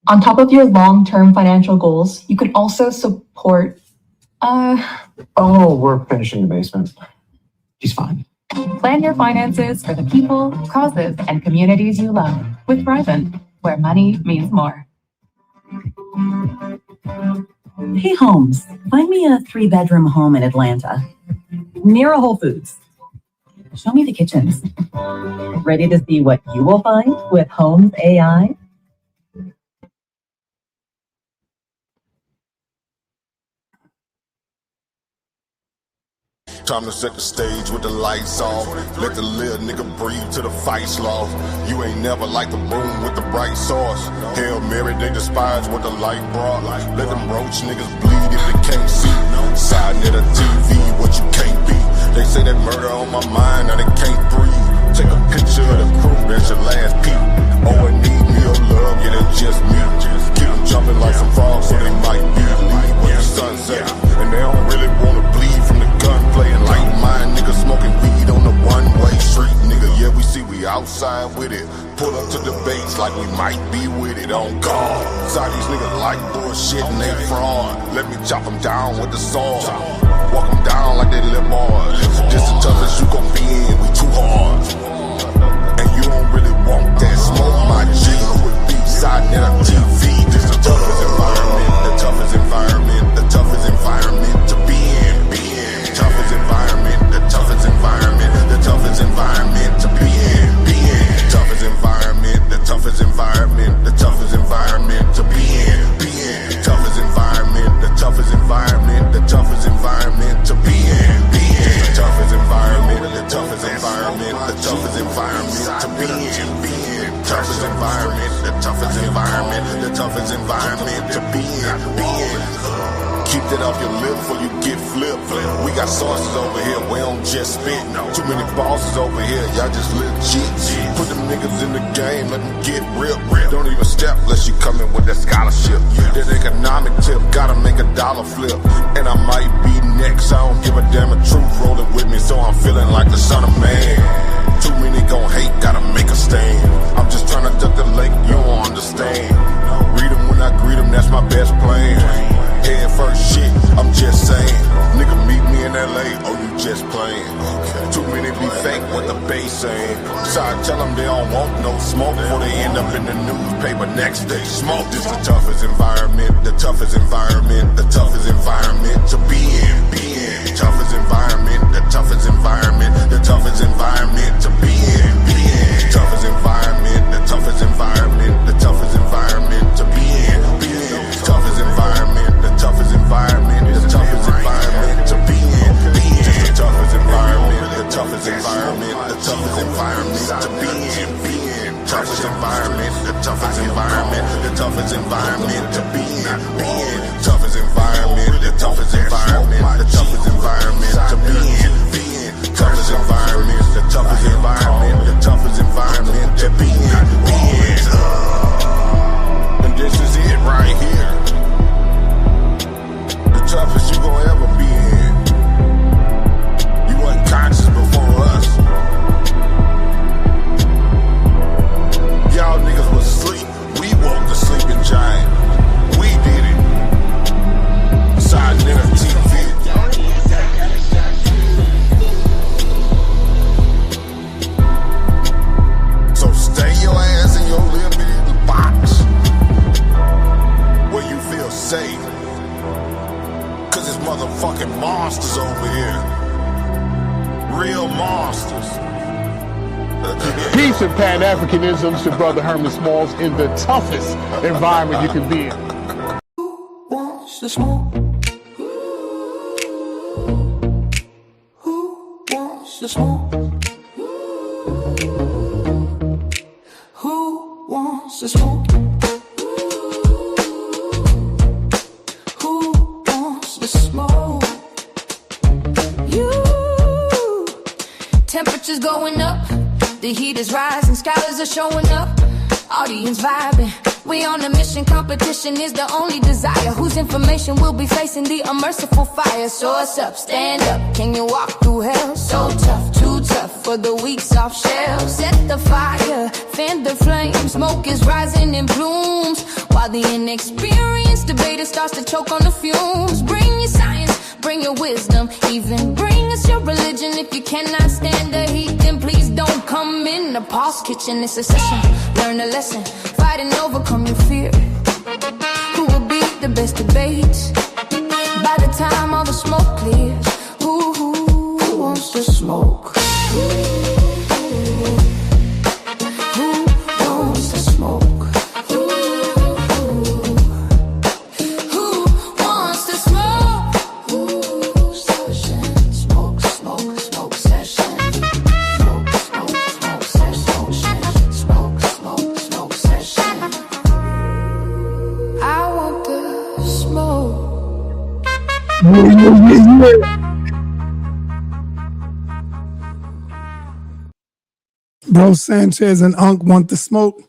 On top of your long-term financial goals, you can also support, Oh, we're finishing the basement. She's fine. plan your finances for the people, causes, and communities you love with Verizon, where money means more. Hey, Holmes, find me a 3-bedroom home in Atlanta, near a Whole Foods. Show me the kitchens. Ready to see what you will find with Holmes AI? Time to set the stage with the lights off. Let the little nigga breathe to the fight's lost. You ain't never like the room with the bright sauce. Hail Mary, they despise what the light brought. Let them roach niggas bleed if they can't see. sa.neter TV, what you can't be. They say that murder on my mind, now they can't breathe. Take a picture of the crew, that's your last peep. Oh, and need me your love, yeah, that's just me. Keep them jumping like some frogs, so they might be leave when the sun sets. And they don't really wanna bleed from the gunplay. And like mine, niggas smoking weed on the one-way street, nigga. Yeah, we see we outside with it. Pull up to debates like we might be with it on guard. Side these niggas like bullshit and they fraud. Let me chop them down with the sword. Walk them down like they little boys. This the toughest you gon' be in, we too hard. And you don't really want that smoke, my G. With sa.neter TV, this the toughest environment. The toughest environment, the toughest environment to be in. Toughest environment, the toughest environment, the toughest environment to be in. Toughest environment, the toughest environment, the toughest environment to be in. Toughest environment, the toughest environment, the toughest environment to be in. Toughest environment, the toughest environment, the toughest environment to be in. Toughest environment, the toughest environment, the toughest environment to be in. Keep that off your lip before you get flipped. We got sources over here, we don't just spit. Too many bosses over here, y'all just legit. Put them niggas in the game, let them get real. Don't even step unless you come in with that scholarship. That economic tip, gotta make a dollar flip. And I might be next, I don't give a damn, a truth rolling with me, so I'm feeling like the son of man. Too many gon' hate, gotta make a stand. I'm just trying to duck the lake, you don't understand. Read them when I greet them, that's my best plan. Head first shit, I'm just saying. Nigga meet me in LA, oh you just playing. Too many be fake, what the base saying. So I tell them they don't want no smoke before they end up in the newspaper next day. Smoke, this the toughest environment, the toughest environment, the toughest environment to be in. Toughest environment, the toughest environment, the toughest environment to be in. Toughest environment, the toughest environment, the toughest environment to be in. Toughest environment, the toughest environment, the toughest environment to be in. The toughest environment, the toughest environment, the toughest environment to be in. Toughest environment, the toughest environment, the toughest environment to be in. Toughest environment, the toughest environment, the toughest environment to be in. Toughest environment, the toughest environment, the toughest environment to be in. And this is it right here. The toughest you gon' ever be in. You wasn't conscious before us. Y'all niggas was asleep. We woke the sleeping giant. We did it. sa.neter TV. So stay your ass in your little bitty box where you feel safe. Cause it's motherfucking monsters over here. Real monsters. Peace and Pan-Africanism to Brother Herman Smalls in the toughest environment you can be in. Who wants to smoke? the smoke? Who wants the smoke? Who wants the smoke? You. Temperatures going up, the heat is rising, scholars are showing up, audience vibing. We on a mission, competition is the only desire. Whose information will be facing the unmerciful fire? So what's up, stand up, can you walk through hell? So tough, too tough for the weak soft shell. Set the fire, fan the flame, smoke is rising in plumes, while the inexperienced debater starts to choke on the fumes. Bring your science, bring your wisdom, even bring us your religion. If you cannot stand the heat, then please don't come in the Paul's kitchen. It's a session, learn a lesson, fight and overcome your fear. Who will beat the best debates? By the time all the smoke clears, who wants to smoke? Who wants to smoke? Bro Sanchez and Ankh want the smoke.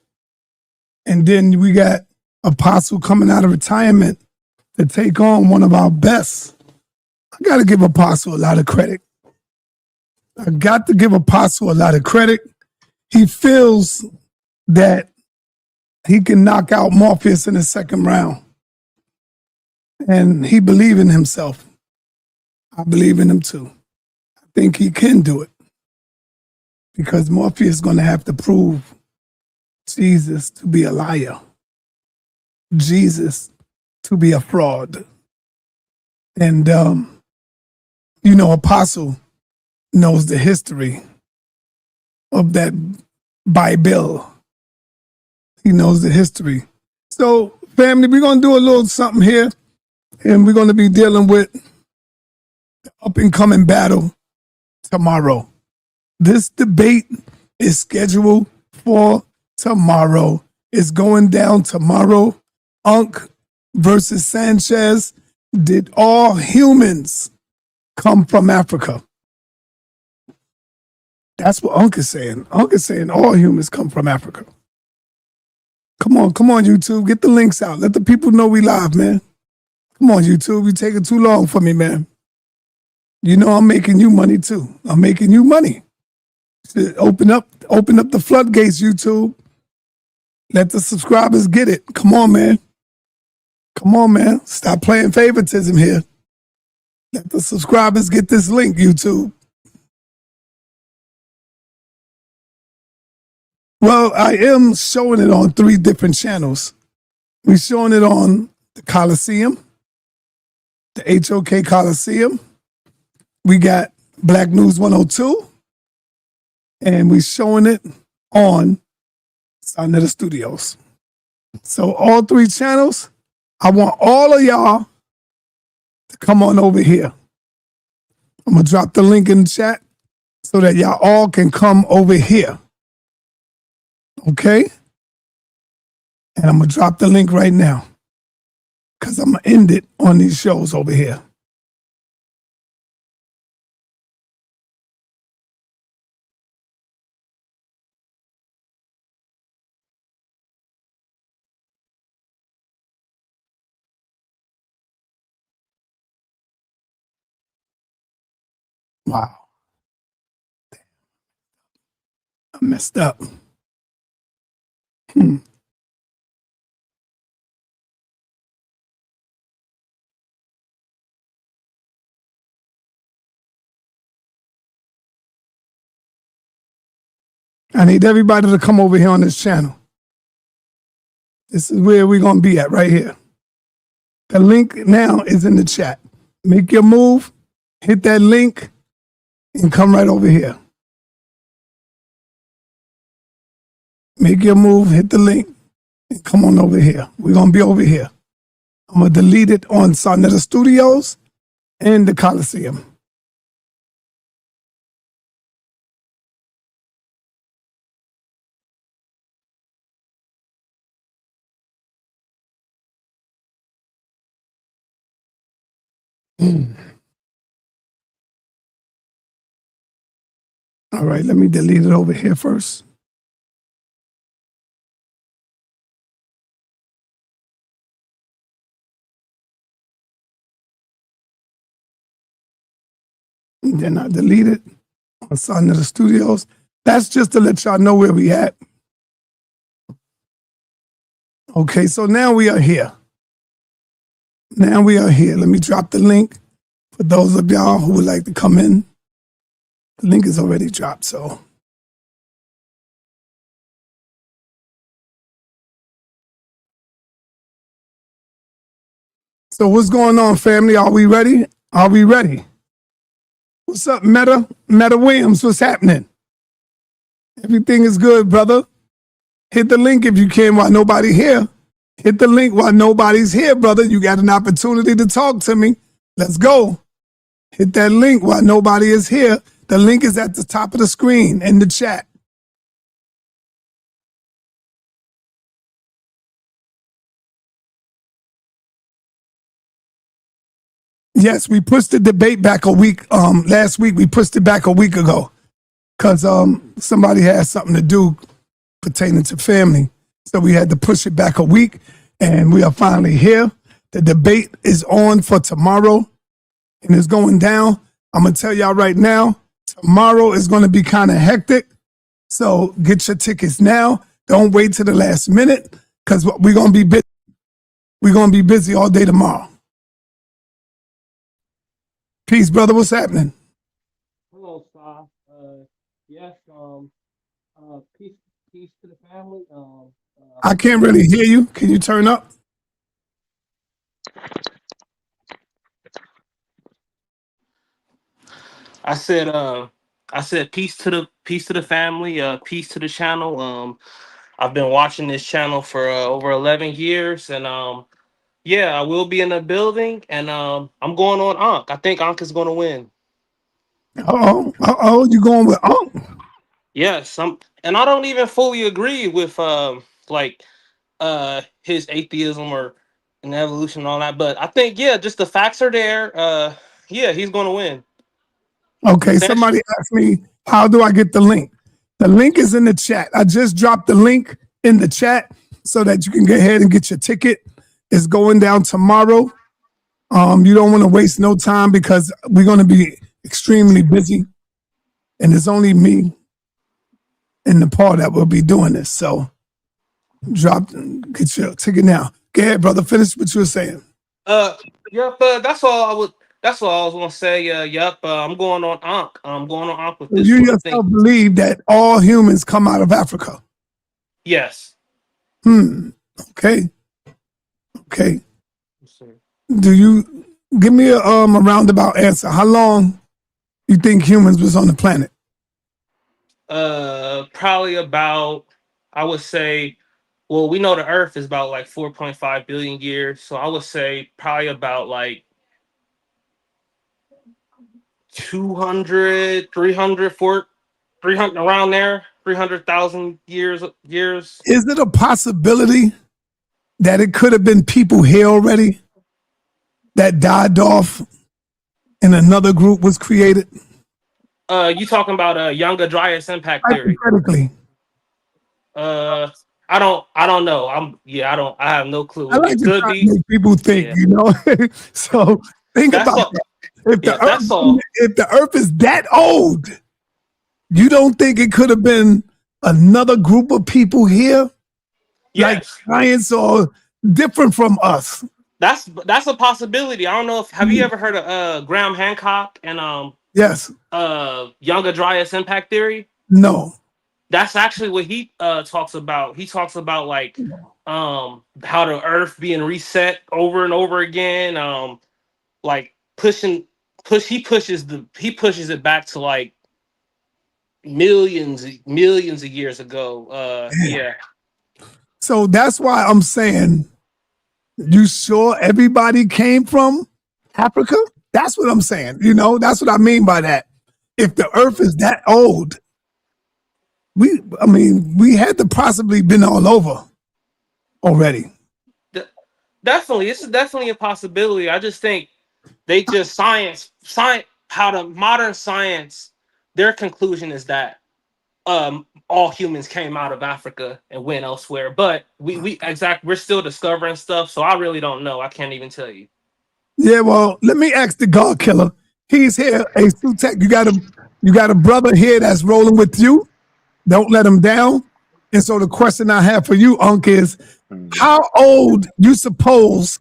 And then we got Apostle coming out of retirement to take on one of our best. I got to give Apostle a lot of credit. He feels that he can knock out Morpheus in the second round. And he believes in himself. I believe in him too. I think he can do it. Because Morpheus is going to have to prove Jesus to be a liar. Jesus to be a fraud. And, Apostle knows the history of that Bible. He knows the history. So, family, we're going to do a little something here. And we're going to be dealing with the up-and-coming battle tomorrow. This debate is scheduled for tomorrow. It's going down tomorrow. Ankh versus Sanchez. Did all humans come from Africa? That's what Ankh is saying. Ankh is saying all humans come from Africa. Come on, YouTube. Get the links out. Let the people know we live, man. Come on, YouTube. You're taking too long for me, man. You know I'm making you money, too. I'm making you money. Open up the floodgates, YouTube. Let the subscribers get it. Come on, man. Stop playing favoritism here. Let the subscribers get this link, YouTube. Well, I am showing it on 3 different channels. We're showing it on the Coliseum, the HOK Coliseum. We got Black News 102. And we're showing it on sa.neter Studios. So all 3 channels, I want all of y'all to come on over here. I'm going to drop the link in the chat so that y'all all can come over here. Okay? And I'm going to drop the link right now because I'm going to end it on these shows over here. Wow. I messed up. I need everybody to come over here on this channel. This is where we're going to be at right here. The link now is in the chat. Make your move, hit that link, and come right over here. Make your move, hit the link, and come on over here. We're going to be over here. I'm going to delete it on sa.neter Studios and the Coliseum. All right, let me delete it over here first. And then I delete it on sa.neter Studios. That's just to let y'all know where we at. Okay, so now we are here. Now we are here. Let me drop the link for those of y'all who would like to come in. The link is already dropped, so. So what's going on, family? Are we ready? Are we ready? What's up, Meta? Meta Williams, what's happening? Everything is good, brother. Hit the link if you can while nobody here. Hit the link while nobody's here, brother. You got an opportunity to talk to me. Let's go. Hit that link while nobody is here. The link is at the top of the screen in the chat. Yes, we pushed the debate back a week. Last week, we pushed it back a week ago because somebody had something to do pertaining to family. So we had to push it back a week, and we are finally here. The debate is on for tomorrow, and it's going down. I'm going to tell y'all right now, tomorrow is going to be kind of hectic. So get your tickets now. Don't wait till the last minute because we're going to be busy. We're going to be busy all day tomorrow. Peace, brother. What's happening? Hello, Sa. Yes. Peace to the family. I can't really hear you. Can you turn up? I said peace to the family. Peace to the channel. I've been watching this channel for over 11 years, and yeah, I will be in the building, and I'm going on Ankh. I think Ankh is going to win. You going with Ankh? Yes, and I don't even fully agree with his atheism or an evolution and all that, but I think just the facts are there. He's going to win. Okay, somebody asked me, how do I get the link? The link is in the chat. I just dropped the link in the chat so that you can go ahead and get your ticket. It's going down tomorrow. You don't want to waste no time because we're going to be extremely busy. And it's only me and Nepal that will be doing this. So get your ticket now. Go ahead, brother. Finish what you were saying. That's all I was gonna say. I'm going on Ankh. I'm going on Ankh with this. You yourself believe that all humans come out of Africa? Yes. Okay. Do you give me a roundabout answer? How long you think humans was on the planet? Probably about, I would say, well, we know the Earth is about like 4.5 billion years, so I would say probably about like 200, 300, 300 around there, 300,000 years. Is it a possibility that it could have been people here already that died off and another group was created? You talking about Younger Dryas impact theory? Hypothetically. I don't know. I have no clue. I like to try to make people think, you know. So think about that. If the Earth is that old, you don't think it could have been another group of people here? Like giants or different from us? That's a possibility. I don't know if have you ever heard of Graham Hancock and yes, Younger Dryas impact theory? No. That's actually what he talks about. He talks about like how the Earth being reset over and over again. Like he pushes it back to like millions of years ago. Yeah. So that's why I'm saying, you sure everybody came from Africa? That's what I'm saying. You know, that's what I mean by that. If the Earth is that old, we had to possibly been all over already. Definitely, this is definitely a possibility. I just think They just science how the modern science, their conclusion is that all humans came out of Africa and went elsewhere. But we're still discovering stuff, so I really don't know. I can't even tell you. Yeah, well, let me ask the God Killer. He's here. Hey, Sutek, you got a brother here that's rolling with you. Don't let him down. And so the question I have for you, Ankh, is how old you suppose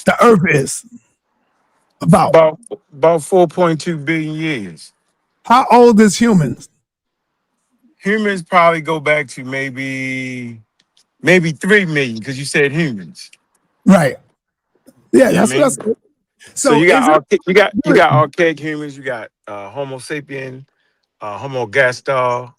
the Earth is? About 4.2 billion years. How old is humans? Humans probably go back to maybe 3 million, because you said humans. Right. Yeah, that's what I said. So you got archaic humans, you got Homo sapien, Homo gastar,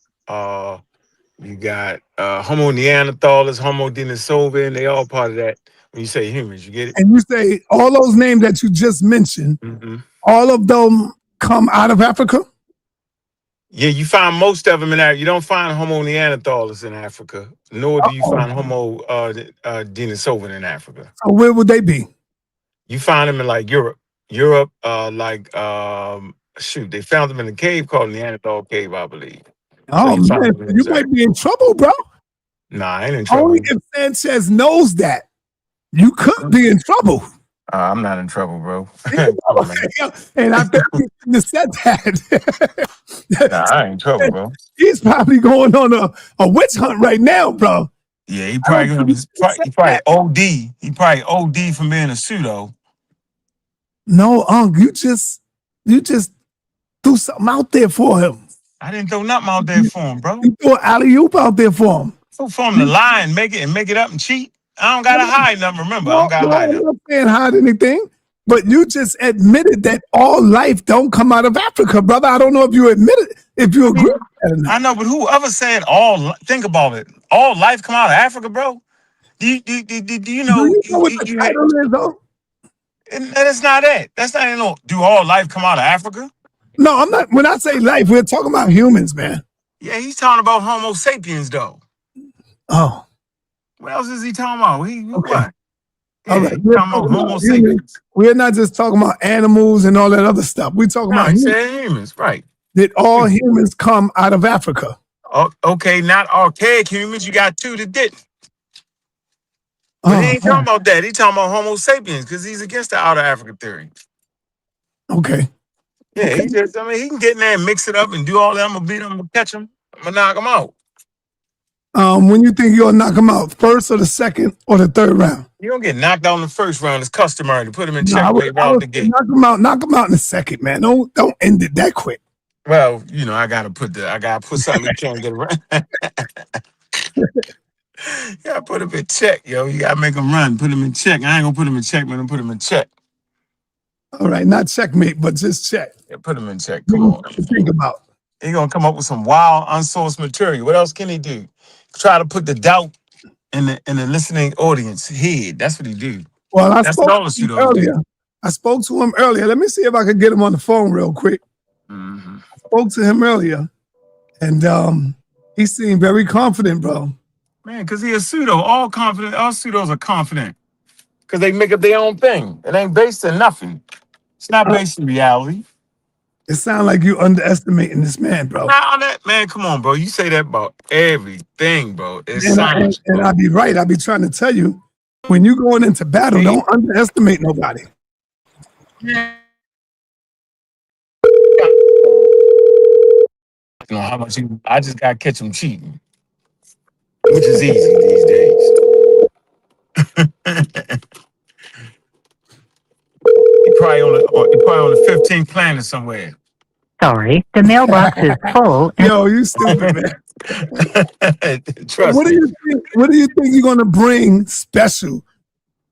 you got Homo neanderthalers, Homo denisovan. They all part of that when you say humans. You get it? And you say all those names that you just mentioned, all of them come out of Africa? Yeah, you find most of them in Africa. You don't find Homo neanderthalers in Africa, nor do you find Homo denisovan in Africa. So where would they be? You find them in like Europe. They found them in a cave called Neanderthal Cave, I believe. Oh, so man, you might be in trouble, bro. Nah, I ain't in trouble. Only if Sanchez knows that, you could be in trouble. I'm not in trouble, bro. And I think you shouldn't have said that. Nah, I ain't in trouble, bro. He's probably going on a witch hunt right now, bro. Yeah, he probably OD. He probably OD from being a pseudo. No, Unc, you just threw something out there for him. I didn't throw nothing out there for him, bro. You threw an alley-oop out there for him. So for him to lie and make it up and cheat. I don't gotta hide nothing. Remember, I don't gotta hide nothing. I'm not saying hide anything, but you just admitted that all life don't come out of Africa, brother. I don't know if you admitted, if you agree with that or not. I know, but whoever said think about it, all life come out of Africa, bro? Do you know? Do you know what the title is, though? That's not it. That's not it. Do all life come out of Africa? No, I'm not. When I say life, we're talking about humans, man. Yeah, he's talking about Homo sapiens, though. Oh. What else is he talking about? What? All right. We're talking about Homo sapiens. We're not just talking about animals and all that other stuff. We're talking about humans, right? Did all humans come out of Africa? Okay, not archaic humans. You got two that didn't. But he ain't talking about that. He's talking about Homo sapiens because he's against the out of Africa theory. Okay. Yeah, okay. He can get in there and mix it up and do all that. I'm gonna beat him, I'm gonna catch him, I'm gonna knock him out. When you think you're gonna knock him out, first or the second or the third round? You're gonna get knocked out in the first round. It's customary to put him in checkmate right out the gate. Knock him out in the second, man. Don't end it that quick. Well, I gotta put something you can't get around. You gotta put him in check, yo. You gotta make him run. Put him in check. I ain't gonna put him in check, man. I'm put him in check. All right, not checkmate, but just check. Yeah, put him in check. Come on. Think about. He gonna come up with some wild, unsourced material. What else can he do? Try to put the doubt in the listening audience head. That's what he do. Well, I spoke to him earlier. Let me see if I could get him on the phone real quick. I spoke to him earlier, and he seemed very confident, bro. Man, because he a pseudo. All pseudos are confident. Because they make up their own thing. It ain't based in nothing. It's not based in reality. It sounds like you underestimating this man, bro. Man, come on, bro. You say that about everything, bro. It's science. And I'll be right. I'll be trying to tell you, when you going into battle, don't underestimate nobody. Yeah. How about you? I just got to catch him cheating. Which is easy these days. He probably on the 15th planet somewhere. Sorry, the mailbox is full. Yo, you stupid, man. Trust me. What do you think you're gonna bring special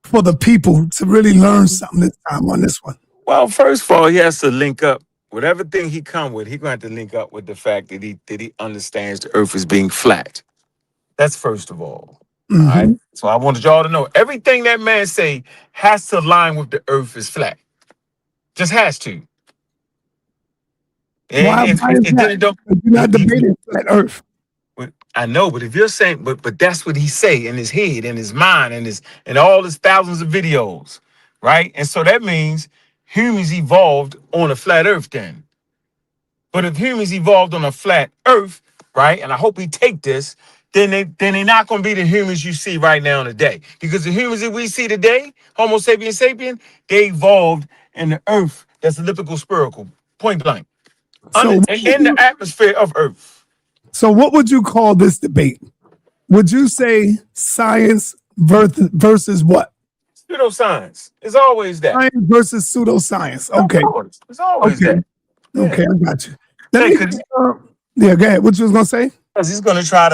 for the people to really learn something this time on this one? Well, first of all, he has to link up. Whatever thing he come with, he's going to have to link up with the fact that he understands the earth is being flat. That's first of all. All right. So I wanted y'all to know everything that man say has to align with the earth is flat. Just has to. Why is that? You're not debating flat earth. I know, but if you're saying, but that's what he say in his head, in his mind, and all his thousands of videos, right? And so that means humans evolved on a flat Earth then. But if humans evolved on a flat Earth, right, and I hope we take this, then they're not going to be the humans you see right now today. Because the humans that we see today, Homo sapiens sapien, they evolved in the Earth that's elliptical spherical, point blank, So, in the atmosphere of Earth. so what would you call this debate? Would you say science versus what? Pseudoscience. It's always that. Science versus pseudoscience. Okay. It's always Okay. that. Yeah. Okay, I got you. Say, Yeah, go ahead. What you was gonna say? Because he's gonna try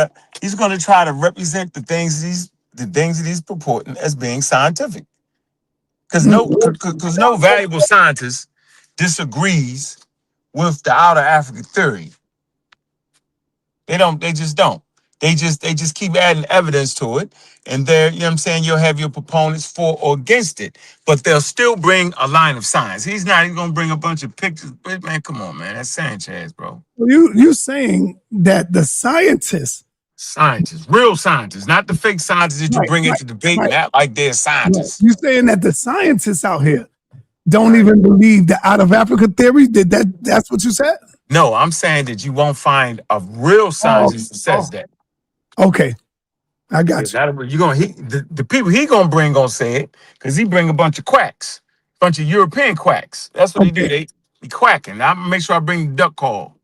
to represent the things that he's purporting as being scientific. Because no valuable scientist disagrees with the outer African theory. They just don't. They just keep adding evidence to it. And there, you know what I'm saying, you'll have your proponents for or against it, but they'll still bring a line of science. He's not even gonna bring a bunch of pictures. But man, come on, man. That's Sanchez, bro. You saying that the scientists, real scientists, not the fake scientists that you bring into debate and act like they're scientists. you saying that the scientists out here don't even believe the out of Africa theory? That's what you said? No, I'm saying that you won't find a real scientist that says that. Okay, I got you. You're gonna the people he gonna bring gonna say it because he bring a bunch of quacks, bunch of European quacks. That's what he do. They be quacking. I'm gonna make sure I bring the duck call.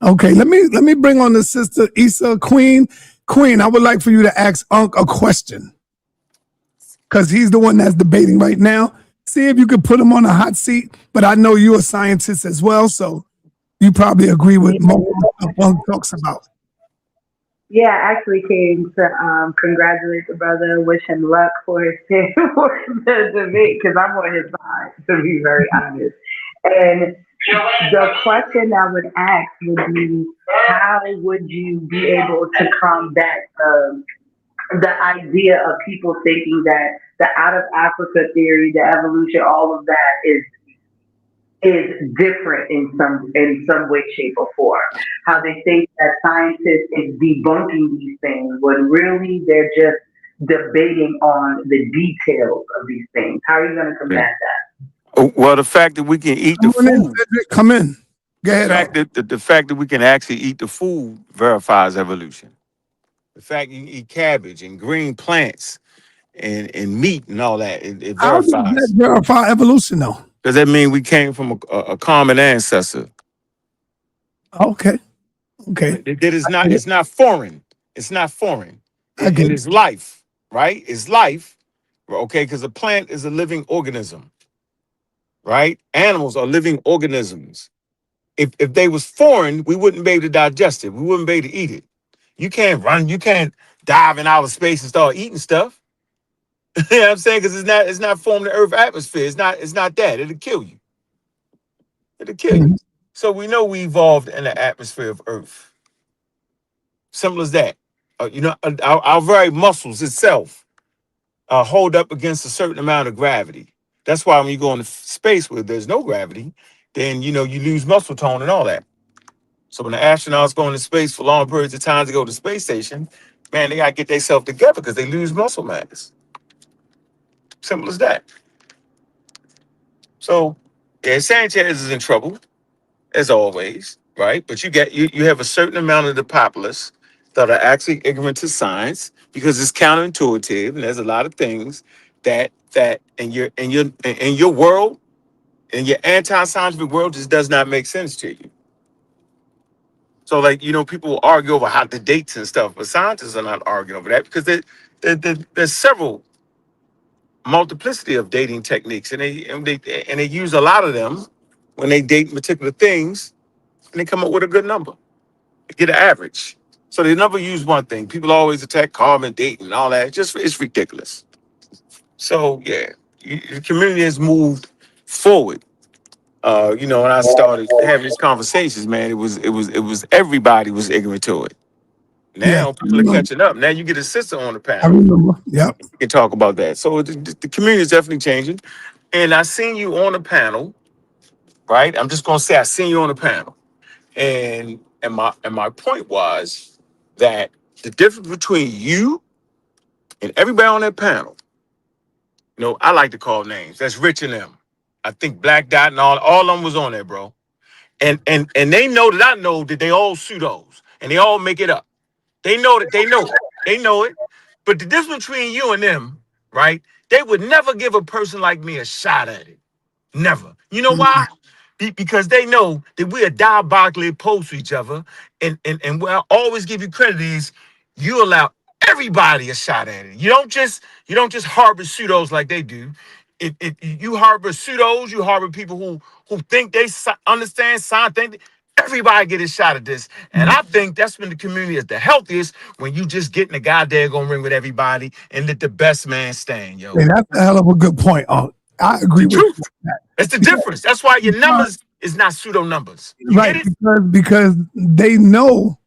Okay, let me bring on the sister Issa Queen. Queen, I would like for you to ask Ankh a question because he's the one that's debating right now. See if you could put him on a hot seat. But I know you're a scientist as well, so you probably agree with most of what Ankh talks about. Yeah, I actually came to congratulate the brother, wish him luck for his for the debate, because I'm on his side, to be very honest. And the question I would ask would be, how would you be able to combat the idea of people thinking that the out of Africa theory, the evolution, all of that is different in some way, shape, or form. How they think that scientists is debunking these things when really they're just debating on the details of these things. How are you going to combat that? Well, the fact that we can eat the food. Come in. Go ahead. The fact that we can actually eat the food verifies evolution. The fact you can eat cabbage and green plants and meat and all that, it How does verifies. that verify evolution, though? Does that mean we came from a common ancestor? Okay. It's not foreign. It's not foreign. And it's life, right? It's life, okay? Because a plant is a living organism, right? Animals are living organisms. If they was foreign, we wouldn't be able to digest it. We wouldn't be able to eat it. You can't dive in outer space and start eating stuff. You know what I'm saying? Because it's not forming the Earth atmosphere. It's not that. It'll kill you. It'll kill you. So we know we evolved in the atmosphere of Earth. Simple as that. Our very muscles itself hold up against a certain amount of gravity. That's why when you go into space where there's no gravity, then you lose muscle tone and all that. So when the astronauts go into space for long periods of time to go to the space station, man, they gotta get themselves together because they lose muscle mass. Simple as that. So, yeah, Sanchez is in trouble, as always, right? But you have a certain amount of the populace that are actually ignorant to science because it's counterintuitive, and there's a lot of things that in your world, in your anti-scientific world, just does not make sense to you. So, people argue over how the dates and stuff, but scientists are not arguing over that because there's several multiplicity of dating techniques, and they use a lot of them when they date particular things, and they come up with a good number. They get an average. So they never use one thing. People always attack carbon dating and all that. It's ridiculous. So yeah, the community has moved forward. When I started having these conversations, man, it was everybody was ignorant to it. Now people are catching up. Now you get a sister on the panel. I remember. Yep. We can talk about that. So the community is definitely changing. And I seen you on the panel, right? I'm just gonna say I seen you on the panel. And my point was that the difference between you and everybody on that panel, I like to call names. That's Rich and them. I think Black Dot and all of them was on there, bro. And they know that I know that they all pseudos and they all make it up. They know that they know it. But the difference between you and them, right? They would never give a person like me a shot at it. Never. You know why? Because they know that we are diabolically opposed to each other. And what I always give you credit is you allow everybody a shot at it. You don't just harbor pseudos like they do. You harbor pseudos, you harbor people who think they understand science, think everybody get a shot at this. And I think that's when the community is the healthiest, when you just get in the goddamn ring with everybody and let the best man stand, yo. And that's a hell of a good point. I agree with you. That's the difference. That's why your numbers is not pseudo numbers. You right, get it? because they know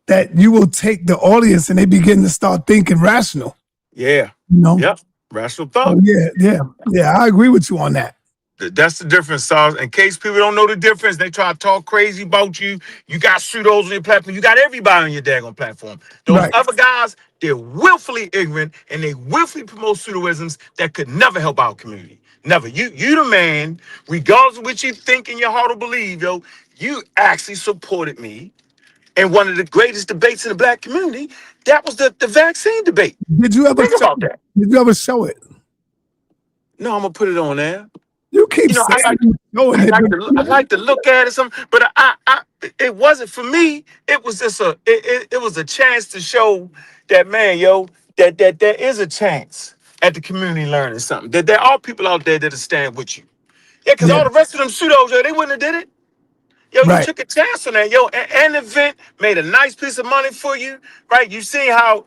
that you will take the audience and they begin to start thinking rational. Yeah. You know? Yep. Rational thought. Yeah. I agree with you on that. That's the difference, Sarge. In case people don't know the difference, they try to talk crazy about you. You got pseudos on your platform. You got everybody on your daggone platform. Those other guys, they're willfully ignorant and they willfully promote pseudoisms that could never help our community. Never. You the man, regardless of what you think in your heart or believe, yo, you actually supported me. And one of the greatest debates in the black community, that was the vaccine debate. Did you ever think about that? Did you ever show it? No, I'm gonna put it on there. You keep saying I like to look at it, but it wasn't for me. It was just it was a chance to show that, man, yo, that there is a chance at the community learning something. That there are people out there that'll stand with you. Yeah, because all the rest of them pseudos, yo, they wouldn't have did it. Yo, you took a chance on that, yo. An event made a nice piece of money for you, right? You see how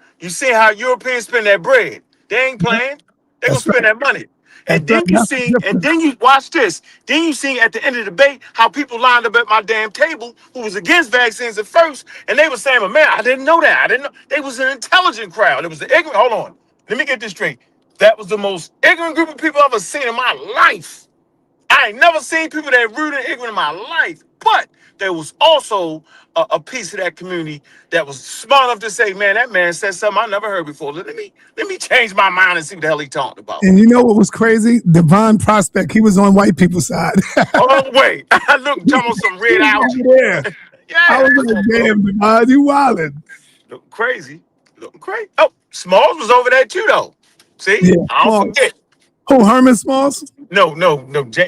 Europeans spend their bread. They ain't playing. They gonna spend that money. And then you watch this. Then you see at the end of the debate how people lined up at my damn table who was against vaccines at first, and they were saying, "Well, man, I didn't know that. I didn't know." They was an intelligent crowd. It was the ignorant. Hold on, let me get this straight. That was the most ignorant group of people I've ever seen in my life. I ain't never seen people that rude and ignorant in my life. But there was also a piece of that community that was smart enough to say, man, that man said something I never heard before. Let me change my mind and see what the hell he talked about. And you know what was crazy? Divine Prospect, he was on white people's side. Oh, wait. I looked talking about some red algae. Yeah. I was like, damn, Divine, you wildin'. Looking crazy. Oh, Smalls was over there too, though. See? Yeah, I don't forget. Who, Herman Smalls? No,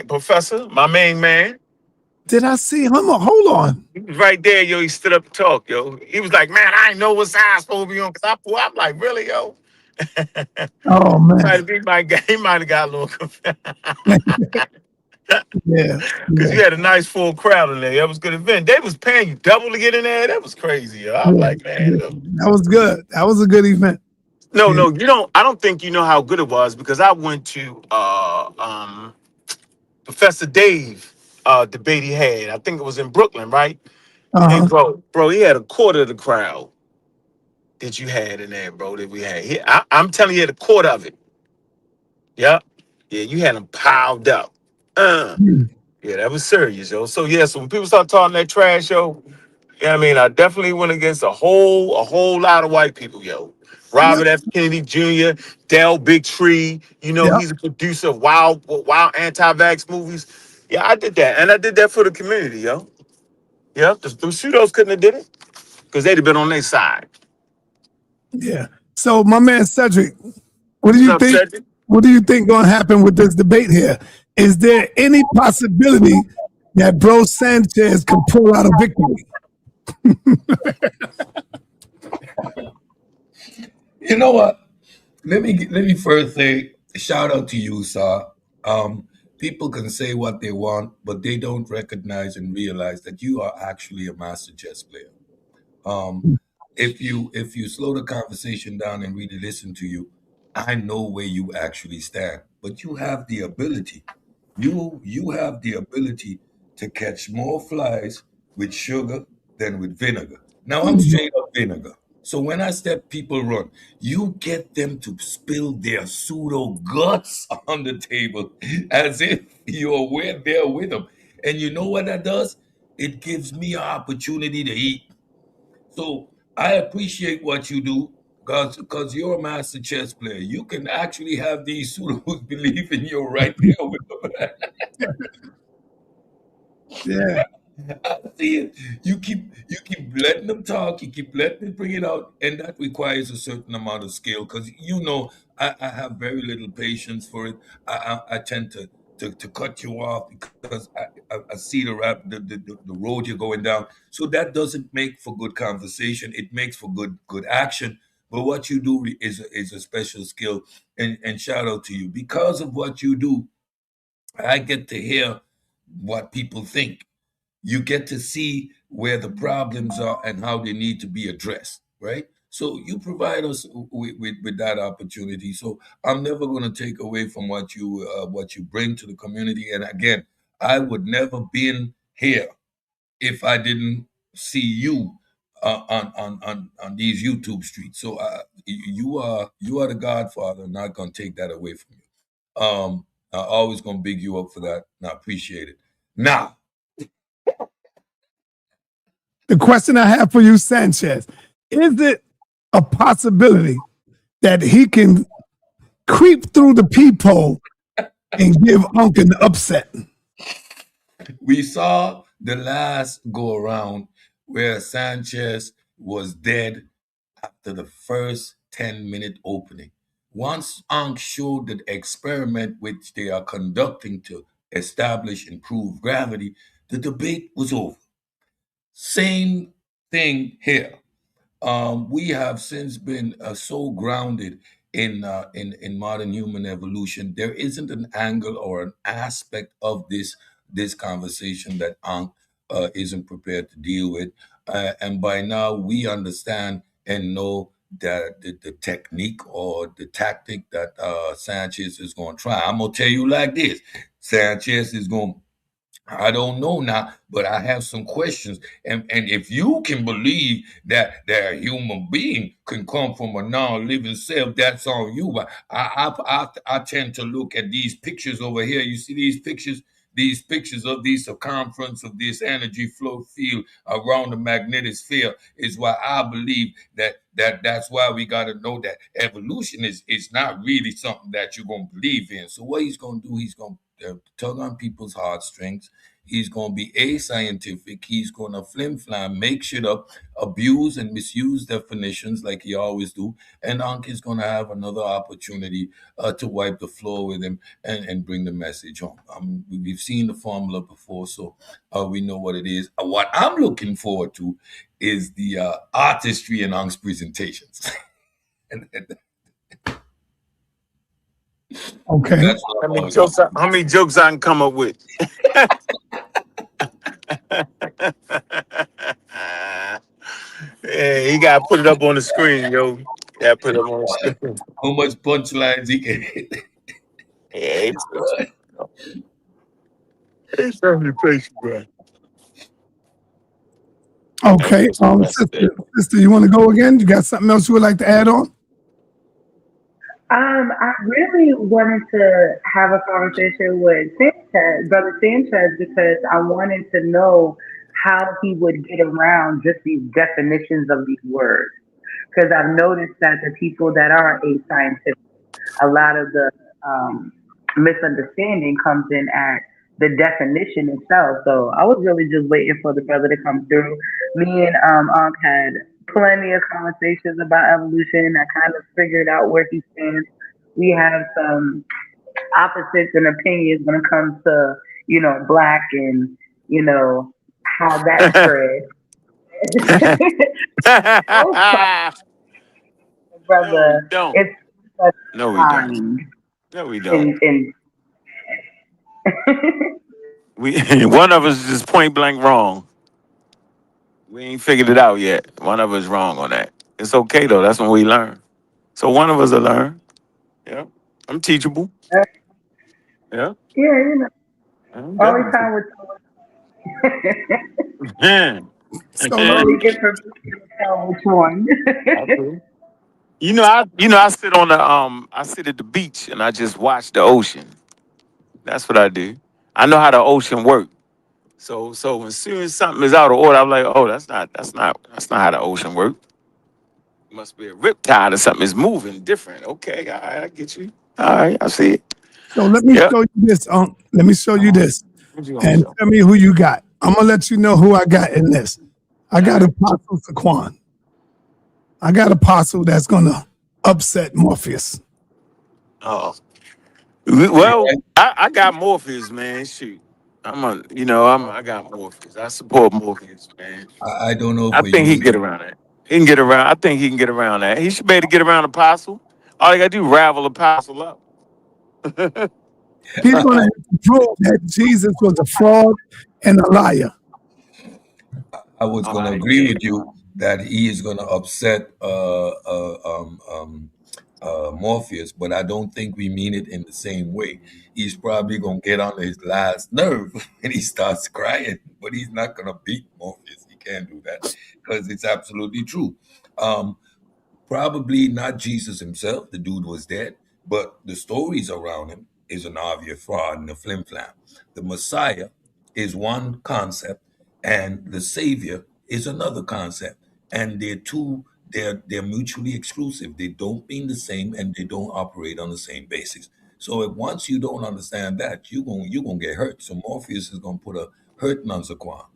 Professor, my main man. Did I see him? Hold on. He was right there, yo. He stood up to talk, yo. He was like, man, I ain't know what side I'm supposed to be on. Cause I'm like, really, yo? Oh, man. He might have got a little confused. Yeah. Because you had a nice full crowd in there. That was a good event. They was paying you double to get in there. That was crazy, yo. I was like, man. Look. That was good. That was a good event. No, you don't. I don't think you know how good it was because I went to Professor Dave debate he had. I think it was in Brooklyn, right? And bro, he had a quarter of the crowd that you had in there, bro. That we had. I'm telling you, he had a quarter of it. Yep. Yeah, you had them piled up. Yeah, that was serious, yo. So so when people start talking that trash, yo, yeah, I mean, I definitely went against a whole lot of white people, yo. Robert F. Kennedy Jr., Del Big Tree, he's a producer of wild anti-vax movies. Yeah, I did that. And I did that for the community, yo. Yeah, them pseudos couldn't have did it because they'd have been on their side. Yeah. So my man Cedric, what do you What's up, think? Cedric? What do you think gonna happen with this debate here? Is there any possibility that Bro Sanchez can pull out a victory? You know what? Let me first say shout out to you, sir. People can say what they want, but they don't recognize and realize that you are actually a master chess player. If you slow the conversation down and really listen to you, I know where you actually stand. But you have the ability. You have the ability to catch more flies with sugar than with vinegar. Now I'm straight up vinegar. So when I step people run, you get them to spill their pseudo guts on the table as if you're there with them. And you know what that does? It gives me an opportunity to eat. So I appreciate what you do. Because you're a master chess player. You can actually have these pseudos believe in you right there with them. Yeah. I see it. You keep letting them talk. You keep letting them bring it out, and that requires a certain amount of skill. Because I have very little patience for it. I tend to cut you off because I see the road you're going down. So that doesn't make for good conversation. It makes for good action. But what you do is a special skill, and shout out to you because of what you do. I get to hear what people think. You get to see where the problems are and how they need to be addressed, right? So you provide us with that opportunity. So I'm never going to take away from what you bring to the community. And again, I would never been here if I didn't see you on these YouTube streets. So you are the Godfather. I'm not going to take that away from you. I'm always going to big you up for that, and I appreciate it. Now, The question I have for you, Sanchez, is it a possibility that he can creep through the peephole and give Ankh an upset? we saw the last go around where Sanchez was dead after the first 10-minute opening. Once Ankh showed the experiment which they are conducting to establish and prove gravity, the debate was over. Same thing here. We have since been so grounded in modern human evolution. There isn't an angle or an aspect of this conversation that Ankh isn't prepared to deal with. And by now, we understand and know that the technique or the tactic that Sanchez is going to try. I'm going to tell you like this: Sanchez is going to I don't know now, but I have some questions. And if you can believe that a human being can come from a non-living self, that's on you. But I tend to look at these pictures over here. You see these pictures? These pictures of the circumference of this energy flow field around the magnetic sphere is why I believe that's why we got to know that evolution is not really something that you're going to believe in. So what he's going to do, he's going to tug on people's heartstrings. He's going to be ascientific. He's going to flim-flam, make shit up, abuse and misuse definitions like he always do. And Ankh is going to have another opportunity to wipe the floor with him and bring the message home. We've seen the formula before, so we know what it is. What I'm looking forward to is the artistry in Ankh's presentations. Okay. That's what How many jokes I can come up with? Yeah, he got to put it up on the screen, yo. Yeah, put it up on the screen. How much punchlines he can hit. Yeah, it's certainly patient, bro. Okay. Sister, you want to go again? You got something else you would like to add on? I really wanted to have a conversation with Sanchez, Brother Sanchez, because I wanted to know how he would get around just these definitions of these words. Because I've noticed that the people that are ascientific, a lot of the misunderstanding comes in at the definition itself. So I was really just waiting for the brother to come through. Me and Ankh had plenty of conversations about evolution. I kind of figured out where he stands. We have some opposites and opinions when it comes to, black and, how that spread. Brother, no, it's no, we don't. No, we don't. One of us is just point blank wrong. We ain't figured it out yet. One of us wrong on that. It's okay though. That's when we learn. So one of us will learn. Yeah, I'm teachable. Yeah. Yeah, only time with only information to tell which one. I sit on I sit at the beach and I just watch the ocean. That's what I do. I know how the ocean works. So as soon as something is out of order, I'm like, oh, that's not how the ocean works. Must be a riptide or something. It's moving different. Okay, all right, I get you. All right, I see it. So let me Yep. show you this. Let me show you this, What you gonna and show? tell me who you got. I'm gonna let you know who I got in this. I got Apostle Saquon. I got Apostle that's gonna upset Morpheus. Oh, well, I got Morpheus, man. Shoot, I got Morpheus. I support Morpheus, man. I don't know I for think he you. can get around that. He can get around. I think he can get around that. He should be able to get around Apostle. All you gotta do ravel Apostle up. He's gonna have to prove that Jesus was a fraud and a liar. I was going to agree with you that he is going to upset Morpheus, but I don't think we mean it in the same way. He's probably going to get on his last nerve and he starts crying, but he's not going to beat Morpheus. He can't do that because it's absolutely true. Probably not Jesus himself. The dude was dead, but the stories around him is an obvious fraud and a flim flam. The Messiah is one concept, and the Savior is another concept, and they're mutually exclusive. They don't mean the same, and they don't operate on the same basis. So if once you don't understand that, you're gonna get hurt. So Morpheus is gonna put a hurting on Zaquan.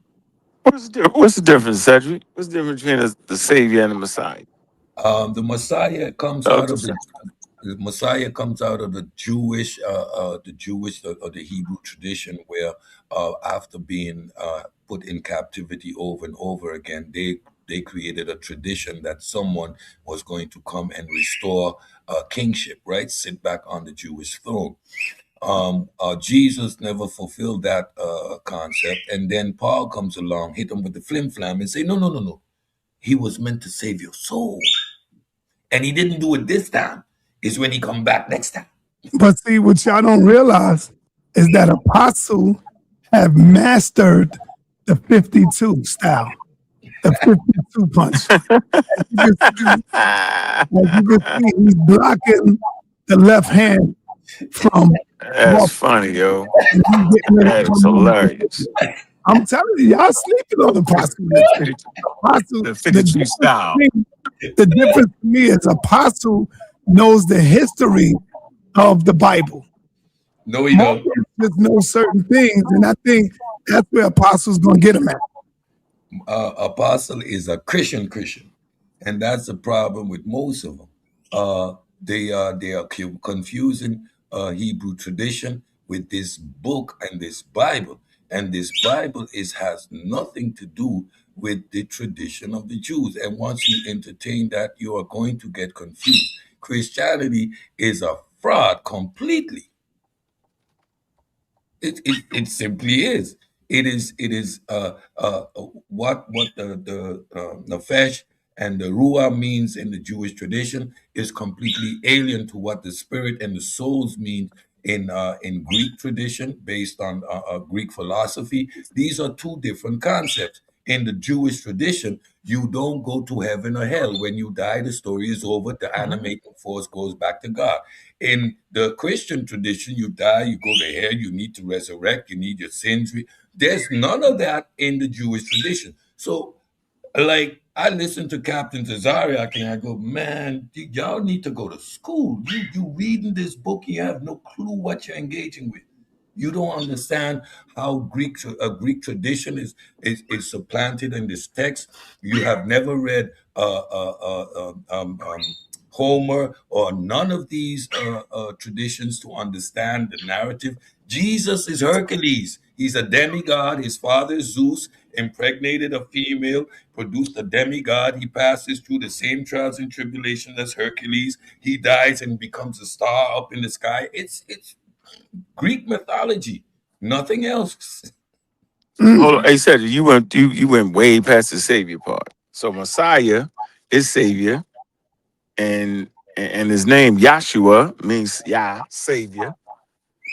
What's the difference, Cedric? What's the difference between the Savior and the Messiah? The Messiah comes Oh, out of the Messiah comes out of the Jewish or the Hebrew tradition, where after being put in captivity over and over again, they created a tradition that someone was going to come and restore kingship, right? Sit back on the Jewish throne. Jesus never fulfilled that concept, and then Paul comes along, hit him with the flim flam, and say, no, no, no, no. He was meant to save your soul. And he didn't do it this time. It's when he come back next time. But see, what y'all don't realize is that Apostle have mastered the 52 style, the 52 punch. As you can see, he's blocking the left hand from. That's funny, yo. And he's getting ready That to is come on. hilarious. I'm telling you, y'all sleeping on Apostle. Apostle, The 52 style. The difference to me is Apostle knows the history of the Bible. No, he don't. Just know certain things, and I think that's where Apostle's gonna get him at. Apostle is a Christian, and that's the problem with most of them. They are confusing Hebrew tradition with this book and this Bible, and this Bible has nothing to do with the tradition of the Jews. And once you entertain that, you are going to get confused. Christianity is a fraud completely. It simply is. It is what the nefesh and the ruah means in the Jewish tradition is completely alien to what the spirit and the souls mean in Greek tradition, based on Greek philosophy. These are two different concepts. In the Jewish tradition, you don't go to heaven or hell. When you die, the story is over. The animating force goes back to God. In the Christian tradition, you die, you go to hell, you need to resurrect, you need your sins. There's none of that in the Jewish tradition. So, like, I listen to Captain Tazariak and I go, man, y'all need to go to school. You reading this book, you have no clue what you're engaging with. You don't understand how Greek tradition is supplanted in this text. You have never read Homer or none of these traditions to understand the narrative. Jesus is Hercules. He's a demigod. His father, Zeus, impregnated a female, produced a demigod. He passes through the same trials and tribulations as Hercules. He dies and becomes a star up in the sky. It's Greek mythology, nothing else. Hold on. Hey, Cedric, you went way past the Savior part. So Messiah is Savior, and his name Yahshua means Yah, Savior.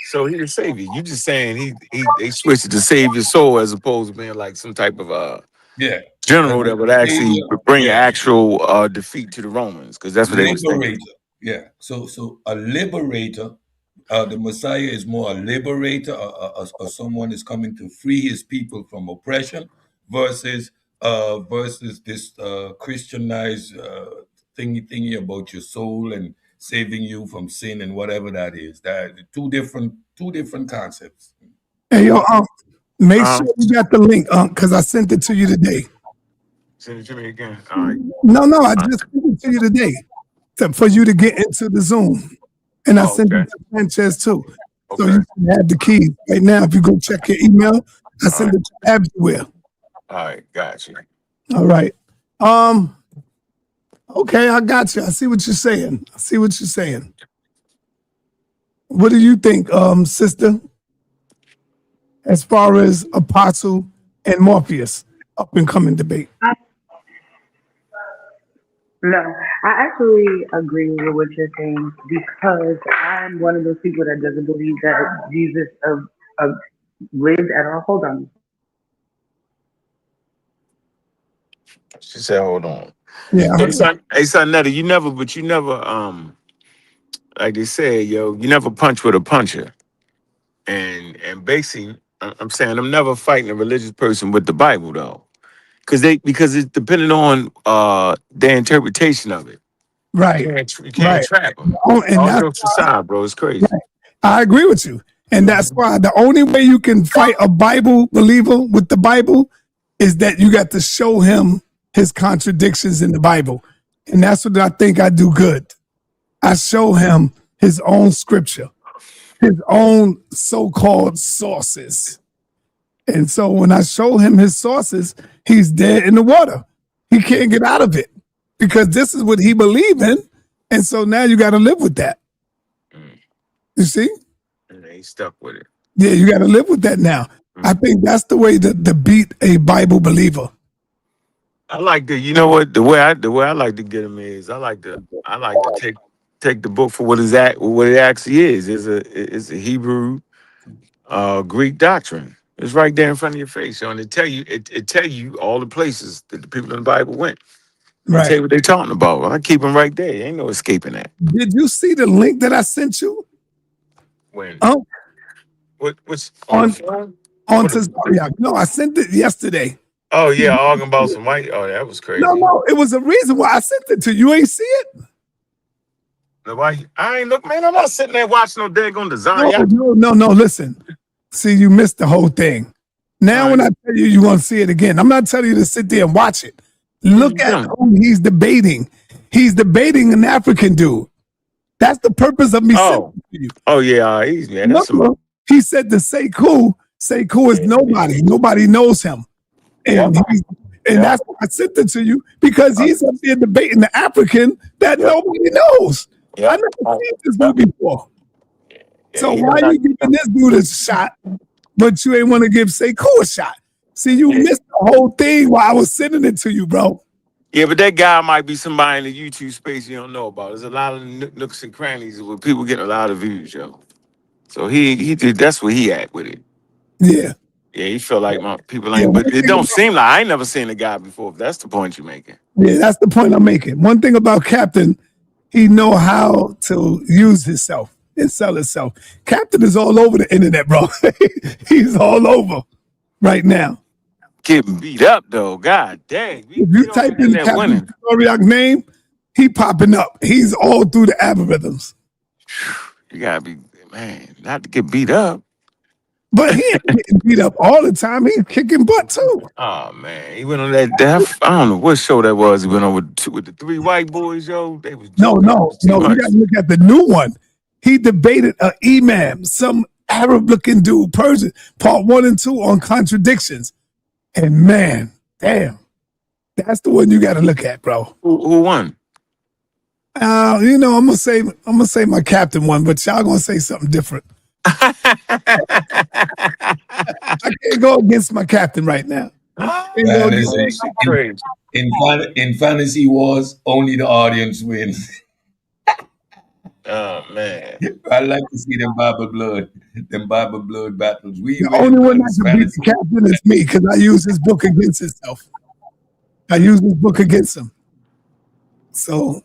So he's a Savior. You just saying they switched it to save your soul as opposed to being like some type of Yeah. general that would actually Savior, bring yeah. actual defeat to the Romans, because that's what they was thinking. Liberator. Yeah. So a liberator. The Messiah is more a liberator, or someone is coming to free his people from oppression, versus this Christianized thingy about your soul and saving you from sin and whatever that is. That two different concepts. Hey, yo, make sure you got the link, because I sent it to you today. Send it to me again. All right. No, I just sent it to you today for you to get into the Zoom. And I sent it to Sanchez too. So you can have the keys right now. If you go check your email, I send it to everywhere. All right, gotcha. All right. Okay, I got you. I see what you're saying. What do you think, sister? As far as Apostle and Morpheus up and coming debate? No, I actually agree with what you're saying because I'm one of those people that doesn't believe that Jesus lived at all. Hold on. She said, hold on. Yeah. Hey, sa.neter, you never, like they said, yo, you never punch with a puncher. And basically, I'm saying I'm never fighting a religious person with the Bible though. Because it's depending on their interpretation of it. Right. You can't trap them. And all jokes aside, bro, it's crazy. Right. I agree with you. And that's why the only way you can fight a Bible believer with the Bible is that you got to show him his contradictions in the Bible. And that's what I think I do good. I show him his own scripture, his own so-called sources. And so when I show him his sources, he's dead in the water. He can't get out of it because this is what he believes in. And so now you got to live with that. You see? And he's stuck with it. Yeah, you got to live with that now. I think that's the way to beat a Bible believer. I like to, you know what, the way I like to get him is I like to take the book for what it actually is. It's a Hebrew Greek doctrine. It's right there in front of your face, and it tell you all the places that the people in the Bible went. Right. Tell you what they're talking about. I keep them right there. Ain't no escaping that. Did you see the link that I sent you? When? Oh, what's on the phone? No, I sent it yesterday. Oh yeah, arguing about some white. Oh, that was crazy. No, it was a reason why I sent it to you. You ain't see it? Why? I ain't look, man. I'm not sitting there watching no daggone design. No. Listen. See, you missed the whole thing. Now, when I tell you, you're going to see it again. I'm not telling you to sit there and watch it. Look at who he's debating. He's debating an African dude. That's the purpose of me sending it to you. Oh, yeah. He's, man. He said to Sekou is nobody. Nobody knows him. And that's why I sent it to you, because he's up there debating the African that nobody knows. I never seen this dude before. So why are you giving this dude a shot, but you ain't want to give Sekou a shot? See, you missed the whole thing while I was sending it to you, bro. Yeah, but that guy might be somebody in the YouTube space you don't know about. There's a lot of nooks and crannies where people get a lot of views, yo. So he that's where he at with it. Yeah. Yeah, he feel like my people ain't, but it don't seem like I ain't never seen a guy before. If that's the point you're making. Yeah, that's the point I'm making. One thing about Captain, he know how to use himself and sell himself. Captain is all over the internet, bro. He's all over right now. Getting beat up though. God dang. If you type in Captain Theological name, he popping up. He's all through the algorithms. You gotta be, man, not to get beat up. But he ain't getting beat up all the time. He's kicking butt too. Oh man, he went on that death. I don't know what show that was. He went on with the three white boys, yo. They was no. You gotta look at the new one. He debated an imam, some Arab-looking dude, Persian, part 1 and 2 on Contradictions. And man, damn, that's the one you got to look at, bro. Who won? I'm gonna say my Captain won, but y'all gonna say something different. I can't go against my Captain right now. In fantasy wars, only the audience wins. Oh man, I like to see them Bible blood battles. The only one that can beat the Captain is me, because I use his book against himself. I use his book against him. So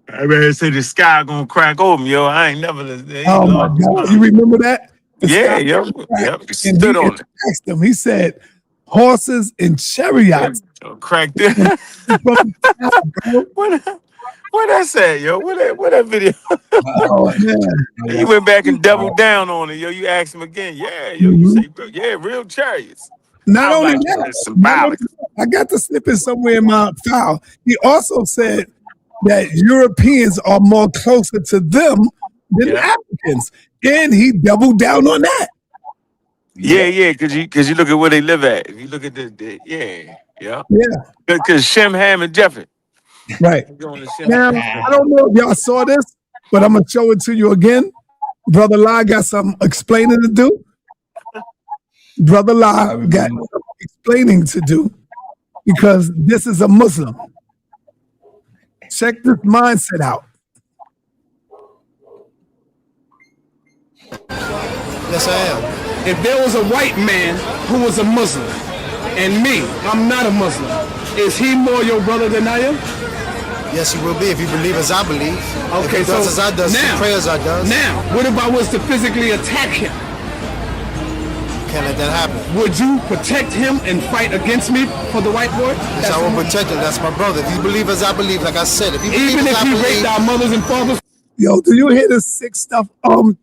I better say the sky gonna crack open, yo. I ain't never. Oh my God, you remember that? Yep. Stood on it. Asked him. He said, horses, and chariots. Cracked it. What that say, yo? What that video? Oh, man. You went back and doubled down on it, yo. You asked him again. Yeah, yo. You say, yeah, real chariots. Not only like that, it's symbolic. I got the snippet somewhere in my file. He also said that Europeans are more closer to them than Africans, and he doubled down on that. Yeah, because you look at where they live at. If you look at yeah. Because Shem, Ham, and Japheth. Right. Now, I don't know if y'all saw this, but I'm gonna show it to you again. Brother Lai got some explaining to do. Brother Lai got explaining to do because this is a Muslim. Check this mindset out. Yes, I am. If there was a white man who was a Muslim, and me, I'm not a Muslim, is he more your brother than I am? Yes, he will be if you believe as I believe. Okay, if he does as I does, now, pray as I does. Now, what if I was to physically attack him? Can't let that happen. Would you protect him and fight against me for the white boy? Yes, I will protect him. That's my brother. If you believe as I believe, like I said, if you believe even as if I he believe, raped our mothers and fathers. Yo, do you hear this sick stuff? Y'all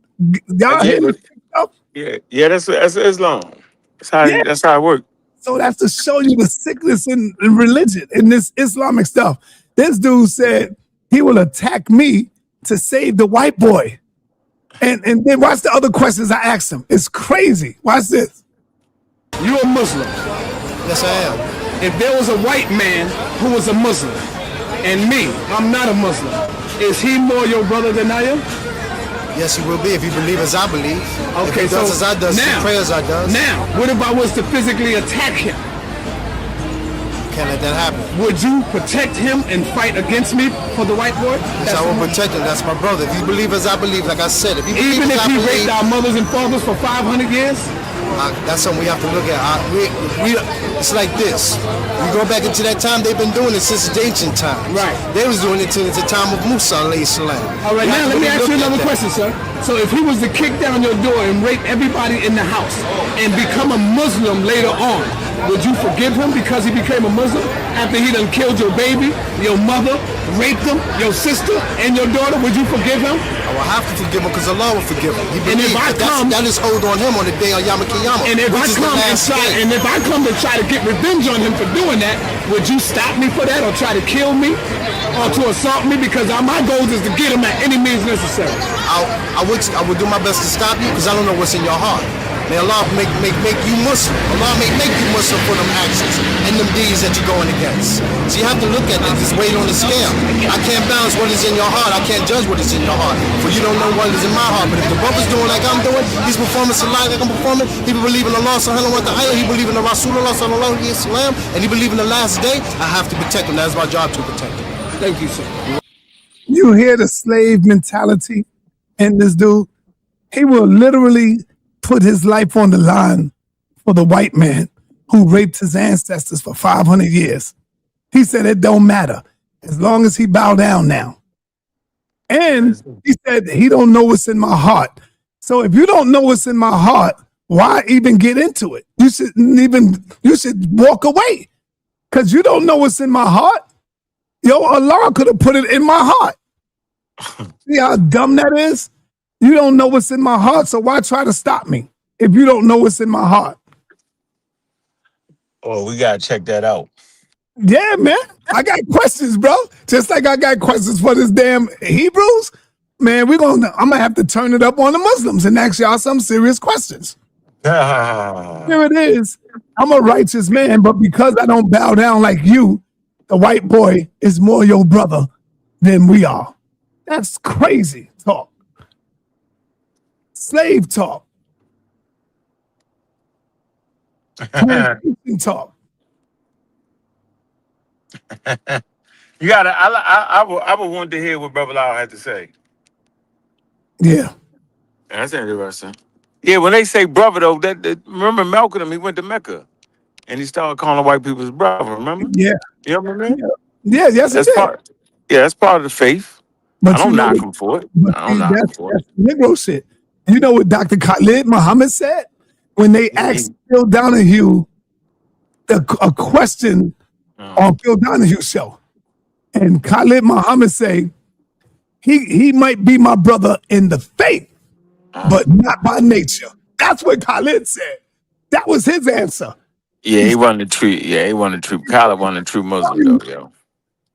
hear this sick stuff? Yeah, that's Islam. That's how it works. So that's to show you the sickness in religion, in this Islamic stuff. This dude said he will attack me to save the white boy. And then watch the other questions I asked him. It's crazy. Watch this. You're a Muslim. Yes, I am. If there was a white man who was a Muslim, and me, I'm not a Muslim, is he more your brother than I am? Yes, he will be if you believe as I believe. Okay, if he does as I does, now, pray as I does. Now, what if I was to physically attack him? Can't let that happen. Would you protect him and fight against me for the white boy? Yes, I will protect him. That's my brother. If you believe as I believe, like I said, if you believe even as if I he believe, raped our mothers and fathers for 500 years? That's something we have to look at. It's like this. We go back into that time, they've been doing it since the ancient times. Right. They was doing it since the time of Musa, alayhi salam. All right, now let me ask you another question, sir. So if he was to kick down your door and rape everybody in the house and become a Muslim later on, would you forgive him because he became a Muslim after he done killed your baby, your mother, raped him, your sister, and your daughter? Would you forgive him? I will have to forgive him because Allah will forgive him. And if I come, that is hold on him on the day of Yom Kippur. And if I come to try to get revenge on him for doing that, would you stop me for that or try to kill me or to assault me? Because my goal is to get him at any means necessary. I would do my best to stop you because I don't know what's in your heart. May Allah make you Muslim. Allah may make you Muslim for them actions and them deeds that you're going against. So you have to look at it, just weight on the scale. I can't balance what is in your heart. I can't judge what is in your heart. For you don't know what is in my heart. But if the brother's doing like I'm doing, he's performing salah like I'm performing, he believe in Allah subhanahu wa ta'ala, he believe in the Rasulullah sallallahu alayhi wa sallam, and he believe in the last day, I have to protect him. That's my job to protect him. Thank you, sir. You hear the slave mentality in this dude? He will literally put his life on the line for the white man who raped his ancestors for 500 years. He said it don't matter as long as he bow down now. And he said he don't know what's in my heart. So if you don't know what's in my heart, why even get into it? You should walk away because you don't know what's in my heart. Yo, Allah could have put it in my heart. See how dumb that is? You don't know what's in my heart, so why try to stop me if you don't know what's in my heart? Oh, we gotta check that out. Yeah, man. I got questions, bro. Just like I got questions for this damn Hebrews. Man, I'm gonna have to turn it up on the Muslims and ask y'all some serious questions. Here it is. I'm a righteous man, but because I don't bow down like you, the white boy is more your brother than we are. That's crazy talk. Slave talk. Talk. You gotta. I would want to hear what Brother Lau had to say. Yeah, that's interesting. Yeah, when they say brother though, remember Malcolm? He went to Mecca, and he started calling white people his brother. Remember? Yeah. You remember that? Yeah. Yes, that's part. Yeah, that's part of the faith. But I don't knock him for it. I don't knock him for it. Negro shit. You know what Dr. Khalid Muhammad said when they asked Phil Donahue a question on Phil Donahue's show, and Khalid Muhammad say he might be my brother in the faith, but not by nature. That's what Khalid said. That was his answer. Yeah, he wasn't a true. Yeah, he wasn't a true. Khaled wasn't a true Muslim though, yo.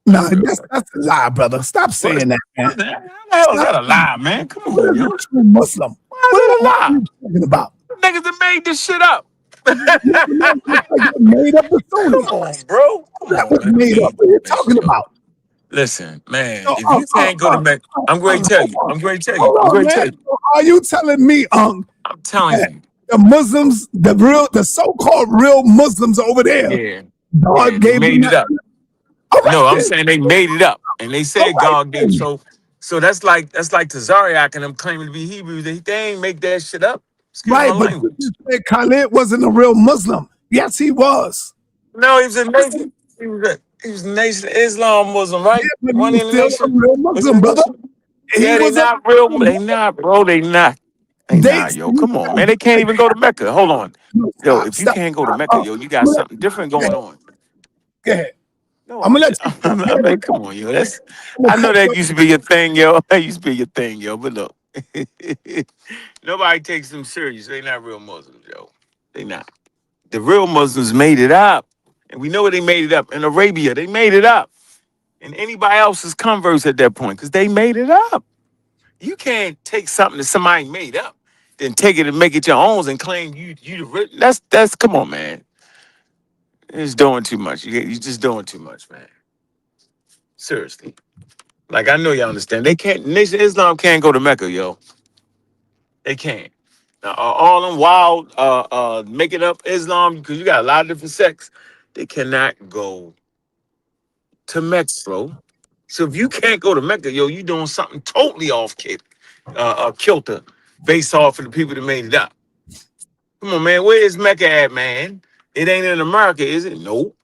Nah, that's a lie, brother. Stop saying that, man. How the hell is that a lie, man? Come on, yo. True Muslim. Why is that a lie? What are you talking about? Niggas that made this shit up. Made up the story. Come on, bro. That was made up. What are you talking about? Listen, man, if you can't go to Mecca, I'm going to tell you. I'm going to tell you. I'm going to tell you. Are you telling me, I'm telling you. The Muslims, the so-called real Muslims over there, God gave made it up. Right, no, I'm saying they made it up, and they said God gave. So that's like Tazariak and them claiming to be Hebrews. They ain't make that shit up. Excuse right, my but language. you said Khalid wasn't a real Muslim. Yes, he was. No, he was a nation. He was a Nation of Islam Muslim, right? Yeah, One in the still nation. a real Muslim, brother. Yeah, they not real. They not, bro. They not. They not, yo. Come on, man. They can't even go to Mecca. Hold on. Yo, if you can't go to Mecca, yo, you got something different going on. Go ahead. No, I'm gonna let you. I mean, come on, yo. I know that used to be your thing, yo. That used to be your thing, yo. But look, nobody takes them serious. They not real Muslims, yo. They not. The real Muslims made it up, and we know where they made it up in Arabia. They made it up, and anybody else's converts at that point because they made it up. You can't take something that somebody made up, then take it and make it your own and claim you that's come on, man. You're just doing too much. You're just doing too much, man. Seriously. Like, I know y'all understand. They can't, Nation of Islam can't go to Mecca, yo. They can't. Now, all them wild making up Islam, because you got a lot of different sects, they cannot go to Mecca, bro. So if you can't go to Mecca, yo, you doing something totally off kilter based off of the people that made it up. Come on, man. Where is Mecca at, man? It ain't in America, is it? Nope.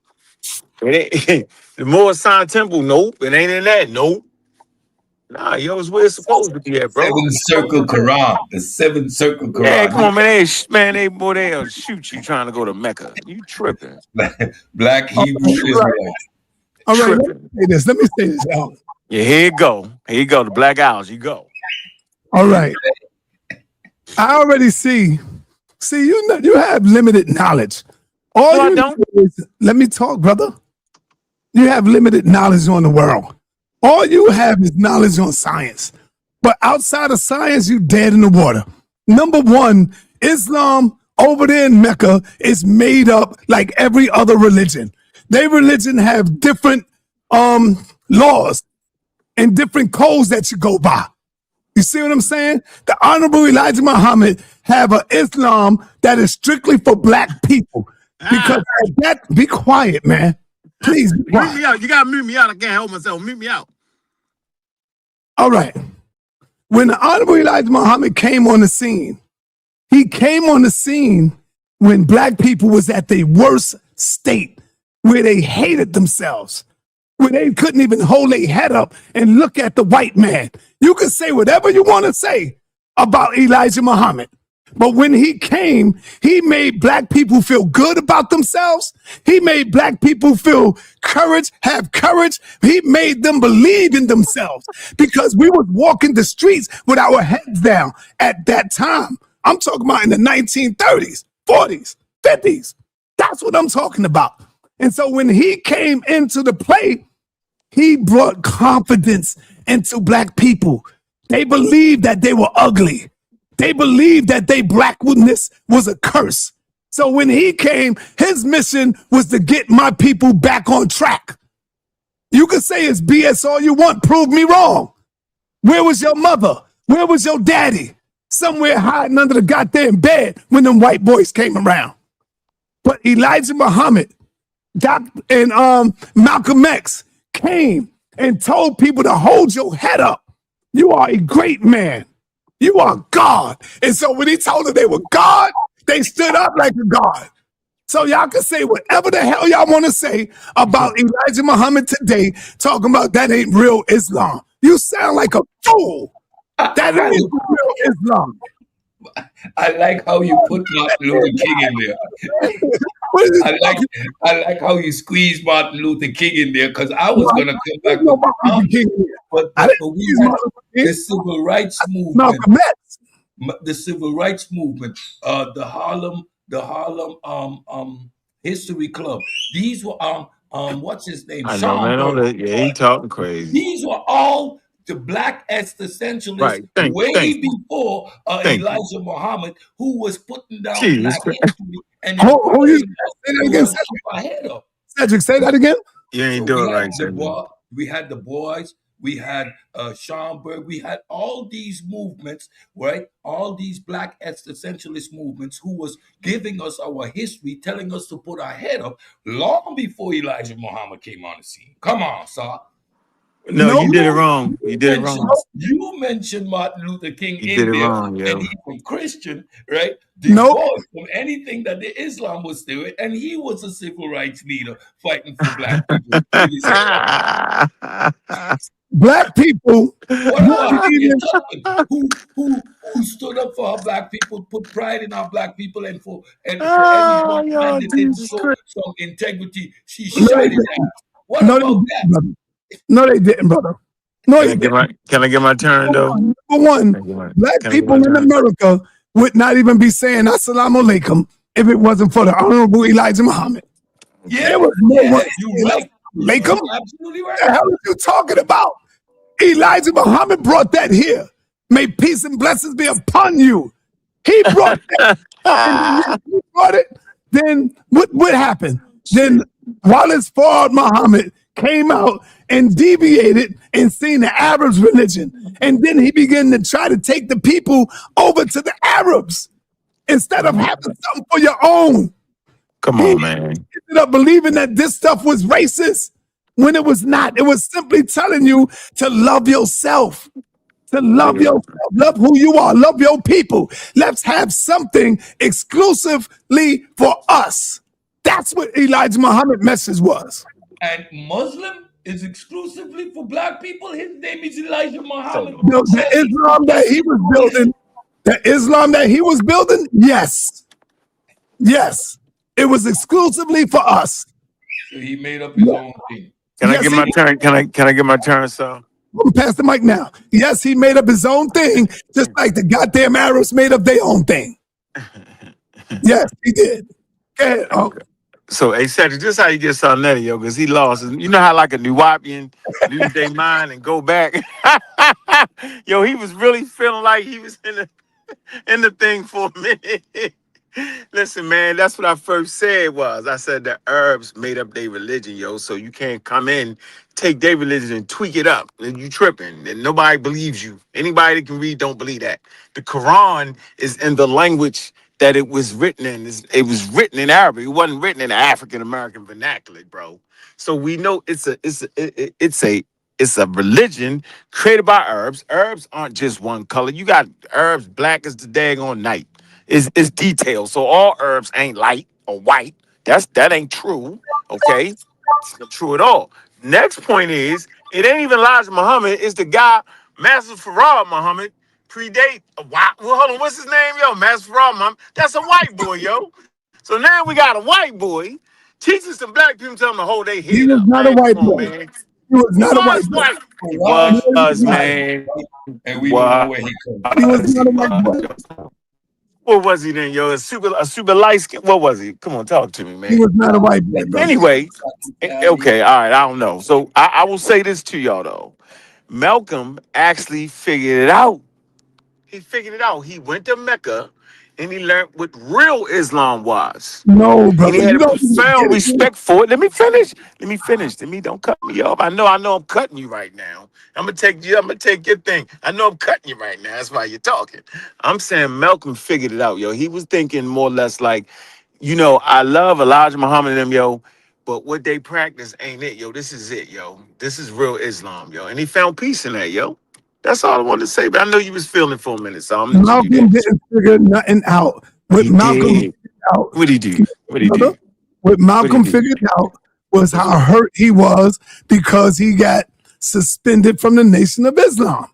It ain't. The Moorish Sun Temple, nope. It ain't in that, nope. Nah, yo, it's where it's supposed to be at, bro. Seven circle Quran. The seven circle Quran. Yeah, come on, man. They'll shoot you trying to go to Mecca. You tripping. Black Hebrew Israelites. All right, let me say this, y'all. Yeah, here you go. Here you go. The Black Owls, you go. All right. I already see. See, you have limited knowledge. I don't. Let me talk, brother. You have limited knowledge on the world. All you have is knowledge on science. But outside of science, you dead in the water. Number one, Islam over there in Mecca is made up like every other religion. Their religion have different laws and different codes that you go by. You see what I'm saying? The Honorable Elijah Muhammad have an Islam that is strictly for black people. Because that, be quiet, man. Please be quiet. Mute me out. You gotta mute me out. I can't help myself. Mute me out. All right. When the Honorable Elijah Muhammad came on the scene, he came on the scene when black people was at their worst state, where they hated themselves, where they couldn't even hold their head up and look at the white man. You can say whatever you want to say about Elijah Muhammad. But when he came, he made black people feel good about themselves. He made black people feel have courage. He made them believe in themselves because we was walking the streets with our heads down at that time. I'm talking about in the 1930s, 40s, 50s. That's what I'm talking about. And so when he came into the play, he brought confidence into black people. They believed that they were ugly. They believed that their blackness was a curse. So when he came, his mission was to get my people back on track. You can say it's BS all you want. Prove me wrong. Where was your mother? Where was your daddy? Somewhere hiding under the goddamn bed when them white boys came around. But Elijah Muhammad and Malcolm X came and told people to hold your head up. You are a great man. You are God. And so when he told them they were God, they stood up like a God. So y'all can say whatever the hell y'all want to say about Elijah Muhammad today, talking about that ain't real Islam. You sound like a fool. That ain't real Islam. I like how you put Martin Luther King in there. I like how you squeeze Martin Luther King in there, because I was gonna come back with but we had the civil rights movement. The civil rights movement, the Harlem History Club. These were what's his name? I know, man. Yeah, he talking crazy. These were all the black existentialists way before Elijah Muhammad, who was putting down black history and ahead of. Cedric, say that again. You ain't doing right, we had the boys. We had Schomburg. We had all these movements, right? All these black existentialist movements who was giving us our history, telling us to put our head up long before Elijah Muhammad came on the scene. Come on, sir. No, you did it wrong. You did it wrong. You mentioned Martin Luther King in there, wrong, and he's a Christian, right? Divorced from anything that the Islam was doing, and he was a civil rights leader fighting for black people. Black people. What about who stood up for our black people, put pride in our black people, and for anyone that didn't show some integrity, she shot it down. What about that? No, they didn't, brother. No, can I get my turn, though? Number one, black people in America would not even be saying Assalamu alaikum if it wasn't for the Honorable Elijah Muhammad. Yeah, there was no one you're right. Alaikum. Absolutely right. What the hell are you talking about? Elijah Muhammad brought that here. May peace and blessings be upon you. He brought that. And he brought it. Then what happened? Then Wallace Fard Muhammad came out and deviated and seen the Arabs' religion. And then he began to try to take the people over to the Arabs instead of having something for your own. Come on, man. Ended up believing that this stuff was racist when it was not. It was simply telling you to love yourself, to love yourself, love who you are, love your people. Let's have something exclusively for us. That's what Elijah Muhammad's message was. And Muslim is exclusively for black people. His name is Elijah Muhammad. The Islam that he was building, yes. Yes. It was exclusively for us. So he made up his own thing. Can I get my turn? Can I get my turn, sir? I'm gonna pass the mic now. Yes, he made up his own thing, just like the goddamn Arabs made up their own thing. Yes, he did. Go ahead. Okay. So, hey, Cedric, this is how you get sa.neter, yo, because he lost. You know how like a Nuwapian lose their mind and go back? Yo, he was really feeling like he was in the thing for a minute. Listen, man, that's what I first said was. I said the Arabs made up their religion, yo, so you can't come in, take their religion and tweak it up, and you tripping, and nobody believes you. Anybody that can read don't believe that. The Quran is in the language that it was written in. It was written in Arabic. It wasn't written in the African American vernacular, bro. So we know it's a religion created by Arabs. Arabs aren't just one color. You got Arabs black as the daggone night. It's detailed. So all Arabs ain't light or white. That ain't true. Okay, it's not true at all. Next point is it ain't even Elijah Muhammad. It's the guy Master Farad Muhammad. Predate well, hold on, what's his name, yo? Master Farad. That's a white boy, yo. So now we got a white boy teaching some black people, tell them to hold their head up. He was not a white boy. Man. He was not a white boy. He was, man. And we don't know where he comes from. He was not a white boy. What was he then, yo? A super light skin? What was he? Come on, talk to me, man. He was not a white boy, bro. Anyway, okay, all right, I don't know. So I will say this to y'all, though. Malcolm actually figured it out. He figured it out. He went to Mecca and he learned what real Islam was. No, brother. And he had a profound respect for it. Let me finish. Don't cut me off. I know I'm cutting you right now. I'm gonna take your thing. I know I'm cutting you right now. That's why you're talking. I'm saying Malcolm figured it out, yo. He was thinking more or less like, I love Elijah Muhammad and them, yo, but what they practice ain't it, yo. This is it, yo. This is real Islam, yo. And he found peace in that, yo. That's all I wanted to say, but I know you was feeling for a minute, so I'm Malcolm didn't figure nothing out. What What'd he do? What Malcolm figured out was how hurt he was because he got suspended from the Nation of Islam.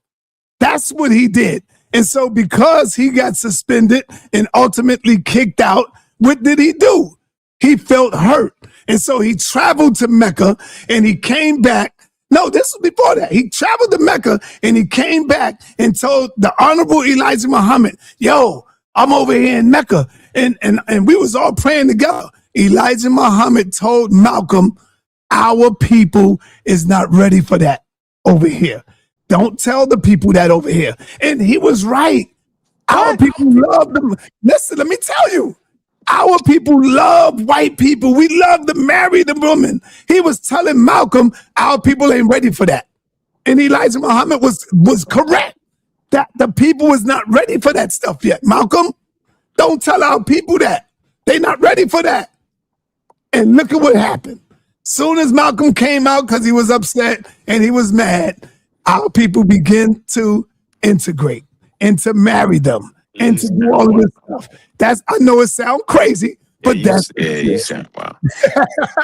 That's what he did. And so because he got suspended and ultimately kicked out, what did he do? He felt hurt. And so he traveled to Mecca and he came back. No, this was before that. He traveled to Mecca and he came back and told the Honorable Elijah Muhammad, yo, I'm over here in Mecca. And we was all praying together. Elijah Muhammad told Malcolm, our people is not ready for that over here. Don't tell the people that over here. And he was right. Our people love them. Listen, let me tell you. Our people love white people. We love to marry the woman. He was telling Malcolm, our people ain't ready for that. And Elijah Muhammad was correct that the people was not ready for that stuff yet. Malcolm, don't tell our people that. They not ready for that. And look at what happened. Soon as Malcolm came out because he was upset and he was mad, our people begin to integrate and to marry them and to do all of this stuff. I know it sounds crazy, but you sound wow.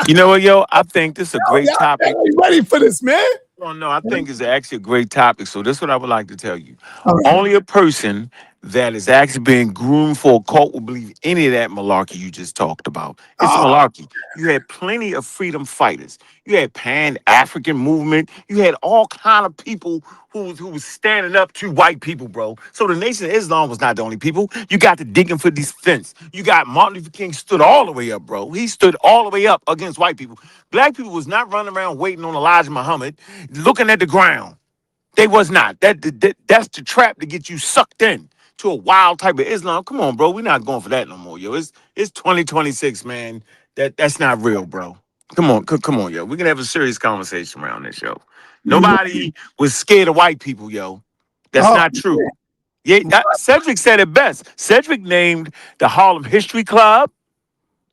You know what, yo? I think this is a great topic. Are you ready for this, man? Oh, no, I think it's actually a great topic. So this is what I would like to tell you. Only a person that is actually being groomed for a cult will believe any of that malarkey you just talked about. It's malarkey. You had plenty of freedom fighters. You had Pan-African movement. You had all kind of people who was standing up to white people, bro. So the Nation of Islam was not the only people. You got the Deacon for Defense. You got Martin Luther King stood all the way up, bro. He stood all the way up against white people. Black people was not running around waiting on Elijah Muhammad, looking at the ground. They was not. That's the trap to get you sucked in to a wild type of Islam. Come on, bro. We're not going for that no more, yo. It's 2026, man. That's not real, bro. Come on, yo. We can have a serious conversation around this, yo. Nobody was scared of white people, yo. That's not true. Yeah, Cedric said it best. Cedric named the Harlem History Club,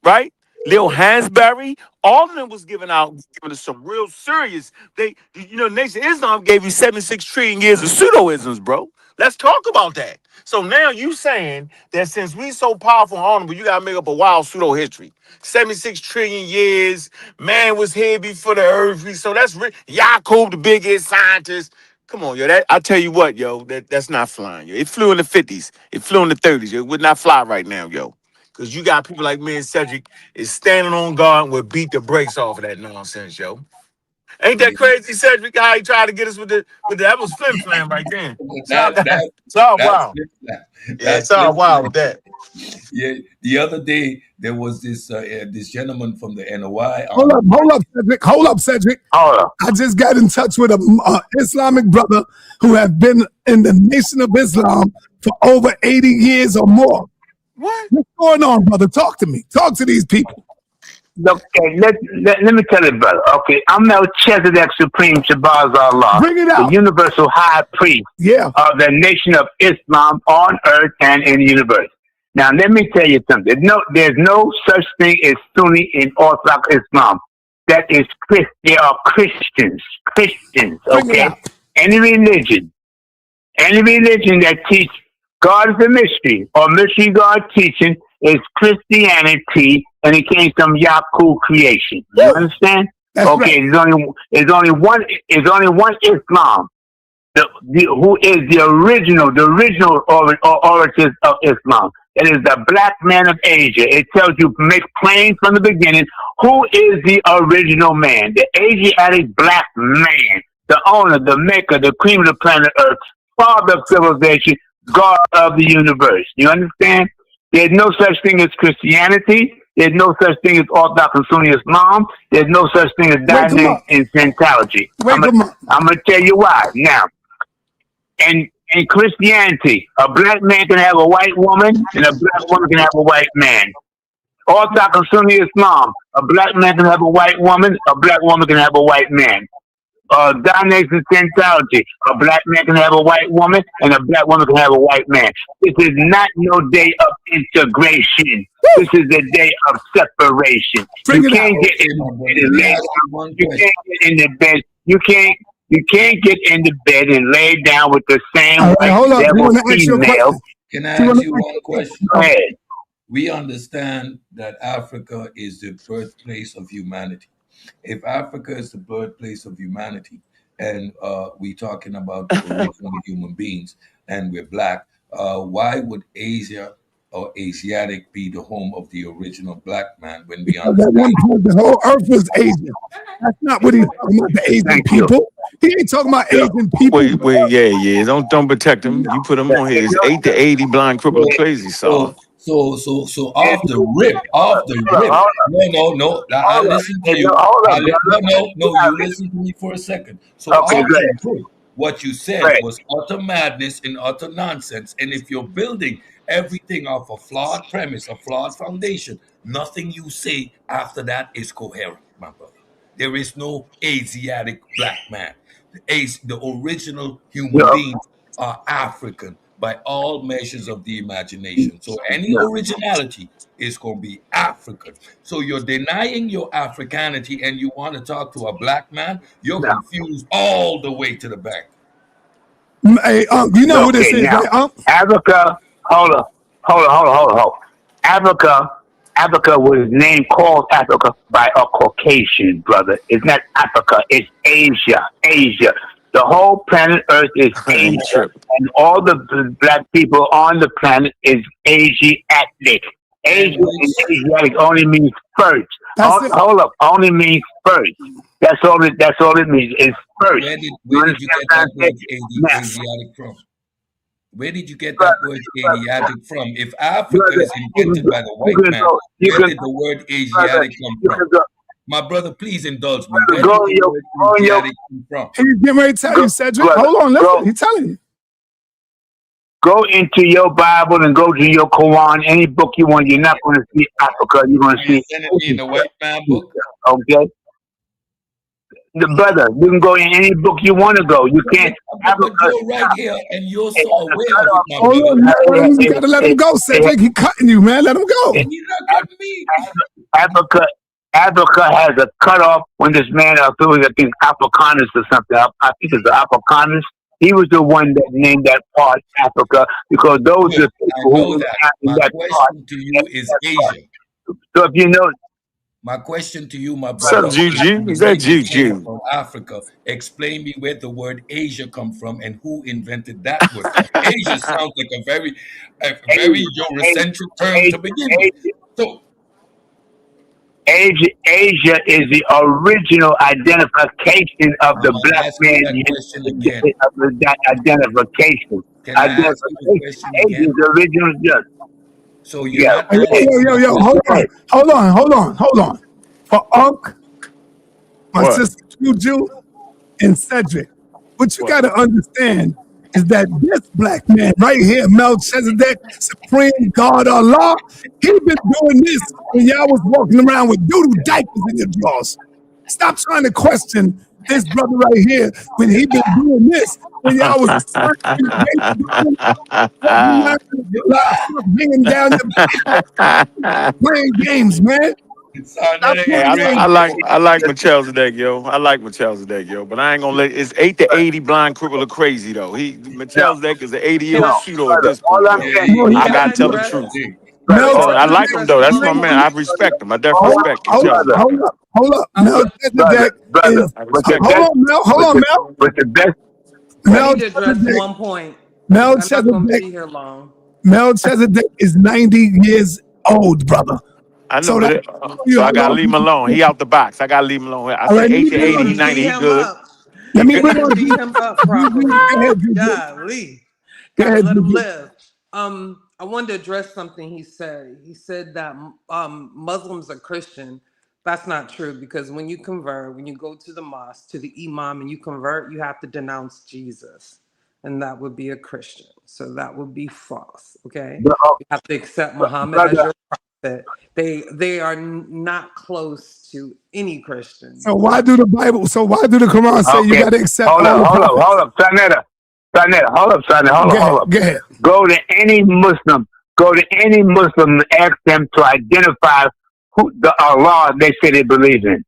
right? Lil Hansberry, all of them was giving us some real serious. Nation of Islam gave you 76 trillion years of pseudo-isms, bro. Let's talk about that. So now you saying that since we so powerful and honorable, you gotta make up a wild pseudo history. 76 trillion years, man was here before the earth. So that's Yaakov, the biggest scientist. Come on, yo. I tell you what, yo, that's not flying, yo. It flew in the 50s. It flew in the 30s. Yo. It would not fly right now, yo. Because you got people like me and Cedric is standing on guard and will beat the brakes off of that nonsense, yo. Ain't that crazy, Cedric? How he tried to get us with that was flim flam right there. It's all wild. It's all wild with that. Yeah, the other day there was this gentleman from the NOI. Hold up, Cedric. I just got in touch with a Islamic brother who has been in the Nation of Islam for over 80 years or more. What's going on, brother? Talk to me. Talk to these people. Okay, let me tell you, brother. Okay, I'm Melchizedek Supreme Shabazz Allah, Bring it out. the universal high priest of the Nation of Islam on earth and in the universe. Now, let me tell you something. There's no such thing as Sunni in Orthodox Islam. That is they are Christians. Okay, any religion that teach God is a mystery or mystery God teaching is Christianity, and it came from Yaakov creation. You understand? That's okay, right. There's only one Islam, who is the original origins of Islam. It is the black man of Asia. It tells you, make plain from the beginning, who is the original man, the Asiatic black man, the owner, the maker, the cream of the planet Earth, father of civilization, God of the universe. You understand? There's no such thing as Christianity. There's no such thing as Orthodox and Sunni Islam. There's no such thing as dynamic and Scientology. I'm going to tell you why. Now, in Christianity, a black man can have a white woman and a black woman can have a white man. Orthodox and Sunni Islam, a black man can have a white woman, a black woman can have a white man. Dynamics and Scientology, a black man can have a white woman and a black woman can have a white man. This is not no day of integration. This is a day of separation. You can't get in the bed. You can't get in the bed and lay down with the same devil female. Can I ask you one question? Go ahead. We understand that Africa is the birthplace of humanity. If Africa is the birthplace of humanity, and we're talking about the original human beings, and we're black, why would Asia or Asiatic be the home of the original black man when we Because at understand? one point, the whole earth was Asian. That's not what he's talking about, the Asian Thank you. people. He ain't talking about Asian people. Wait, yeah. Don't protect him. You put him on here. It's 8 to 80 blind, crippled, or crazy, So so. off the rip. No. I listen to you. You listen to me for a second. So Okay, off go the ahead. rip, what you said Right. was utter madness and utter nonsense. And if you're building everything off a flawed premise, a flawed foundation, nothing you say after that is coherent, my brother. There is no Asiatic black man. The original human beings are African by all measures of the imagination. So any originality is going to be African. So you're denying your Africanity and you want to talk to a black man, you're confused all the way to the bank. Hey, you know who this is, now, right, Africa, hold on. Africa was named, called Africa by a Caucasian, brother. It's not Africa, it's Asia. The whole planet Earth is Asia, and all the black people on the planet is Asiatic. Asia and Asiatic only means first. Hold up, only means first. That's all it means. It's first. Where did you get that word Asiatic from? Where did you get that word Asiatic from? If Africa is invented by the white man, where did the word Asiatic come from? My brother, please indulge me. Where did the word Asiatic come from? He's getting ready to tell you, Cedric. Hold on, listen. He's telling you. Go into your Bible and go to your Quran, any book you want. You're not going to see Africa. You're going to see in the white man book. Okay. The brother, you can go in any book you want to go. You can't. But you're right here, and you're so aware of it, my Hold on, you gotta let him go, Cedric. He cutting you, man. Let him go. Africa has a cutoff when this man, I think Africanus or something. I think it's the Africanus. He was the one that named that part Africa because those are people who My question to you is Asia. So if you know. My question to you, my brother, Is that Juju? From Africa, explain me where the word Asia come from and who invented that word. Asia sounds like a very Eurocentric term to begin with. So, Asia is the original identification of the black man. That identification. Can I ask you a question again? Asia is the original just. So you're not Yo, hold on. For Ankh, my sister Juju, and Cedric, what you got to understand is that this black man right here, Melchizedek, Supreme God Allah, he been doing this when y'all was walking around with doodle diapers in your drawers. Stop trying to question this brother right here when he been doing this when y'all was hanging down the playing games, man. Hey, I like Melchizedek, yo. But I ain't gonna let it's 8 to 80 blind, cripple, or crazy though. Melchizedek is an 80-year-old shooter at this point. I gotta tell the truth. I like him though. That's my man. I respect him. I definitely respect Melchizedek. Hold up. Melchizedek is. Hold on, Mel. But the best. I need to address one point. I'm not going to be here long. Melchizedek is 90 years old, brother. I know, so I gotta leave him alone. He out the box. I gotta leave him alone. I said 8 to 80, he 90, he good. Let me beat him up properly. Golly. Gotta let him live. I wanted to address something he said. He said that Muslims are Christian. That's not true because when you convert, when you go to the mosque, to the imam and you convert, you have to denounce Jesus. And that would be a Christian. So that would be false. Okay? You have to accept Muhammad as your prophet. They are not close to any Christian. So why do the Quran say you got to accept Hold up, sa.neter. Hold up. Go ahead. Go to any Muslim and ask them to identify who the Allah they say they believe in.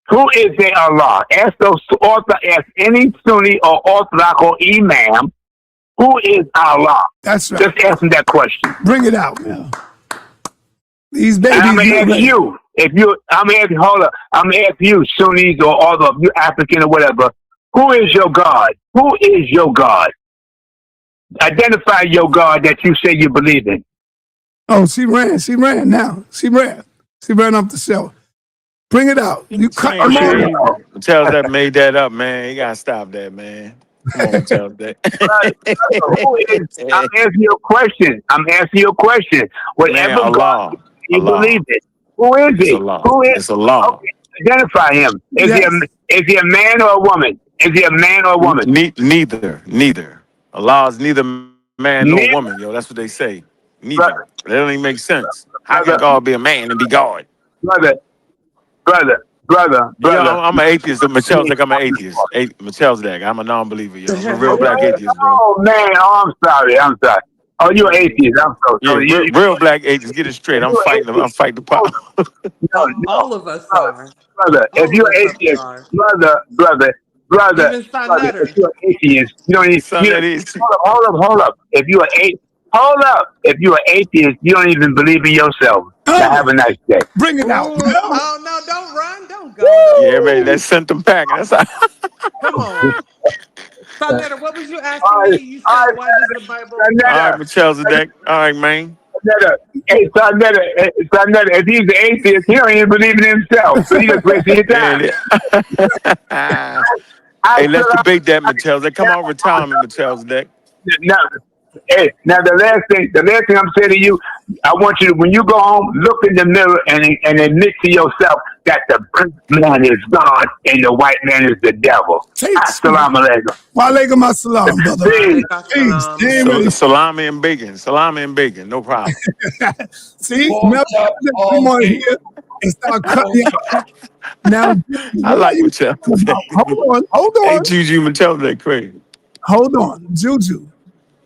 Who is their Allah? Ask any Sunni or Orthodox or Imam, who is Allah? That's right. Just ask them that question. Bring it out, man. These babies. And I'm gonna ask you, I'm gonna ask you, Sunnis or all of you African or whatever, Who is your God? Who is your God? Identify your God that you say you believe in. Oh, she ran now. She ran off the show. Bring it out. You cut them off. Mattel's that made that up, man. You gotta stop that, man. Come on, Mattel. Who is? I'm asking you a question. Whatever Man, God Allah. you Allah. believe in. Who is It's it? Allah. Who is? It's Allah. Okay, identify him. Is he a man or a woman? Is he a man or a woman? Neither. Allah is neither man nor woman, yo. That's what they say. Neither. That don't even make sense. How can God be a man and be God? Brother. Yo, I'm an atheist. Michelle's like I'm an atheist. Michelle's like I'm a non-believer, yo. I'm a real black atheist, bro. Oh man, I'm sorry. Oh, you're an atheist. I'm so sorry. Yeah, real black atheist. Get it straight. I'm fighting the power. All of us are. Brother, if you're an atheist, brother, Even sa.neter. if you're an atheist, you don't even hold up. If you're an atheist, you don't even believe in yourself. Have a nice day. Bring it out. Oh no, don't run, don't go. Yeah, man, that sent them packing. That's how. Come on. Sa.neter, what was you asking me? You said, why does the Bible... All right, Michelle's a deck. All right, man. Hey, sa.neter, if he's an atheist, he don't even believe in himself. So he just wasting your time. Hey, let's debate that, Michelle's deck. Come on, retirement, Michelle's deck. Now the last thing I'm saying to you, I want you to, when you go home, look in the mirror and admit to yourself that the black man is God and the white man is the devil. Assalamu alaikum. Wa alaikum assalam, brother. Peace. Salami and bacon. No problem. See, come on here and start cutting out. Now, I like Michelle. Hold on. Hey, Juju, Michelle, that crazy. Hold on, Juju.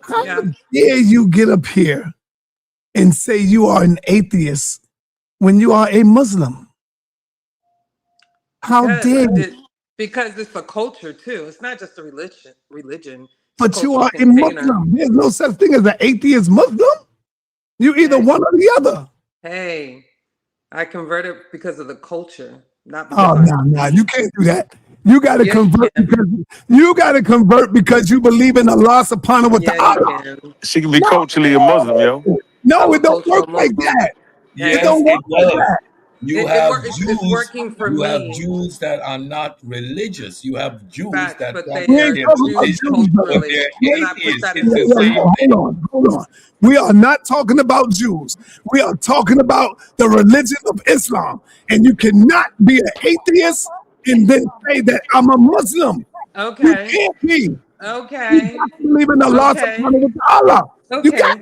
How dare you get up here and say you are an atheist when you are a Muslim? How dare you? Because it's a culture too. It's not just a religion. But you are a Muslim. There's no such thing as an atheist Muslim. You either one or the other. Hey, I converted because of the culture, not because no, you can't do that. You got to convert because you believe in Allah subhanahu wa ta'ala. She can be culturally a Muslim, yo. No, it don't work like that. It don't work like that. It's working for me. You have Jews that are not religious. You have Jews that but don't they're Hold on. We are not talking about Jews. We are talking about the religion of Islam. And you cannot be an atheist and then say that I'm a Muslim. Okay. You can't be. Okay. You believe in Allah subhanahu wa ta'ala. Okay.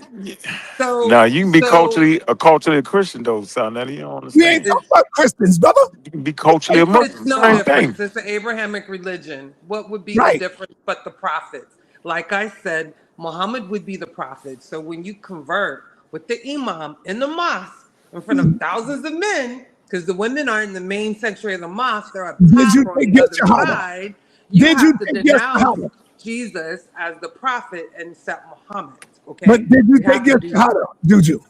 No, you can be culturally a Christian though, son. That you don't understand. We ain't talking about Christians, brother. You can be culturally a Muslim. It's no difference. It's an Abrahamic religion. What would be the difference but the prophets? Like I said, Muhammad would be the prophet. So when you convert with the imam in the mosque in front of thousands of men, because the women are in the main sanctuary of the mosque, they're up top on the other side. You have to denounce Jesus as the prophet and accept Muhammad. Okay. But did you take your shahada, Juju?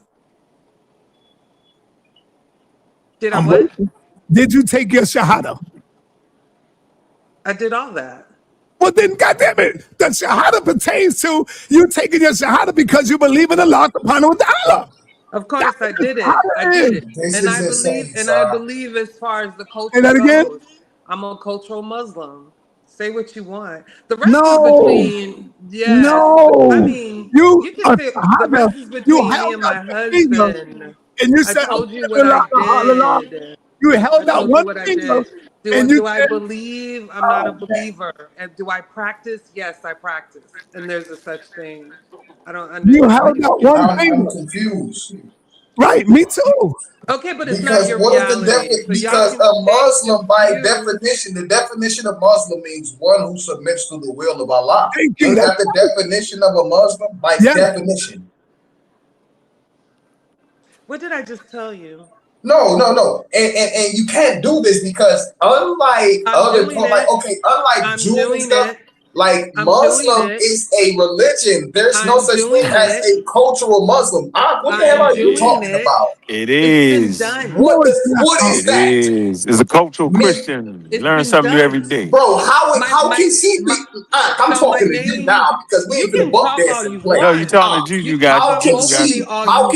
Did I what? Did you take your shahada? I did all that. Well then, goddamn it, the shahada pertains to you taking your shahada because you believe in Allah subhanahu wa ta'ala. Of course, I did it. I believe as far as the culture Say that again? goes, I'm a cultural Muslim. Say what you want. The rest is between, I mean, you can say the rest is between me and my husband. And you I told you what I did. You held out one finger. Do I believe? I'm not a believer. And do I practice? Yes, I practice. And there's a such thing. I don't understand. You held out one finger. I'm confused. Right, me too. Okay, but it's not your reality. Because a Muslim, by definition, the definition of Muslim means one who submits to the will of Allah. Is that the definition of a Muslim? By definition. What did I just tell you? No. And you can't do this because unlike Jews and stuff, Like Muslim is a religion. There's no such thing as a cultural Muslim. What the hell are you talking about? It is. What is that? It's a cultural Christian. Learn something new every day. Bro, how can she be? I'm talking to you now because we ain't gonna bump this and play. No, you talking to you guys. How can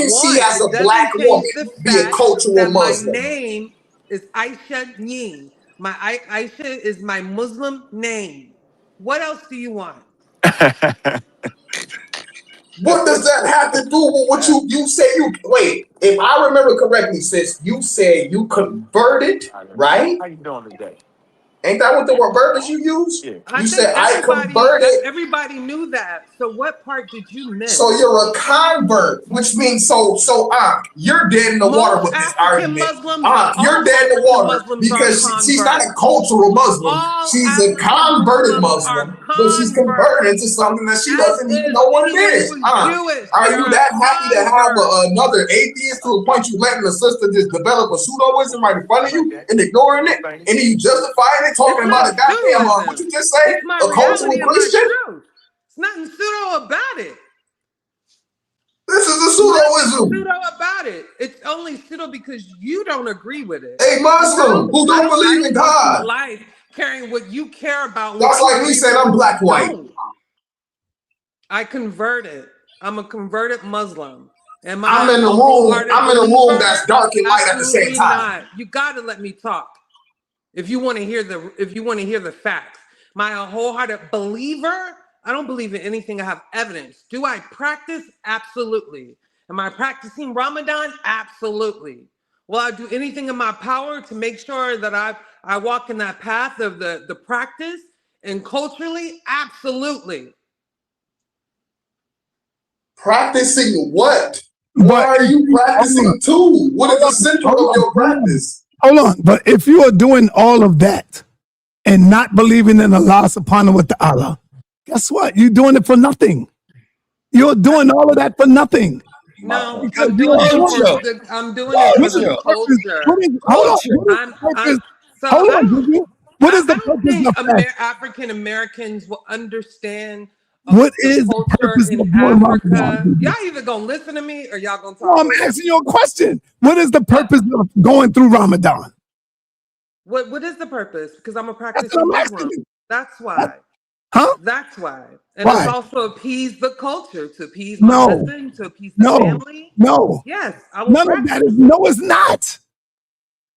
she as a black woman be a cultural Muslim? My name is Aisha Yeen. My Aisha is my Muslim name. What else do you want? What does that have to do with what you say? Wait, if I remember correctly, sis, you said you converted, right? How you doing today? Ain't that what the word verbiage you use? Yeah. You said I converted. Everybody knew that. So what part did you miss? So you're a convert, which means so Ankh, you're dead in the water with this argument. Ankh, you're dead in the water because she's not a cultural Muslim. She's a converted Muslim, but she's converted into something that she doesn't even know what it is. Ankh, are you that happy to have another atheist to a point you letting a sister just develop a pseudoism right in front of you and ignoring it, and then you justifying it? Talking about a goddamn what you just say? A cultural Christian? It's nothing pseudo about it. This is a pseudoism. Pseudo about it. It's only pseudo because you don't agree with it. A Muslim who don't believe in God. Life carrying what you care about. That's like me saying I'm black white. I converted. I'm a converted Muslim. I'm in a room that's dark and light at the same time. You gotta let me talk. If you want to hear the facts, my wholehearted believer, I don't believe in anything. I have evidence. Do I practice? Absolutely. Am I practicing Ramadan? Absolutely. Will I do anything in my power to make sure that I walk in that path of the practice and culturally? Absolutely. Practicing what? What are you practicing to? What is the center of your practice? Hold on, but if you are doing all of that and not believing in Allah subhanahu wa ta'ala, guess what? You're doing it for nothing. You're doing all of that for nothing. No, I'm doing it for the culture. What is the purpose of that? African Americans will understand what is the purpose of doing Ramadan? Y'all either gonna listen to me or y'all gonna talk. No, I'm asking you a question. What is the purpose of going through Ramadan? What is the purpose? Because I'm a practicing Muslim. That's why. Huh? That's why. And it's also appease the culture, to appease my husband, to appease the family. No. Yes. I will None of that is. No, it's not.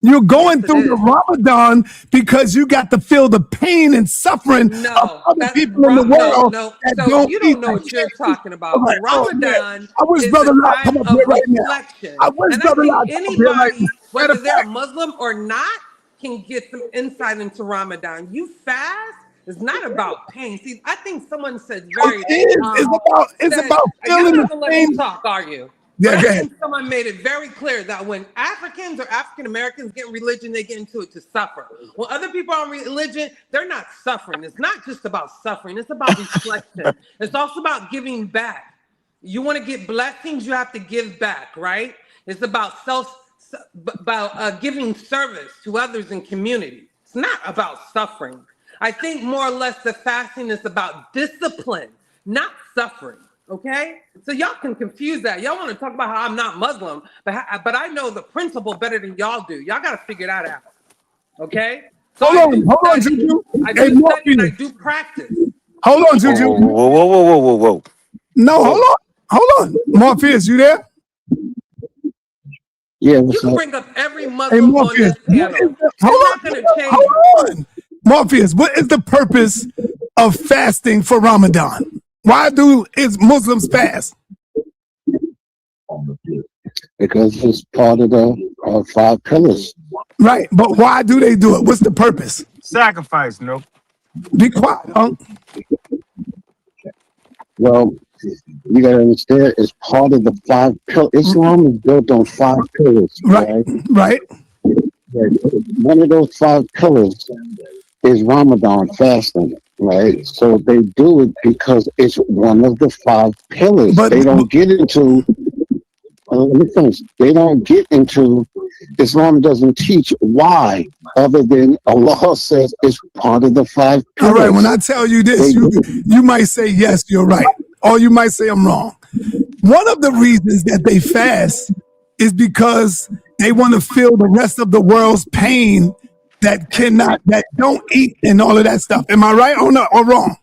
You're going through the Ramadan because you got to feel the pain and suffering of other people in the world. So you don't know what you're talking about. Right. Ramadan I wish is Brother a Locke time come up of here right now. reflection. I wish Brother Locke come up here right now. Whether they're Muslim or not, can get some insight into Ramadan. You fast is not about pain. See, I think someone said very. It's about feeling the pain. Talk, are you? Yeah, I think someone made it very clear that when Africans or African Americans get religion, they get into it to suffer. When other people are in religion, they're not suffering. It's not just about suffering. It's about reflection. It's also about giving back. You want to get blessings, you have to give back, right? It's about giving service to others in community. It's not about suffering. I think more or less the fasting is about discipline, not suffering. Okay, so y'all can confuse that. Y'all want to talk about how I'm not Muslim, but I know the principle better than y'all do. Y'all got to figure that out. Okay. So hold on, Juju. I do study and I do practice. Hold on, Juju. Whoa. No, hold on. Morpheus, you there? Yeah. You can bring up every Muslim on this panel. Hold on. Morpheus, what is the purpose of fasting for Ramadan? Why is Muslims fast? Because it's part of the 5 pillars. Right, but why do they do it? What's the purpose? Sacrifice, no. Be quiet, Unc. Well, you gotta understand, it's part of the 5 pillars. Islam is built on 5 pillars. Right. One of those 5 pillars is Ramadan fasting. Right, so they do it because it's one of the 5 pillars. But they don't get into. Let me finish. They don't get into Islam doesn't teach why, other than Allah says it's part of the 5 pillars. All right, when I tell you this, you might say, yes, you're right. Or you might say I'm wrong. One of the reasons that they fast is because they want to feel the rest of the world's pain that don't eat and all of that stuff. Am I right or wrong?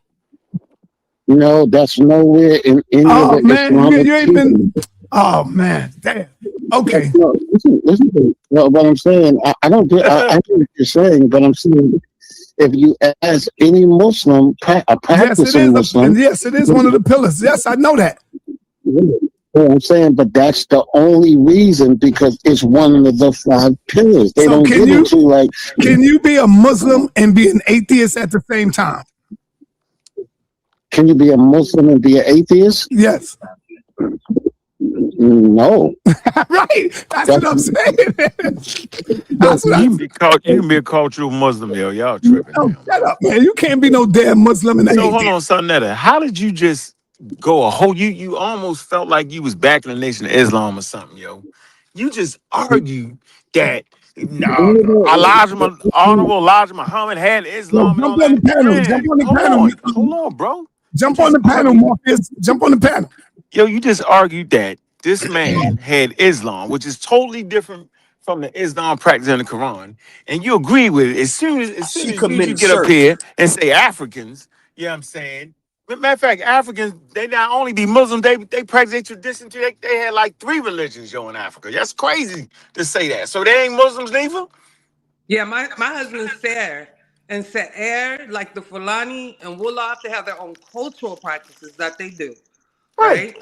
No, that's nowhere in any of the Islamic you ain't been. Oh man, damn. Okay. No, listen. What I'm saying, I don't get. I get what you're saying, but I'm saying if you ask any Muslim, a practicing Muslim, yes, it is one of the pillars. Yes, I know that. I'm saying, but that's the only reason, because it's one of the 5 pillars. They don't get into like. Can you be a Muslim and be an atheist at the same time? Can you be a Muslim and be an atheist? Yes. No. Right. That's what I'm saying. You can be a cultural Muslim, yo. Y'all tripping. Oh, shut up, man. You can't be no damn Muslim and So hold on, sa.neter. How did you just go a whole? You almost felt like you was back in the Nation of Islam or something, yo. You just argued that Honorable Elijah Muhammad had Islam. Jump on the panel. Jump on the panel. Hold on, bro. Jump on the panel, Morpheus. Jump on the panel. Yo, you just argued that this man had Islam, which is totally different from the Islam practice in the Quran, and you agree with it. As soon as you get up here and say Africans, you know what I'm saying? But matter of fact, Africans, they not only be Muslims, they practice their tradition too. They had like 3 religions, yo, in Africa. That's crazy to say that. So they ain't Muslims neither? Yeah, my husband is Ser, and Ser, like the Fulani and Wolof, they have their own cultural practices that they do. Right?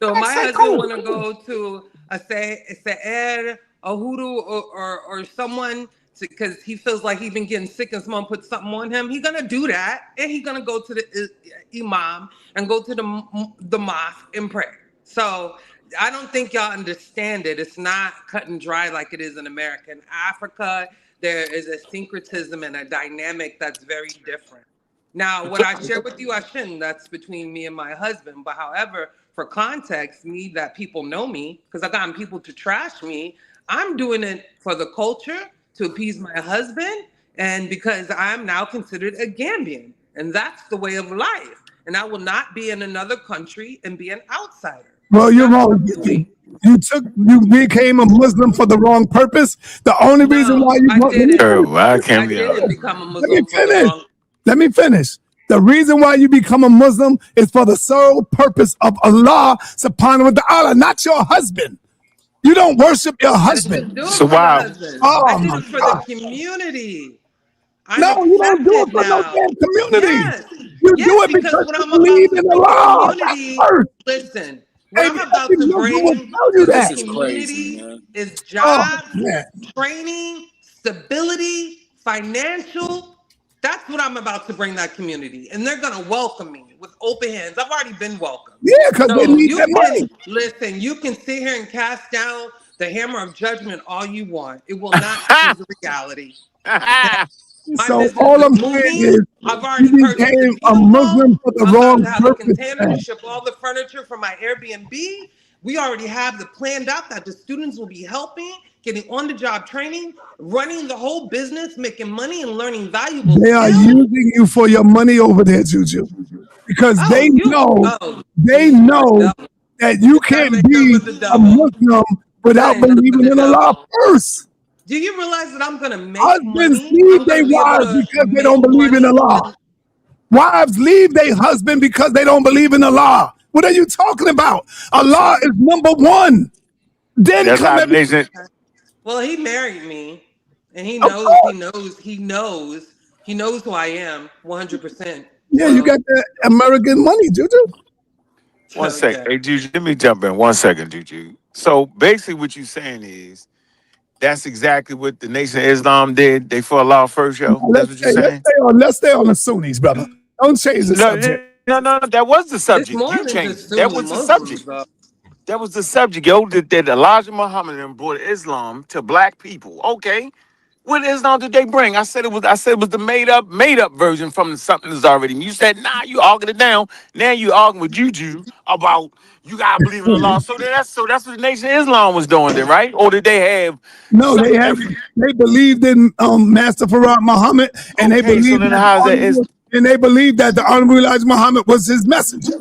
So my husband want to go to a Ser, a Hudu, or someone, because he feels like he's been getting sick and someone put something on him. He's gonna do that, and he's gonna go to the imam and go to the mosque and pray. So I don't think y'all understand it. It's not cut and dry like it is in America. In Africa, there is a syncretism and a dynamic that's very different. Now, what I share with you, I shouldn't. That's between me and my husband. But however, for context, me that people know me, because I've gotten people to trash me, I'm doing it for the culture, to appease my husband, and because I'm now considered a Gambian. And that's the way of life. And I will not be in another country and be an outsider. Well, you're wrong. You became a Muslim for the wrong purpose. The only reason why you didn't become a Muslim. Let me finish. The reason why you become a Muslim is for the sole purpose of Allah subhanahu wa ta'ala, not your husband. You don't worship your husband. So why? I did it for the community. No, you don't do it for no damn community. Yes. You do it because you believe in Allah. Listen, what I'm about to bring to the community is jobs, training, stability, financial. That's what I'm about to bring that community. And they're going to welcome me with open hands. I've already been welcomed. Yeah, because they need that money. Listen, you can sit here and cast down the hammer of judgment all you want. It will not change the reality. So all I'm saying is you became a Muslim for the wrong purpose. I'm container to ship all the furniture from my Airbnb. We already have the planned out that the students will be helping, getting on-the-job training, running the whole business, making money, and learning valuable skills. They are using you for your money over there, Juju, because they know that you can't be a Muslim without believing in Allah first. Do you realize that I'm going to make Husbands money? leave their wives because they don't believe in Allah. Wives leave their husband because they don't believe in Allah. What are you talking about? Allah is number one. Then that's come everything. Well, he married me, and he knows who I am 100%. Yeah, you got the American money, Juju. One second. Hey, Juju, let me jump in 1 second, Juju. So basically what you're saying is that's exactly what the Nation of Islam did. They fought Allah first, yo. That's what you're saying? Let's stay on the Sunnis, brother. Don't change the subject. No, that was the subject. You changed. That was the subject. That was the subject, yo. That Elijah Muhammad brought Islam to black people. Okay. What Islam did they bring? I said it was the made up version from something that's already. You said, nah, you arguing it down. Now you arguing with Juju about you gotta believe in Allah. So that's what the Nation of Islam was doing then, right? Or did they have No, something different? they believed in Master Farad Muhammad, and they believed they believed that the Honorable Elijah Muhammad was his messenger.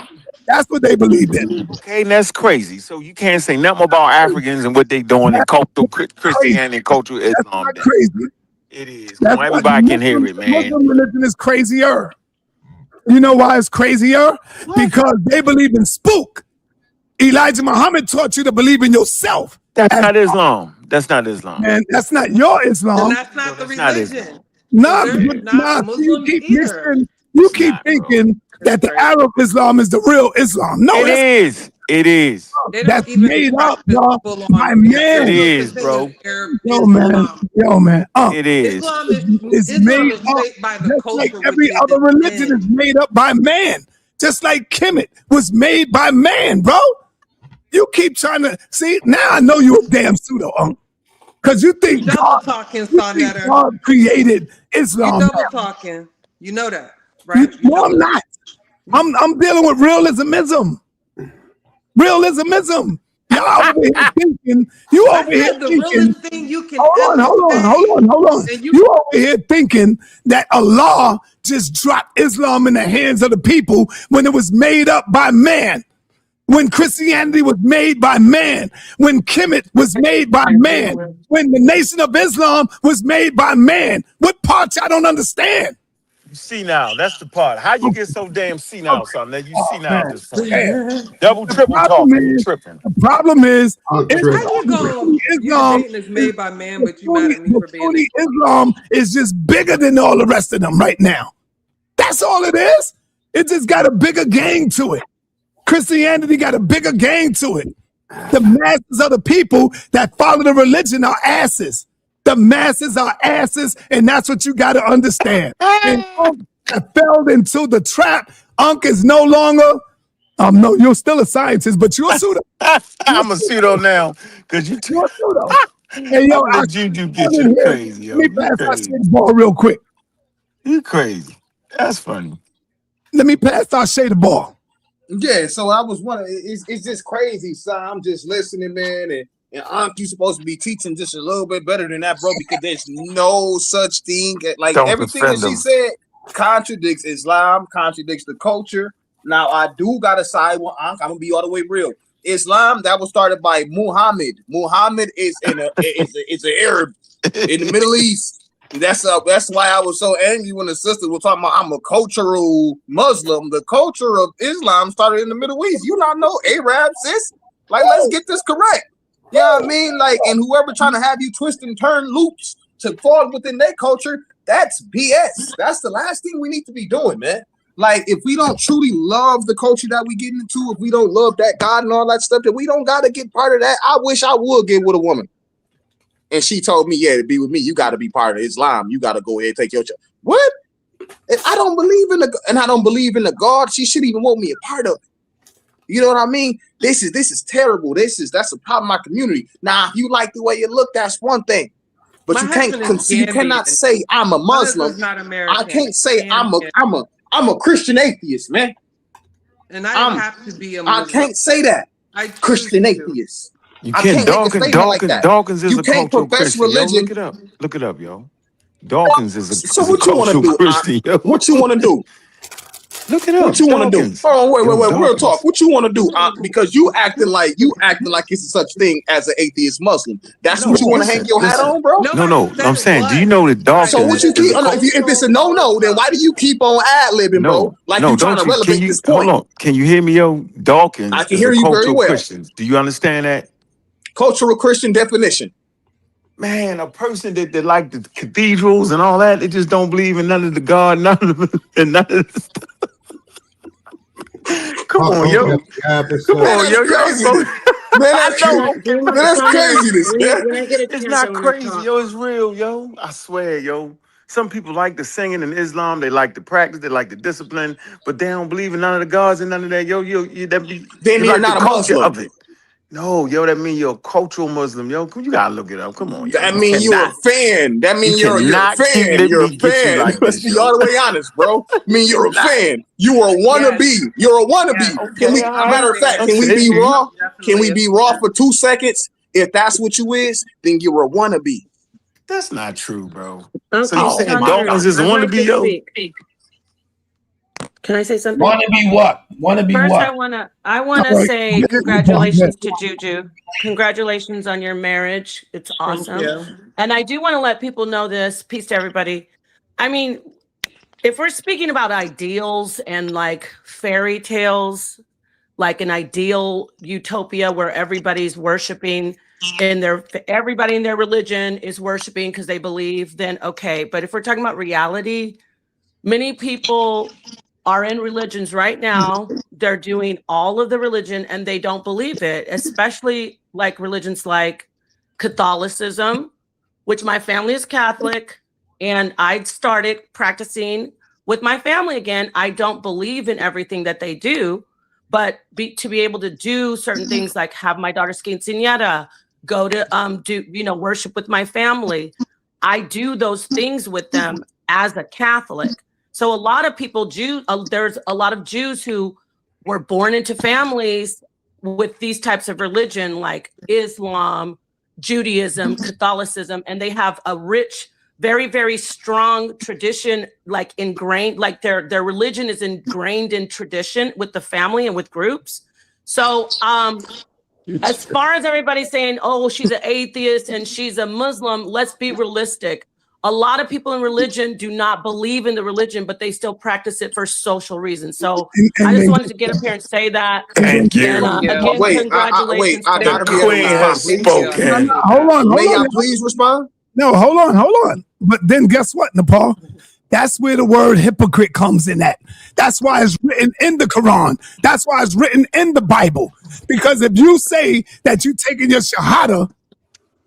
That's what they believed in. Okay, and that's crazy. So you can't say nothing about Africans and what they doing in cultural Christianity and cultural Islam. That's not crazy. It is. Come on, everybody can hear it, man. Muslim religion is crazier. You know why it's crazier? What? Because they believe in spook. Elijah Muhammad taught you to believe in yourself. That's not Islam. That's not Islam. And that's not your Islam. And that's not the religion. Nah, Muslim you keep thinking that the Arab Islam is the real Islam. No, it is. It is. That's made up, y'all, by man. It is, bro. Yo, man. It is. It's made up by the culture. Like every other religion is made up by man. Just like Kemet was made by man, bro. You keep trying to see. Now I know you're a damn pseudo, because you think God created Islam. You double talking. You know that, right? No, I'm not. I'm dealing with realismism. Realismism. Y'all over here thinking. You over here thinking. Hold on. You over here thinking that Allah just dropped Islam in the hands of the people when it was made up by man. When Christianity was made by man, when Kemet was made by man, when the Nation of Islam was made by man. What part y'all don't understand? You see now, that's the part. How you get so damn senile, son? That you see now at this point. Double, triple talking, tripping. The problem is, Islam is made by man, but you mad at me for being Islam is just bigger than all the rest of them right now. That's all it is. It just got a bigger gang to it. Christianity got a bigger gang to it. The masses of the people that follow the religion are asses. The masses are asses, and that's what you got to understand. And fell into the trap. Ankh is no longer. No, you're still a scientist, but you're a pseudo. I'm a pseudo now because you're a pseudo. Hey, yo, you get you crazy. Yo. Let me pass our shade the ball real quick. You crazy? That's funny. Let me pass our shade the ball. Yeah, so I was wondering, it's just crazy, son. I'm just listening, man, and Ankh, you supposed to be teaching just a little bit better than that, bro, because there's no such thing. Like, everything that she said contradicts Islam, contradicts the culture. Now, I do got to side with Ankh. I'm going to be all the way real. Islam, that was started by Muhammad. Muhammad is an Arab in the Middle East. That's why I was so angry when the sisters were talking about I'm a cultural Muslim. The culture of Islam started in the Middle East. You not know Arab, sis? Like, let's get this correct. You know what I mean? Like, and whoever trying to have you twist and turn loops to fall within their culture, that's BS. That's the last thing we need to be doing, man. Like, if we don't truly love the culture that we get into, if we don't love that God and all that stuff, that we don't got to get part of that. I wish I would get with a woman. And she told me, yeah, to be with me, you got to be part of Islam. You got to go ahead and take your child. What? And I don't believe in the God. She shouldn't even want me a part of it. You know what I mean? This is terrible. That's a problem in my community. Now, if you like the way you look, that's one thing. But you cannot say I'm a Muslim. I can't say I'm a Christian atheist, man. And I have to be a Muslim. I can't say that. Christian atheist. You can't. Dawkins is a cultural Christian. Religion. Yo, look it up, yo. Dawkins is a what you want to do? Christian, yo. What you want to do? Look it up. What you want to do? Oh, wait. Real talk. What you want to do? Because you acting like it's a such thing as an atheist Muslim. That's what you want to hang your hat on, bro? No. I'm saying, do you know that Dawkins? So what you keep? If it's a no, then why do you keep on ad-libbing, bro? Like you trying to relevate this point. Hold on. Can you hear me, yo? Dawkins. I can hear you very well. Christians. Do you understand that? Cultural Christian definition. Man, a person that like the cathedrals and all that, they just don't believe in none of the God, none of the stuff. Come on, yo. Come on, yo. Man, that's craziness, man. It's not crazy, yo. It's real, yo. I swear, yo. Some people like the singing in Islam. They like the practice. They like the discipline. But they don't believe in none of the gods and none of that. Yo. Then you're not a Muslim. Of it. No, yo, that mean you're a cultural Muslim, yo. You gotta look it up. Come on, yo. That mean you're a fan. That mean you're a fan. Let You're a me get you fan. like Let's this, be yo. all the way honest, bro. I mean you're a fan. You are a wannabe. You're a wannabe. Can we? Matter of fact, can we be raw? Can we be raw for 2 seconds? If that's what you is, then you're a wannabe. That's not true, bro. Okay, So you saying Dawkins is a I'm going wannabe, to yo? speak. Can I say something? Wannabe what? Wannabe First, what? I wanna say congratulations to Juju. Congratulations on your marriage. It's awesome. you. And I do want to let people know this. Peace to everybody. I mean, if we're speaking about ideals and like fairy tales, like an ideal utopia where everybody's worshiping everybody in their religion is worshiping because they believe, then okay. But if we're talking about reality, many people are in religions right now. They're doing all of the religion and they don't believe it, especially like religions like Catholicism, which my family is Catholic, and I started practicing with my family again. I don't believe in everything that they do, but to be able to do certain things like have my daughter's quinceañera, go to worship with my family. I do those things with them as a Catholic. So a lot of people, there's a lot of Jews who were born into families with these types of religion like Islam, Judaism, Catholicism, and they have a rich, very, very strong tradition, like ingrained, like their religion is ingrained in tradition with the family and with groups. So as far as everybody saying, oh, she's an atheist and she's a Muslim, let's be realistic. A lot of people in religion do not believe in the religion, but they still practice it for social reasons. So I just wanted to get up here and say that. Thank you. And, again, congratulations. The queen has spoken. Hold on. May I please respond? No, hold on. But then guess what, Nepal? That's where the word hypocrite comes in at. That's why it's written in the Quran. That's why it's written in the Bible. Because if you say that you're taking your shahada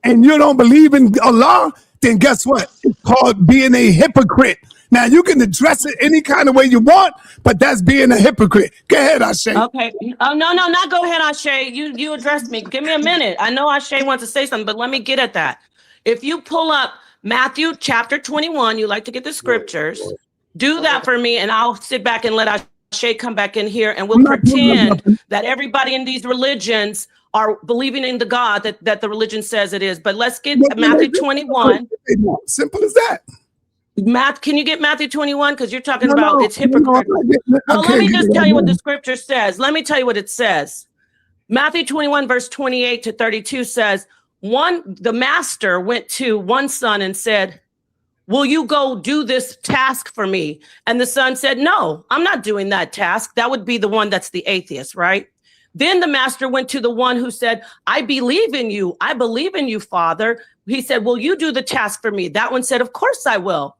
and you don't believe in Allah, then guess what? It's called being a hypocrite. Now, you can address it any kind of way you want, but that's being a hypocrite. Go ahead, Ashe. Okay. Oh, no, not go ahead, Ashe. You addressed me. Give me a minute. I know Ashe wants to say something, but let me get at that. If you pull up Matthew chapter 21, you like to get the scriptures, do that for me, and I'll sit back and let Ashe come back in here, and we'll pretend that everybody in these religions are believing in the God that the religion says it is. But let's get Matthew 21. Simple as that. Can you get Matthew 21? Because you're talking about it's hypocritical. Well, let me just tell you what the scripture says. Let me tell you what it says. Matthew 21, verse 28 to 32 says, the master went to one son and said, will you go do this task for me? And the son said, no, I'm not doing that task. That would be the one that's the atheist, right? Then the master went to the one who said, I believe in you. I believe in you, Father. He said, will you do the task for me? That one said, of course I will.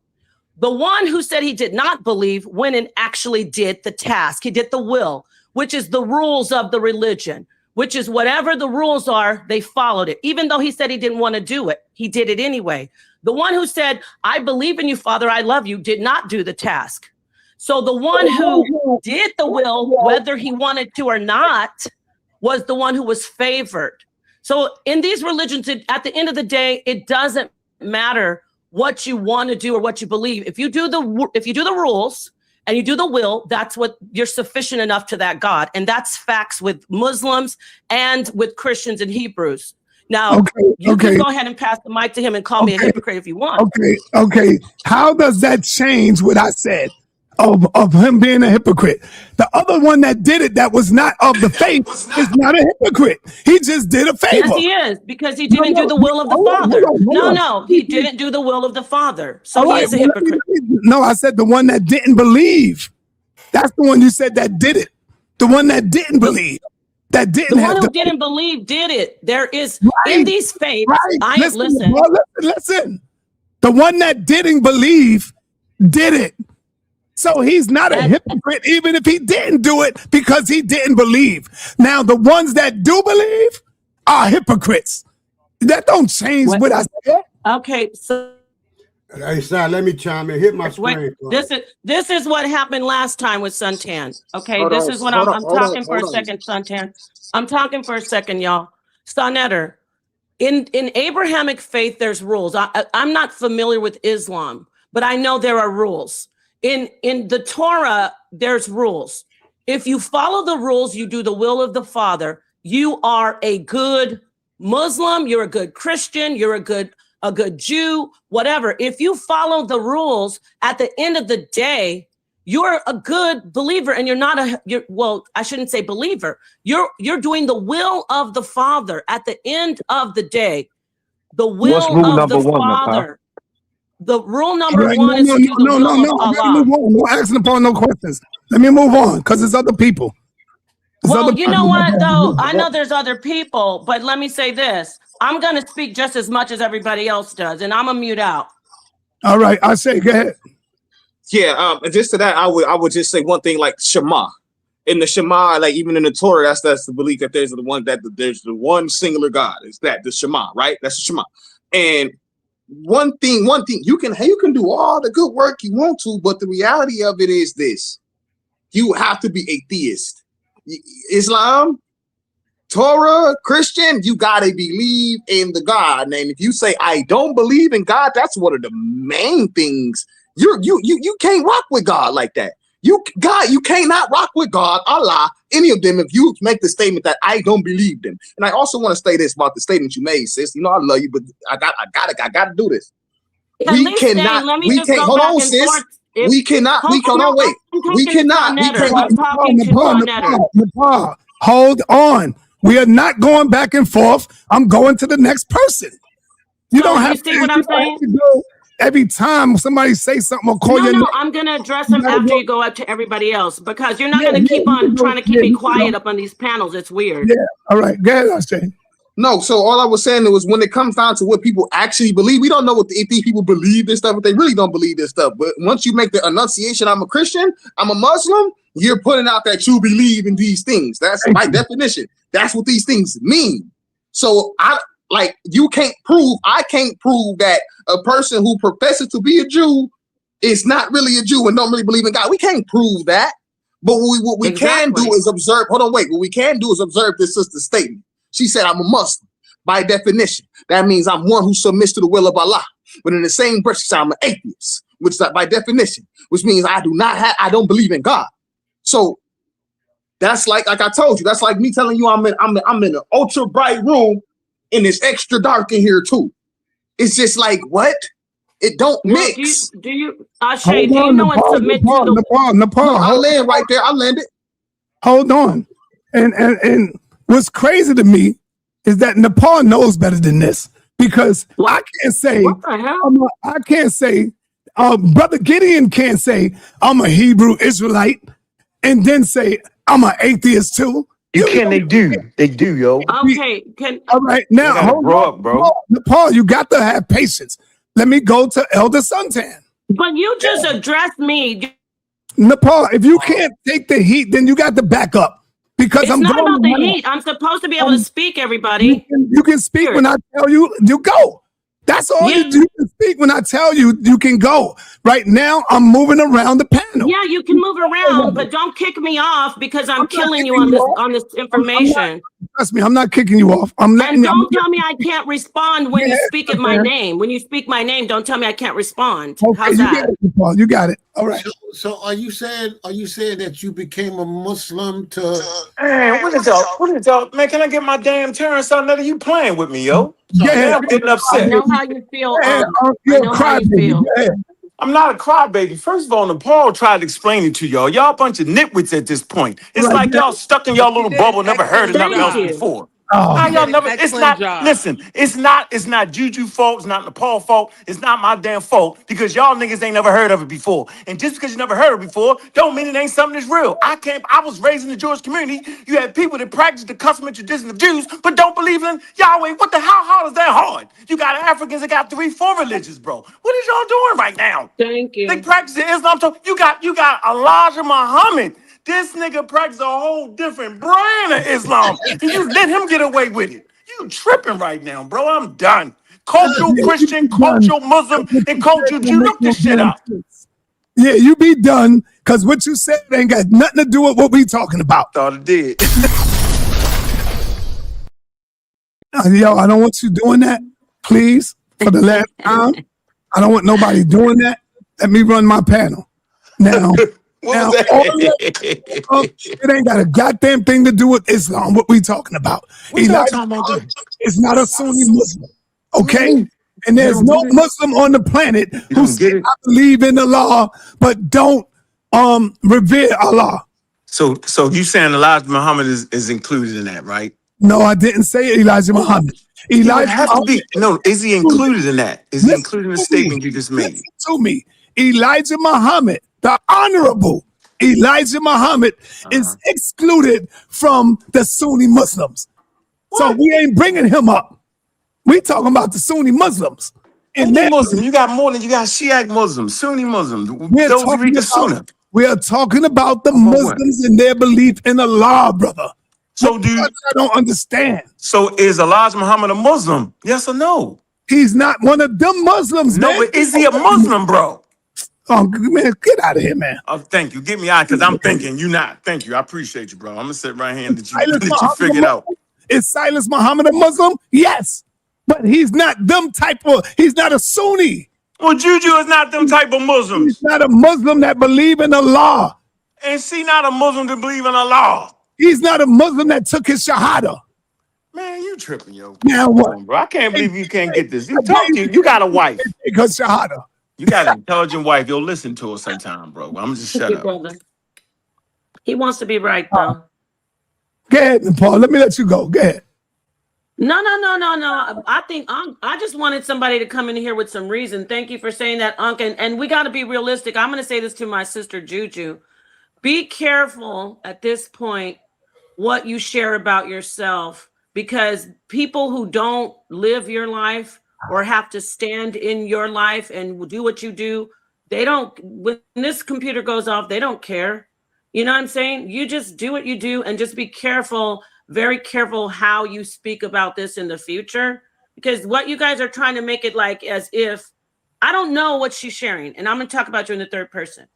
The one who said he did not believe went and actually did the task. He did the will, which is the rules of the religion, which is whatever the rules are, they followed it. Even though he said he didn't want to do it, he did it anyway. The one who said, I believe in you, Father, I love you, did not do the task. So the one who did the will, whether he wanted to or not, was the one who was favored. So in these religions, at the end of the day, it doesn't matter what you want to do or what you believe. If you do the rules and you do the will, that's what you're sufficient enough to that God. And that's facts with Muslims and with Christians and Hebrews. Now, you can go ahead and pass the mic to him and call me a hypocrite if you want. Okay. How does that change what I said of him being a hypocrite? The other one that did it that was not of the faith is not a hypocrite. He just did a favor. Yes, he is, because he didn't do the will of the Father. No, he didn't do the will of the Father. So he is a hypocrite. No, I said the one that didn't believe. That's the one you said that did it. The one that didn't believe. That didn't the one who didn't believe did it. There is in these faiths. Listen. The one that didn't believe did it. So he's not a hypocrite, even if he didn't do it because he didn't believe. Now, the ones that do believe are hypocrites. That don't change what I said. Okay, so Hey, Si, let me chime in. Hit my screen. This is what happened last time with Suntan. Okay, Hold this on, is what hold I'm on, hold on, talking for a hold on. second, Suntan. I'm talking for a second, y'all. sa.neter. In Abrahamic faith, there's rules. I'm not familiar with Islam, but I know there are rules. In the Torah, there's rules. If you follow the rules, you do the will of the Father, you are a good Muslim, you're a good Christian, you're a good Jew, whatever. If you follow the rules, at the end of the day, you're a good believer, and you're not well, I shouldn't say believer. You're doing the will of the Father at the end of the day. The will What's rule of number the one, Father. The rule number Right, one is to do the will of I gotta Allah. move on. No asking upon no questions. Let me move on because there's other people. Well, you know what, though? I know there's other people, but let me say this. I'm going to speak just as much as everybody else does, and I'm going to mute out. All right, I say, go ahead. Yeah, and just to that, I would just say one thing, like Shema. In the Shema, like even in the Torah, that's the belief that there's the one singular God. Is that the Shema, right? That's the Shema. And one thing, you can do all the good work you want to, but the reality of it is this: you have to be atheist. Islam, Torah, Christian, you gotta believe in the God. And if you say I don't believe in God, that's one of the main things. You can't rock with God like that. You cannot rock with God, Allah, any of them, if you make the statement that I don't believe them. And I also want to say this about the statement you made, sis. You know I love you, but I gotta do this. We cannot. Hold on, sis. We cannot. Nepal, hold on. We are not going back and forth. I'm going to the next person. You don't have see what I'm saying? Go every time somebody say something or call your name. I'm going to address them after you go up to everybody else, because you're not going to keep on trying to keep me quiet up on these panels. It's weird. Yeah. All right. Go ahead, Ashay. No, so all I was saying was when it comes down to what people actually believe, we don't know what these people believe this stuff, but they really don't believe this stuff. But once you make the enunciation, I'm a Christian, I'm a Muslim, you're putting out that you believe in these things. That's by definition. That's what these things mean. So I can't prove that a person who professes to be a Jew is not really a Jew and don't really believe in God. We can't prove that. But what we can do is observe. Hold on, wait. What we can do is observe this sister's statement. She said, I'm a Muslim. By definition, that means I'm one who submits to the will of Allah. But in the same breath, she said, I'm an atheist, which is by definition, which means I don't believe in God. So that's like I told you, that's like me telling you I'm in an ultra bright room and it's extra dark in here too. It's just like, what? It don't mix. Do you Ashay, do you know what submit to the Nepal? No, I land right there. I landed. Hold on. And what's crazy to me is that Nepal knows better than this, because I can't say, I can't say, Brother Gideon can't say I'm a Hebrew Israelite and then say I'm an atheist too. They do, yo. Okay, all right, now hold grow on, up, bro. Nepal, you got to have patience. Let me go to Elder Suntan. But you just addressed me. Nepal, if you can't take the heat, then you got to back up. Because it's not about the heat. I'm supposed to be able to speak, everybody. You can speak when I tell you, you go. That's all you do. You can speak when I tell you, you can go. Right now, I'm moving around the panel. Yeah, you can move around, but don't kick me off because I'm killing you on this information. Trust me, I'm not kicking you off. And don't tell me I can't respond when you speak at my name. When you speak my name, don't tell me I can't respond. How's that? You got it. All right. So are you saying that you became a Muslim to? Man, what is up? Man, can I get my damn turn? Son, you playing with me, yo? Yeah, I'm getting upset. I know how you feel. I know how you feel. I'm not a crybaby. First of all, Nepal tried to explain it to y'all. Y'all a bunch of nitwits at this point. It's like y'all stuck in y'all little bubble, never heard of nothing else before. How y'all never? It's not. Listen, it's not Juju fault. It's not Nepal fault. It's not my damn fault because y'all niggas ain't never heard of it before. And just because you never heard of it before, don't mean it ain't something that's real. I was raised in the Jewish community. You had people that practice the custom and tradition of Jews, but don't believe in Yahweh. How hard is that hard? You got Africans that got 3-4 religions, bro. What is y'all doing right now? Thank you. They practice Islam. You got Elijah Muhammad. This nigga practice a whole different brand of Islam. And you let him get away with it. You tripping right now, bro. I'm done. cultural Christian, cultural Muslim, and cultural Jew. Look this shit up. Yeah, you be done, because what you said ain't got nothing to do with what we talking about. Thought it did. Yo, I don't want you doing that, please, for the last time. I don't want nobody doing that. Let me run my panel. Now, it ain't got a goddamn thing to do with Islam, what we talking about. It's not a Sunni Muslim, okay? And there's no Muslim on the planet who says, I believe in Allah, but don't revere Allah. So you saying Elijah Muhammad is included in that, right? No, I didn't say Elijah Muhammad. Is he included in that? Is he included in the statement you just made? Listen to me. Elijah Muhammad, the honorable Elijah Muhammad, is excluded from the Sunni Muslims. So we ain't bringing him up. We talking about the Sunni Muslims. And Muslim, you got more than you got Shiite Muslims, Sunni Muslims. Those who read the Sunnah. We are talking about the Muslims and their belief in Allah, brother. So I don't understand. So is Elijah Muhammad a Muslim? Yes or no? He's not one of them Muslims, man. No, but is he a Muslim, bro? Oh, man, get out of here, man. Oh, thank you. Get me out, because I'm thinking you not. Thank you. I appreciate you, bro. I'm going to sit right here and that you figured out. Is Silas Muhammad a Muslim? Yes. But he's not he's not a Sunni. Well, Juju is not them type of Muslims. He's not a Muslim that believe in Allah. And she not a Muslim that believe in Allah. He's not a Muslim that took his shahada. Man, you tripping, yo. Now what? Bro, I can't believe you can't get this. You got a wife. Because shahada. You got an intelligent wife. Yo, listen to her sometime, bro. I'm just shut up. Brother. He wants to be right, though. Go ahead, Paul. Let me let you go. Go ahead. No. I think I just wanted somebody to come in here with some reason. Thank you for saying that, Ankh. And we got to be realistic. I'm going to say this to my sister, Juju. Be careful at this point what you share about yourself, because people who don't live your life or have to stand in your life and do what you do, when this computer goes off, they don't care. You know what I'm saying? You just do what you do, and just be careful, very careful how you speak about this in the future, because what you guys are trying to make it like as if, I don't know what she's sharing, and I'm going to talk about you in the third person.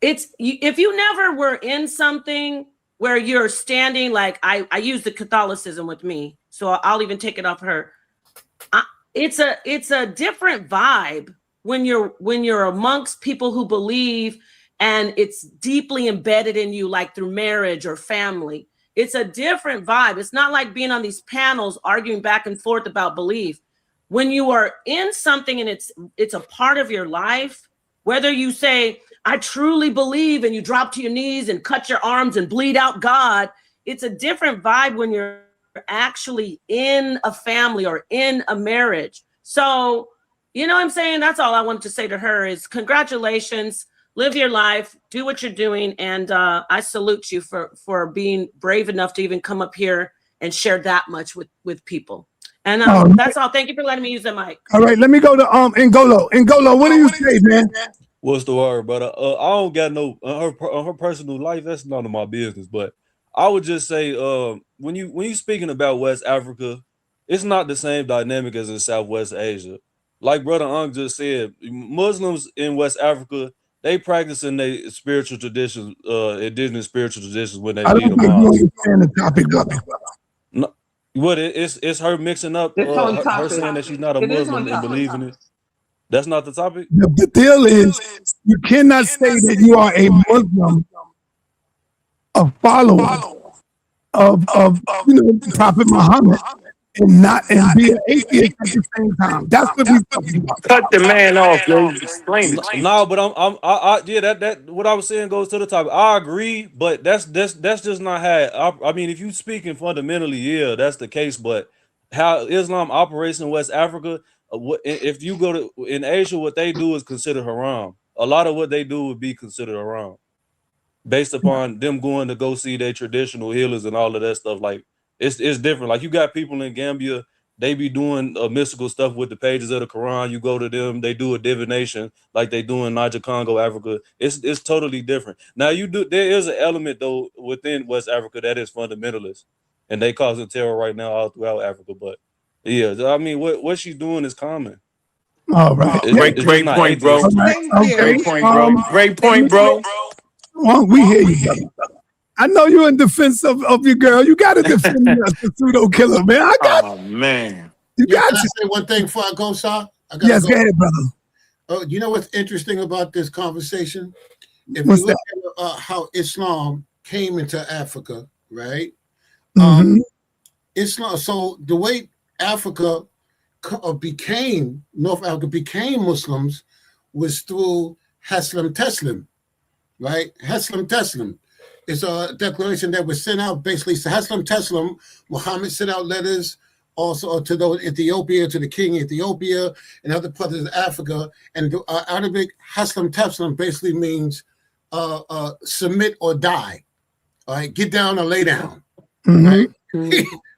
If you never were in something where you're standing, like I use the Catholicism with me, so I'll even take it off her. It's a different vibe when you're amongst people who believe, and it's deeply embedded in you, like through marriage or family. It's a different vibe. It's not like being on these panels arguing back and forth about belief. When you are in something and it's a part of your life, whether you say, I truly believe, and you drop to your knees and cut your arms and bleed out God, it's a different vibe when you're actually in a family or in a marriage. So, you know what I'm saying? That's all I wanted to say to her is congratulations, live your life, do what you're doing. And I salute you for being brave enough to even come up here and share that much with people. And that's all. Thank you for letting me use the mic. All right, let me go to Ngolo. Ngolo, what do you say, man? What's the word, brother? I don't got no her personal life. That's none of my business. But I would just say, when you speaking about West Africa, it's not the same dynamic as in Southwest Asia. Like Brother Ankh just said, Muslims in West Africa, they practice in their spiritual traditions, indigenous spiritual traditions when they lead a mosque. The topic, brother. No, what it's her mixing up her saying that she's not a Muslim and believing it. That's not the topic. The deal is, you cannot say that you are a Muslim, a follower of Prophet Muhammad, and be an atheist at the same time. That's what we're talking about. Cut the man off, man. Explain it. No, but that what I was saying goes to the topic. I agree, but that's just not how. I mean, if you speaking fundamentally, yeah, that's the case. But how Islam operates in West Africa, if you go to in Asia, what they do is considered haram. A lot of what they do would be considered haram, based upon them going to go see their traditional healers and all of that stuff. Like it's different. Like you got people in Gambia, they be doing mystical stuff with the pages of the Quran. You go to them, they do a divination like they do in Niger, Congo, Africa. It's totally different. Now there is an element though within West Africa that is fundamentalist, and they causing terror right now all throughout Africa. But Yeah, I mean, what she's doing is common. All right. Great point, bro. Great point, bro. Great point, bro. Well, we hear you, brother. I know you're in defense of your girl. You got to defend the pseudo killer, man. I got. Oh man. You got Can I to say one thing before I go, Sir? Yes, go ahead, brother. Oh, you know what's interesting about this conversation? If What's you look at how Islam came into Africa, right? Islam. So the way Africa became North Africa became Muslims was through Haslam Teslim, right? Haslam Teslim. It's a declaration that was sent out basically. So Haslam Teslim, Muhammad sent out letters also to those Ethiopia, to the king of Ethiopia and other parts of Africa. And the Arabic Haslam Teslim basically means submit or die. All right, get down or lay down. Right?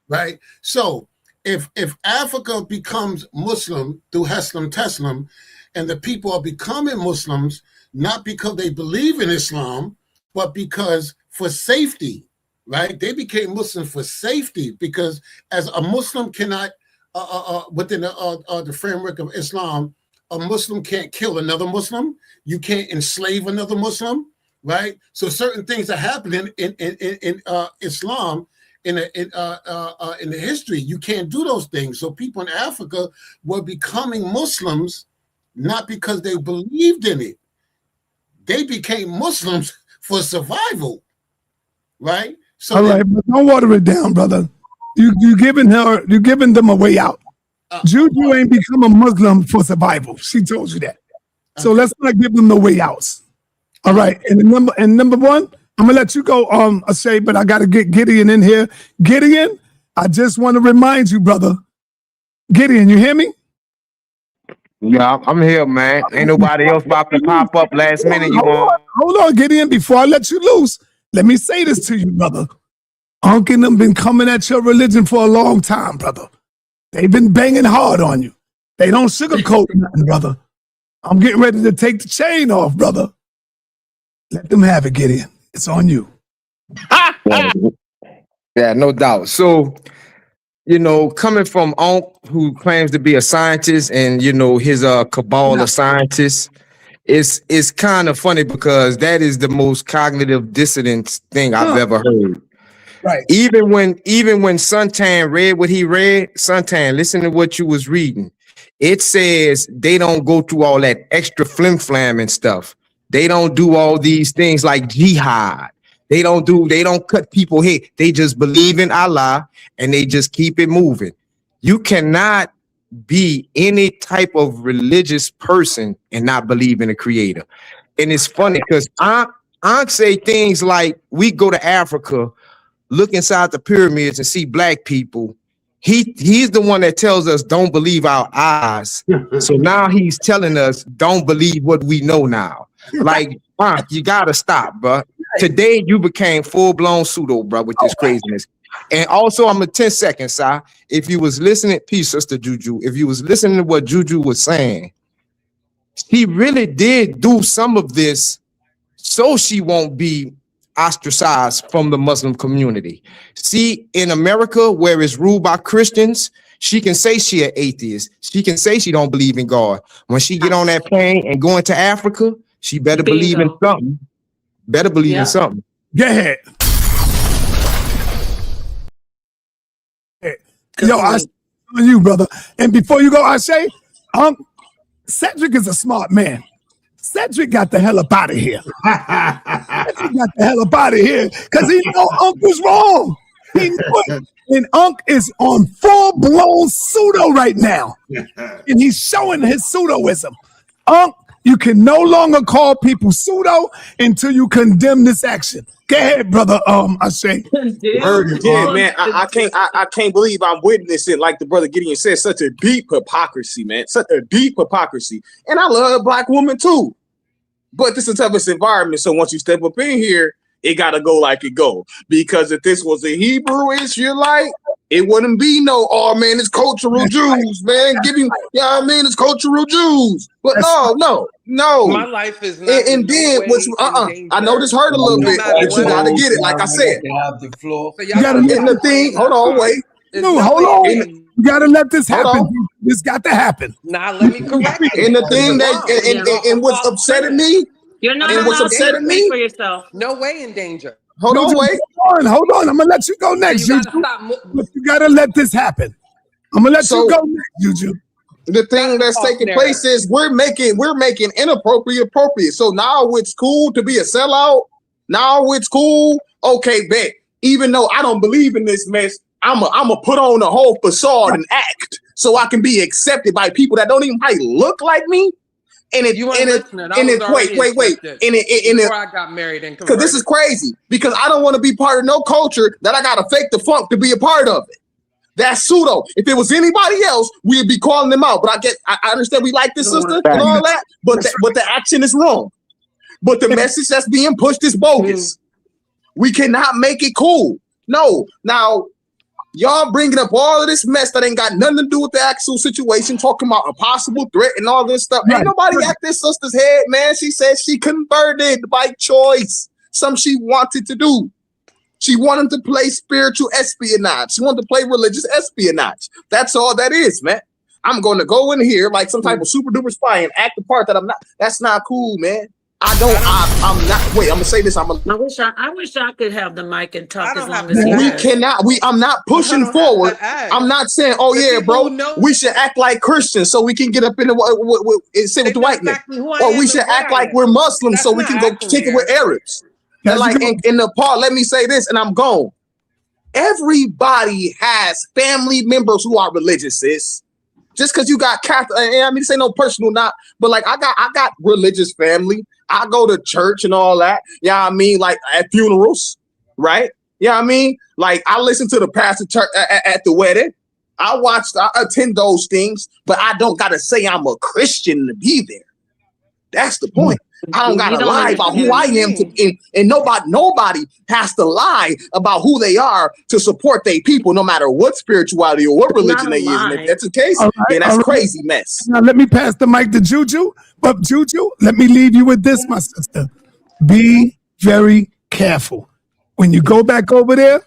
Right. So if Africa becomes Muslim through Haslam Teslim, and the people are becoming Muslims not because they believe in Islam, but because for safety, right? They became Muslims for safety because as a Muslim cannot, within the framework of Islam, a Muslim can't kill another Muslim. You can't enslave another Muslim, right? So certain things are happening in Islam in the history. You can't do those things. So people in Africa were becoming Muslims not because they believed in it. They became Muslims for survival, right? So all right, but don't water it down, brother. You giving them a way out. Juju ain't become a Muslim for survival. She told you that. So let's not give them no way outs. All right, and number one, I'm gonna let you go, Ashay, but I gotta get Gideon in here. Gideon, I just want to remind you, brother. Gideon, you hear me? Yeah, I'm here, man. Ain't nobody else about to pop up last minute. Hold on, Gideon. Before I let you loose, let me say this to you, brother. Ankh and them been coming at your religion for a long time, brother. They've been banging hard on you. They don't sugarcoat nothing, brother. I'm getting ready to take the chain off, brother. Let them have it, Gideon. It's on you. Yeah, no doubt. So, coming from Ankh, who claims to be a scientist, and his cabal of scientists, it's kind of funny because that is the most cognitive dissonance thing I've ever heard. Right. Even when Suntan read what he read, Suntan, listen to what you was reading. It says they don't go through all that extra flim-flam and stuff. They don't do all these things like jihad. They don't cut people head. They just believe in Allah and they just keep it moving. You cannot be any type of religious person and not believe in a creator. And it's funny because Ankh say things like, we go to Africa, look inside the pyramids and see black people. He's the one that tells us don't believe our eyes. So now he's telling us don't believe what we know now. Like, Ankh, you gotta stop, bro. Today you became full-blown pseudo, bro, with this craziness. And also, I'm a 10 seconds, Si. If you was listening, peace, Sister Juju. If you was listening to what Juju was saying, he really did do some of this so she won't be ostracized from the Muslim community. See, in America, where it's ruled by Christians, she can say she an atheist. She can say she don't believe in God. When she get on that plane and go into Africa, she better believe in something. Better believe in something. Go ahead. Yo, I on you, brother. And before you go, I say, Cedric is a smart man. Cedric got the hell up out of here. Cedric got the hell up out of here because he know Ankh was wrong. He knew it. And Ankh is on full-blown pseudo right now. And he's showing his pseudoism. Ankh, you can no longer call people pseudo until you condemn this action. Go ahead, brother. I say. Yeah, man. I can't believe I'm witnessing, like the brother Gideon said, such a deep hypocrisy, man. Such a deep hypocrisy. And I love a black woman too. But this is the toughest environment. So once you step up in here, it gotta go like it go. Because if this was a Hebrew Israelite, it wouldn't be no, oh man, it's cultural Jews, man. Give him, yeah, I mean, it's cultural Jews. But no. My life is not. And then what's I know this hurt a little bit, but you gotta get it. Like I said, have the floor. and the thing, hold on, wait. No, hold on. You gotta let this happen. This got to happen. Now let me correct you. And the thing that and what's upsetting me, You're not and what's allowed to upsetting speak me, for yourself. No way in danger. hold on, wait. Hold on. I'm gonna let you go next, You Juju. gotta stop But you gotta let this happen. I'm gonna let you go next, Juju. The thing that's taking place is we're making inappropriate appropriate. So now it's cool to be a sellout. Now it's cool. Okay, bet. Even though I don't believe in this mess, I'ma put on a whole facade and act so I can be accepted by people that don't even look like me. And it, You and weren't it, listening. and it, wait. Before I got married and because this is crazy. Because I don't want to be part of no culture that I gotta fake the funk to be a part of it. That's pseudo. If it was anybody else, we'd be calling them out. But I understand we like this sister and all that, but the action is wrong. But the message that's being pushed is bogus. We cannot make it cool. No. Now, y'all bringing up all of this mess that ain't got nothing to do with the actual situation, talking about a possible threat and all this stuff. Ain't nobody at this sister's head, man. She said she converted by choice. Something she wanted to do. She wanted to play spiritual espionage. She wanted to play religious espionage. That's all that is, man. I'm going to go in here like some type of super duper spy and act the part that I'm not. That's not cool, man. I'm not. Wait, I'm gonna say this. I wish I could have the mic and talk as long as we cannot. I'm not pushing forward. I'm not saying, oh yeah, bro, we should act like Christians so we can get up in the sit with the white men, or we should act like we're Muslims so we can go kick it with Arabs. And like in Nepal, let me say this, and I'm gone. Everybody has family members who are religious, sis. Just because you got Catholic, I mean, this ain't no personal not, but like I got religious family. I go to church and all that. Yeah, I mean, like at funerals, right? Yeah, I mean, like I listen to the pastor at the wedding. I attend those things, but I don't gotta say I'm a Christian to be there. That's the point. I don't gotta lie about who I am, and nobody has to lie about who they are to support their people, no matter what spirituality or what religion they is. And if that's the case, then that's crazy mess. Now let me pass the mic to Juju. But Juju, let me leave you with this, my sister. Be very careful when you go back over there.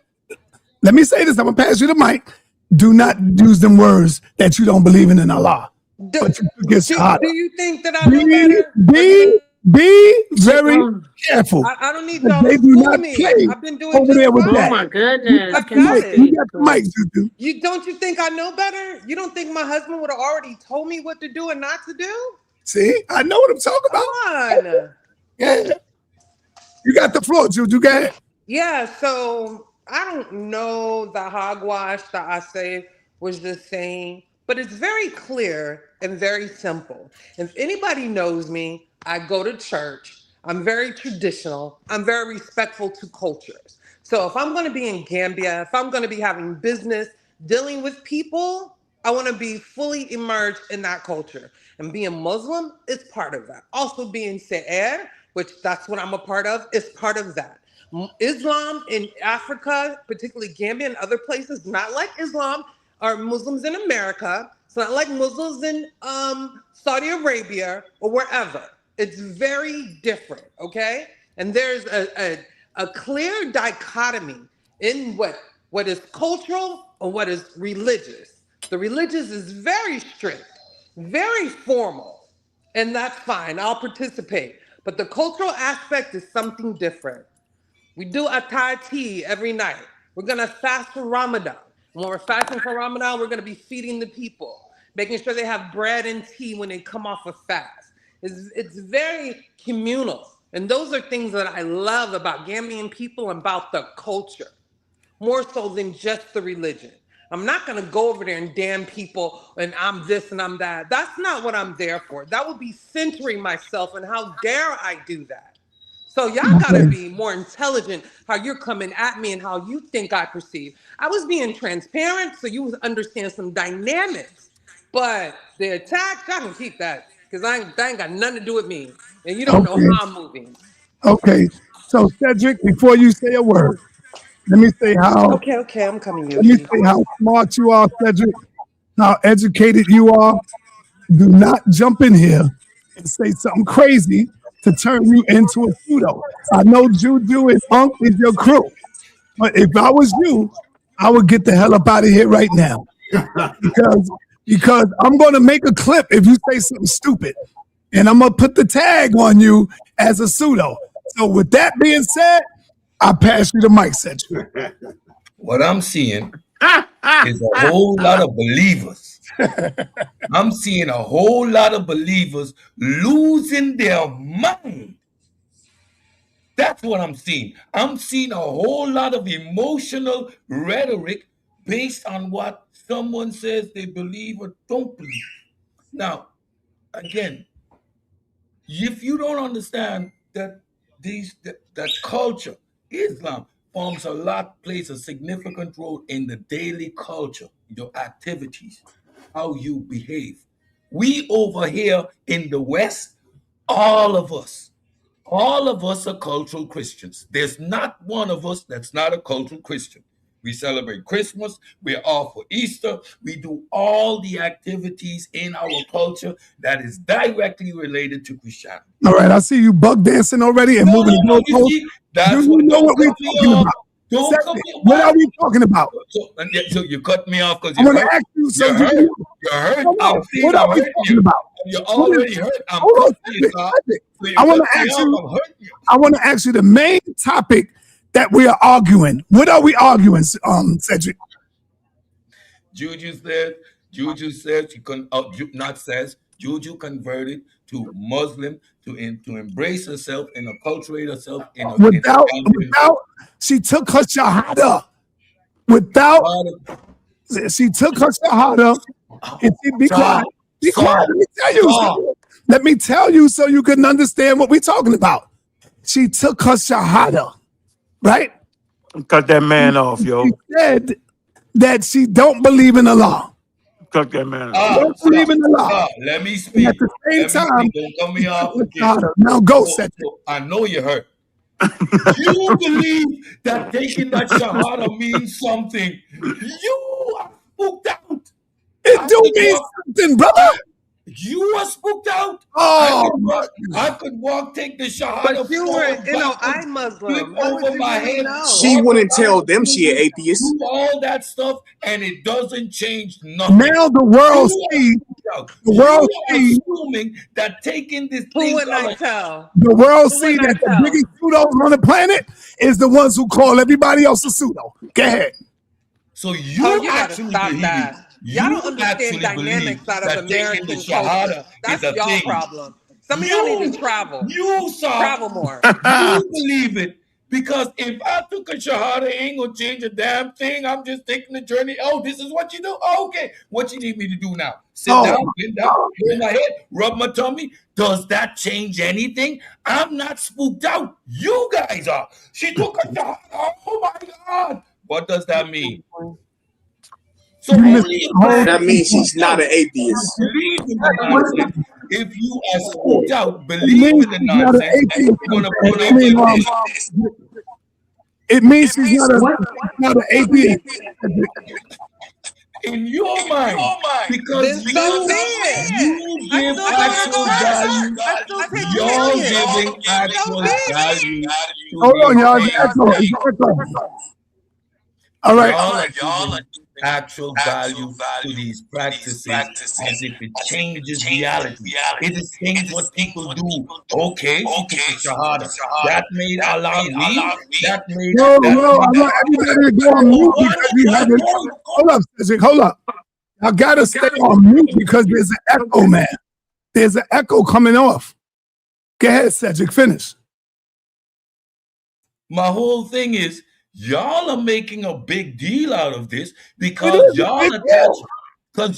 Let me say this. I'm gonna pass you the mic. Do not use them words that you don't believe in Allah. Do you think that I know better? Be very careful. I don't need y'all to fool me. I've been doing over there with that. Oh my goodness. I got it. You got the mic, Juju. Don't you think I know better? You don't think my husband would have already told me what to do and not to do? See, I know what I'm talking about. Come on. Yeah. You got the floor, Juju. Go ahead. Yeah, so I don't know the hogwash that I say was just saying, but it's very clear and very simple. If anybody knows me, I go to church. I'm very traditional. I'm very respectful to cultures. So if I'm going to be in Gambia, if I'm going to be having business, dealing with people, I want to be fully immersed in that culture. And being Muslim is part of that. Also being sa.neter, which that's what I'm a part of, is part of that. Islam in Africa, particularly Gambia and other places, not like Islam or Muslims in America. It's not like Muslims in Saudi Arabia or wherever. It's very different, okay? And there's a clear dichotomy in what is cultural and what is religious. The religious is very strict, very formal, and that's fine. I'll participate. But the cultural aspect is something different. We do atay every night. We're gonna fast for Ramadan. When we're fasting for Ramadan, we're gonna be feeding the people, making sure they have bread and tea when they come off a fast. It's very communal. And those are things that I love about Gambian people and about the culture, more so than just the religion. I'm not going to go over there and damn people and I'm this and I'm that. That's not what I'm there for. That would be centering myself, and how dare I do that? So y'all got to be more intelligent how you're coming at me and how you think I perceive. I was being transparent so you understand some dynamics, but the attack, y'all can keep that. Because that ain't got nothing to do with me. And you don't know how I'm moving. Okay. So, Cedric, before you say a word, let me say how... Okay, I'm coming. Let me say how smart you are, Cedric, how educated you are. Do not jump in here and say something crazy to turn you into a pseudo. I know Juju and Ankh is your crew. But if I was you, I would get the hell up out of here right now. because I'm going to make a clip if you say something stupid, and I'm going to put the tag on you as a pseudo. So with that being said, I pass you the mic, Sanchez. What I'm seeing is a whole lot of believers. I'm seeing a whole lot of believers losing their mind. That's what I'm seeing. I'm seeing a whole lot of emotional rhetoric based on what someone says they believe or don't believe. Now, again, if you don't understand that that culture, Islam plays a significant role in the daily culture, your activities, how you behave. We over here in the West, all of us are cultural Christians. There's not one of us that's not a cultural Christian. We celebrate Christmas. We're all for Easter. We do all the activities in our culture that is directly related to Christianity. All right, I see you bug dancing already and moving the goalposts. That's you know what we're talking about. Don't cut me off. What are we talking about? So you cut me off because I'm going to ask you something. You're hurt. What are we talking about? You're already hurt. I want to ask you. I want to ask you the main topic that we are arguing. What are we arguing, Cedric? Juju says Juju converted to Muslim to embrace herself and acculturate herself without she took her shahada. She took her shahada and she be quiet. Be quiet. Let me tell you so you can understand what we're talking about. She took her shahada, right? Cut that man off, yo. She said that she don't believe in Allah. Cut that man off. Don't believe in Allah. Let me speak. At the same time, don't cut me off. Now go, Cedric. I know you're hurt. You believe that taking that shahada means something. You are spooked out. It do mean something, brother. You are spooked out. Oh, I could walk, take the shahada. But you were, I'm Muslim. Over my head. She wouldn't tell them she an atheist. Do all that stuff, and it doesn't change nothing. Now the world sees. Assuming that taking this thing. Who would I tell? The world see that the biggest pseudos on the planet is the ones who call everybody else a pseudo. Go ahead. So you actually stop that. Y'all don't understand dynamics out of American culture. That's y'all problem. Some of y'all need to travel. Travel more. You believe it. Because if I took a shahada, it ain't gonna change a damn thing. I'm just taking the journey. Oh, this is what you do? Oh, okay. What you need me to do now? Sit down, bend down, hold my head, rub my tummy. Does that change anything? I'm not spooked out. You guys are. She took a shahada. Oh my God. What does that mean? So that means she's not an atheist. If you are spooked out, believe in the nonsense, and you're gonna put up with it means she's not an atheist. In your mind, because you give actual value. You're giving actual value. Hold on, y'all. All right. Y'all actual value to these practices as if it changes reality. It is things what people do. Okay, shahada. That made Allah weak. That made no, I want everybody to go on mute because we have it. Hold up, Cedric, hold up. I gotta stay on mute because there's an echo, man. There's an echo coming off. Go ahead, Cedric, finish. My whole thing is, y'all are making a big deal out of this because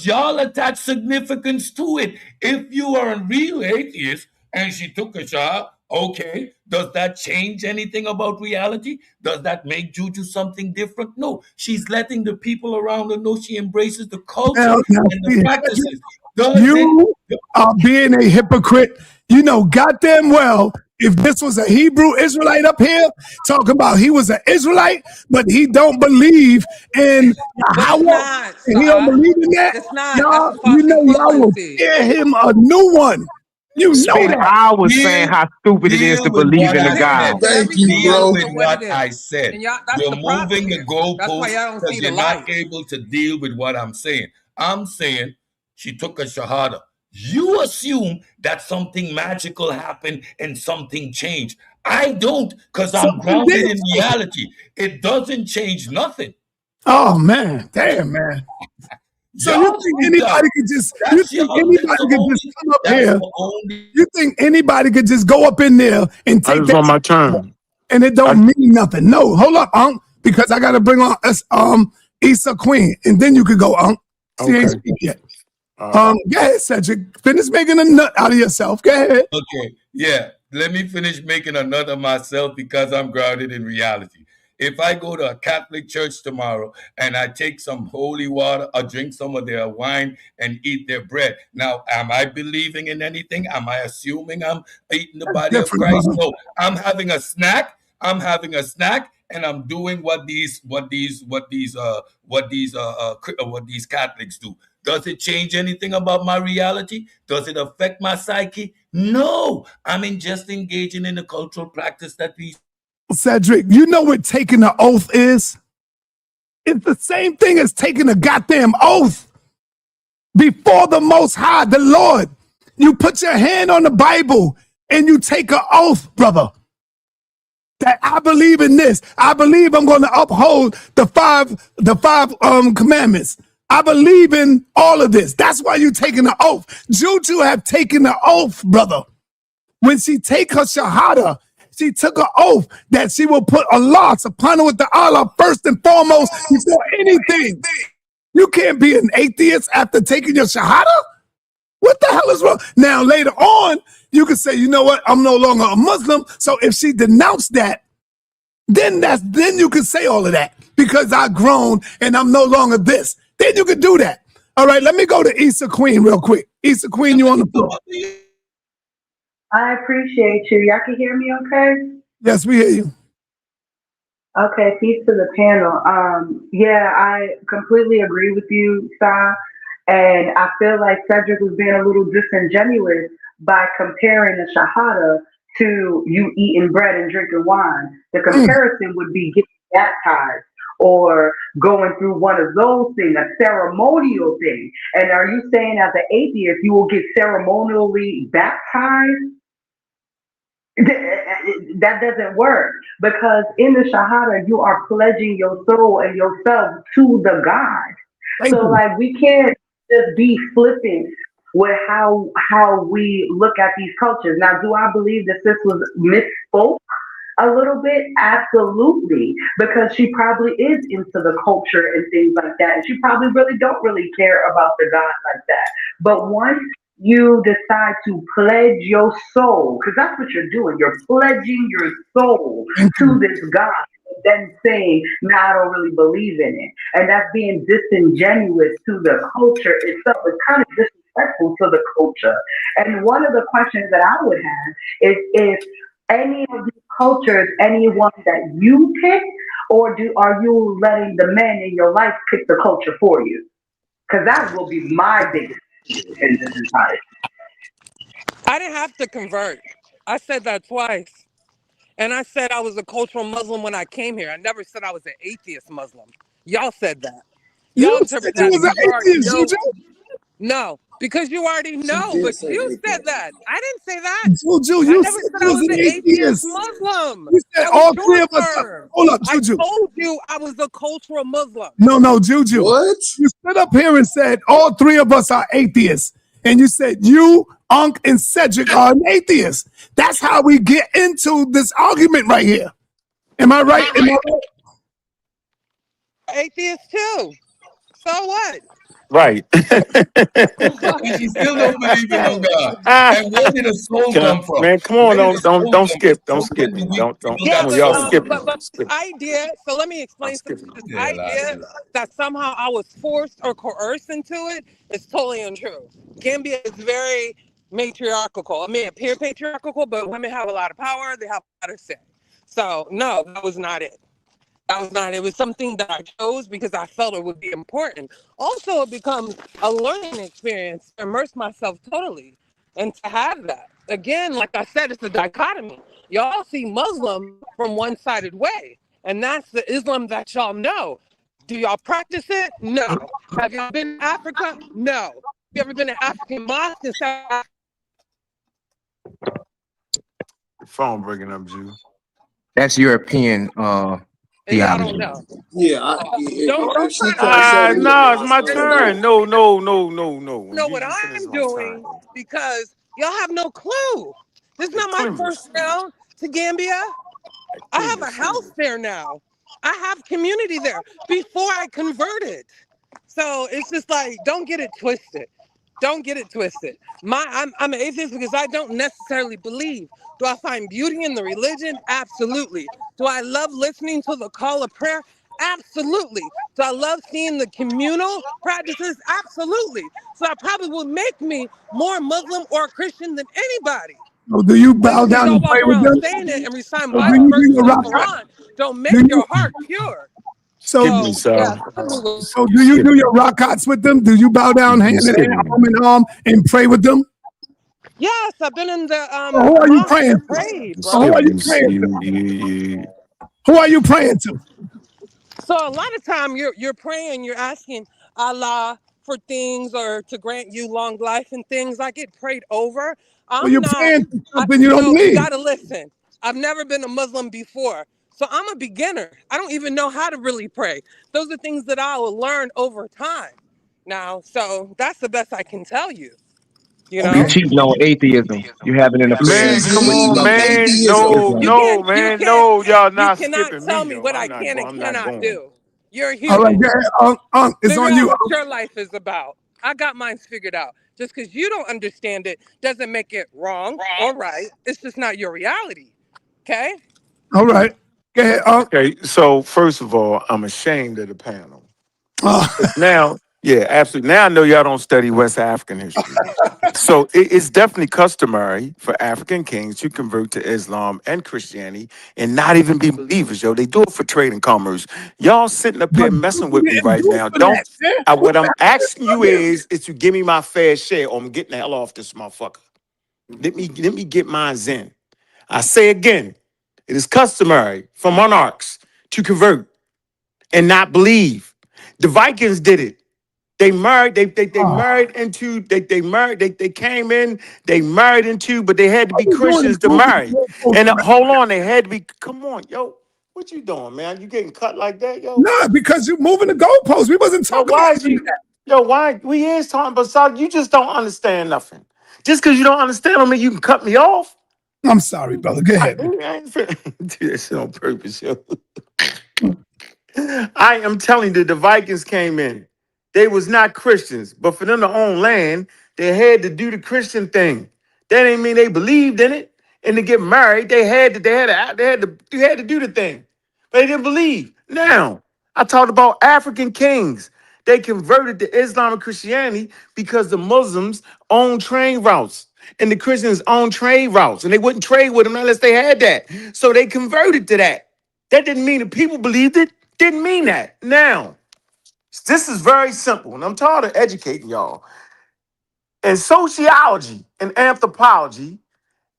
y'all attach significance to it. If you are a real atheist and she took a shot, okay, does that change anything about reality? Does that make Juju something different? No, she's letting the people around her know she embraces the culture and the practices. You are being a hypocrite. You know goddamn well if this was a Hebrew Israelite up here talking about he was an Israelite, but he don't believe in Yahweh, and he don't believe in that, y'all, you know y'all will fear him a new one. You know spend that. hours saying how stupid it is to Deal with believe what in a I God. said. Thank you, Deal bro. with what I said. And y'all, that's You're the problem moving the here. That's why goalposts y'all don't see because the you're light. not able to deal with what I'm saying. I'm saying she took a shahada. You assume that something magical happened and something changed. I don't, because I'm Something grounded did in change. reality. It doesn't change nothing. Oh man, damn man. So you Y'all think do anybody that. could just That's your that's the only come up that's here? the only You think anybody could just go up in there and I take just that want my turn. and it don't mean nothing? No, hold up, Unc, because I gotta bring on us Issa Queen, and then you could go, Unc. She ain't Okay. speak yet. Go ahead, Cedric. Finish making a nut out of yourself. Go ahead. Okay, yeah. Let me finish making a nut of myself because I'm grounded in reality. If I go to a Catholic church tomorrow and I take some holy water or drink some of their wine and eat their bread, now am I believing in anything? Am I assuming I'm eating the body of Different, Christ? brother. No, I'm having a snack. I'm having a snack, and I'm doing what these Catholics do. Does it change anything about my reality? Does it affect my psyche? No, I'm just engaging in the cultural practice that we. Cedric, you know what taking an oath is? It's the same thing as taking a goddamn oath before the Most High, the Lord. You put your hand on the Bible and you take an oath, brother. That I believe in this. I believe I'm going to uphold the five commandments. I believe in all of this. That's why you're taking an oath. Juju have taken an oath, brother. When she take her shahada, she took an oath that she will put Allah, subhanahu wa ta'ala, first and foremost before anything. You can't be an atheist after taking your shahada. What the hell is wrong? Now, later on, you can say, you know what? I'm no longer a Muslim. So if she denounced that, then you can say all of that because I've grown and I'm no longer this. Then you can do that. All right, let me go to Issa Queen real quick. Issa Queen, you on the floor. I appreciate you. Y'all can hear me okay? Yes, we hear you. Okay, peace to the panel. Yeah, I completely agree with you, Sa. And I feel like Cedric was being a little disingenuous by comparing a shahada to you eating bread and drinking wine. The comparison would be getting baptized or going through one of those things, a ceremonial thing. And are you saying as an atheist you will get ceremonially baptized? That doesn't work because in the Shahada you are pledging your soul and yourself to the God. So like we can't just be flippant with how we look at these cultures. Now, do I believe that this was misspoke a little bit? Absolutely, because she probably is into the culture and things like that, and she probably don't really care about the God like that. But once you decide to pledge your soul, because that's what you're doing. You're pledging your soul to this God, and then saying, "No, I don't really believe in it," and that's being disingenuous to the culture itself. It's kind of disrespectful to the culture. And one of the questions that I would have is if any of these cultures, anyone that you pick, or are you letting the men in your life pick the culture for you? Because that will be my biggest issue in this entire. I didn't have to convert. I said that twice. And I said I was a cultural Muslim when I came here. I never said I was an atheist Muslim. Y'all said that. Y'all You said interpret you that was an because you already atheist, know. Juju. No, because you already know, did but say you atheist. said that. I didn't say that. Juju, I you never said said you I was was an an atheist atheist. Muslim. You said That was all your three of us. term. Hold up, I Juju. told you I was a cultural Muslim. No, Juju. What? You stood up here and said all three of us are atheists. And you said you, Ankh, and Cedric are an atheist. That's how we get into this argument right here. Am I right? Am I right? Atheist too. So what? Right. And she still don't believe in no God. And where did the soul come from? Man, come on, Where did the soul don't come skip. from? Don't So skip when do me. we Don't people Yeah, got come on, y'all souls? skipping. but this Skip. idea. So let me explain something. This idea that somehow I was forced or coerced into it is totally untrue. Gambia is very matriarchal. I mean, appear patriarchal, but women have a lot of power. They have a lot of say. So no, that was not it. That was not. It was something that I chose because I felt it would be important. Also, it becomes a learning experience to immerse myself totally. and to have that. Again, like I said, it's a dichotomy. Y'all see Muslim from one-sided way, and that's the Islam that y'all know. Do y'all practice it? No. Have y'all been to Africa? No. You ever been to African mosque in South Africa? Phone breaking up, Jew. That's European. And y'all don't know. Yeah, Don't try to No, it's my turn. No. know what I'm doing because y'all have no clue. This is not my first round to Gambia. I have a house there now. I have community there before I converted. So it's just like, don't get it twisted. Don't get it twisted. I'm an atheist because I don't necessarily believe. Do I find beauty in the religion? Absolutely. Do I love listening to the call of prayer? Absolutely. Do I love seeing the communal practices? Absolutely. So that probably would make me more Muslim or Christian than anybody. So do you bow down and pray with them? Saying it and recite So Bible verses in the rock Quran don't make your heart pure. So, yeah, so do you do your rakats with them? Do you bow down hand in hand, arm in arm, and pray with them? Yes, I've been in the who are you praying to? Prayed, Who are you praying to? Who are you praying to? So a lot of time you're praying, you're asking Allah for things or to grant you long life and things. I get prayed over. You're praying to something you don't You believe. gotta listen. I've never been a Muslim before. So I'm a beginner. I don't even know how to really pray. Those are things that I will learn over time. Now, so that's the best I can tell you. You know? You cheating on atheism. You having an affair. Man, come on, man. No, man. No, y'all not skipping Tell me, me though. what I I'm not can going. and I'm not cannot going. do. You're a All human. right, it's Figure on out you. what your life is about. I got mine figured out. Just because you don't understand it doesn't make it wrong or right. It's just not your reality. Okay? All right. Go ahead. Okay, so first of all, I'm ashamed of the panel. Now, yeah, absolutely. Now I know y'all don't study West African history. So it's definitely customary for African kings to convert to Islam and Christianity and not even be believers, yo. They do it for trade and commerce. Y'all sitting up here messing with me right now. What I'm asking you is to give me my fair share or I'm getting the hell off this motherfucker. Let me get mine in. I say again, it is customary for monarchs to convert and not believe. The Vikings did it. They married, they married into, they came in, they married into, but they had to be Christians to marry. And hold on, they had to be, come on, yo, what you doing, man? You getting cut like that, yo? No, because you're moving the goalposts. We wasn't talking about that. Yo, why? We is talking, but so you just don't understand nothing. Just because you don't understand, I mean, you can cut me off. I'm sorry, brother. Go ahead. I ain't finna do this on purpose, yo. I am telling you, the Vikings came in. They was not Christians, but for them to own land, they had to do the Christian thing. That didn't mean they believed in it. And to get married, they had to do the thing. But they didn't believe. Now, I talked about African kings. They converted to Islam and Christianity because the Muslims own train routes and the Christians own trade routes, and they wouldn't trade with them unless they had that. So they converted to that. That didn't mean the people believed it. Didn't mean that. Now, this is very simple, and I'm tired of educating y'all. In sociology and anthropology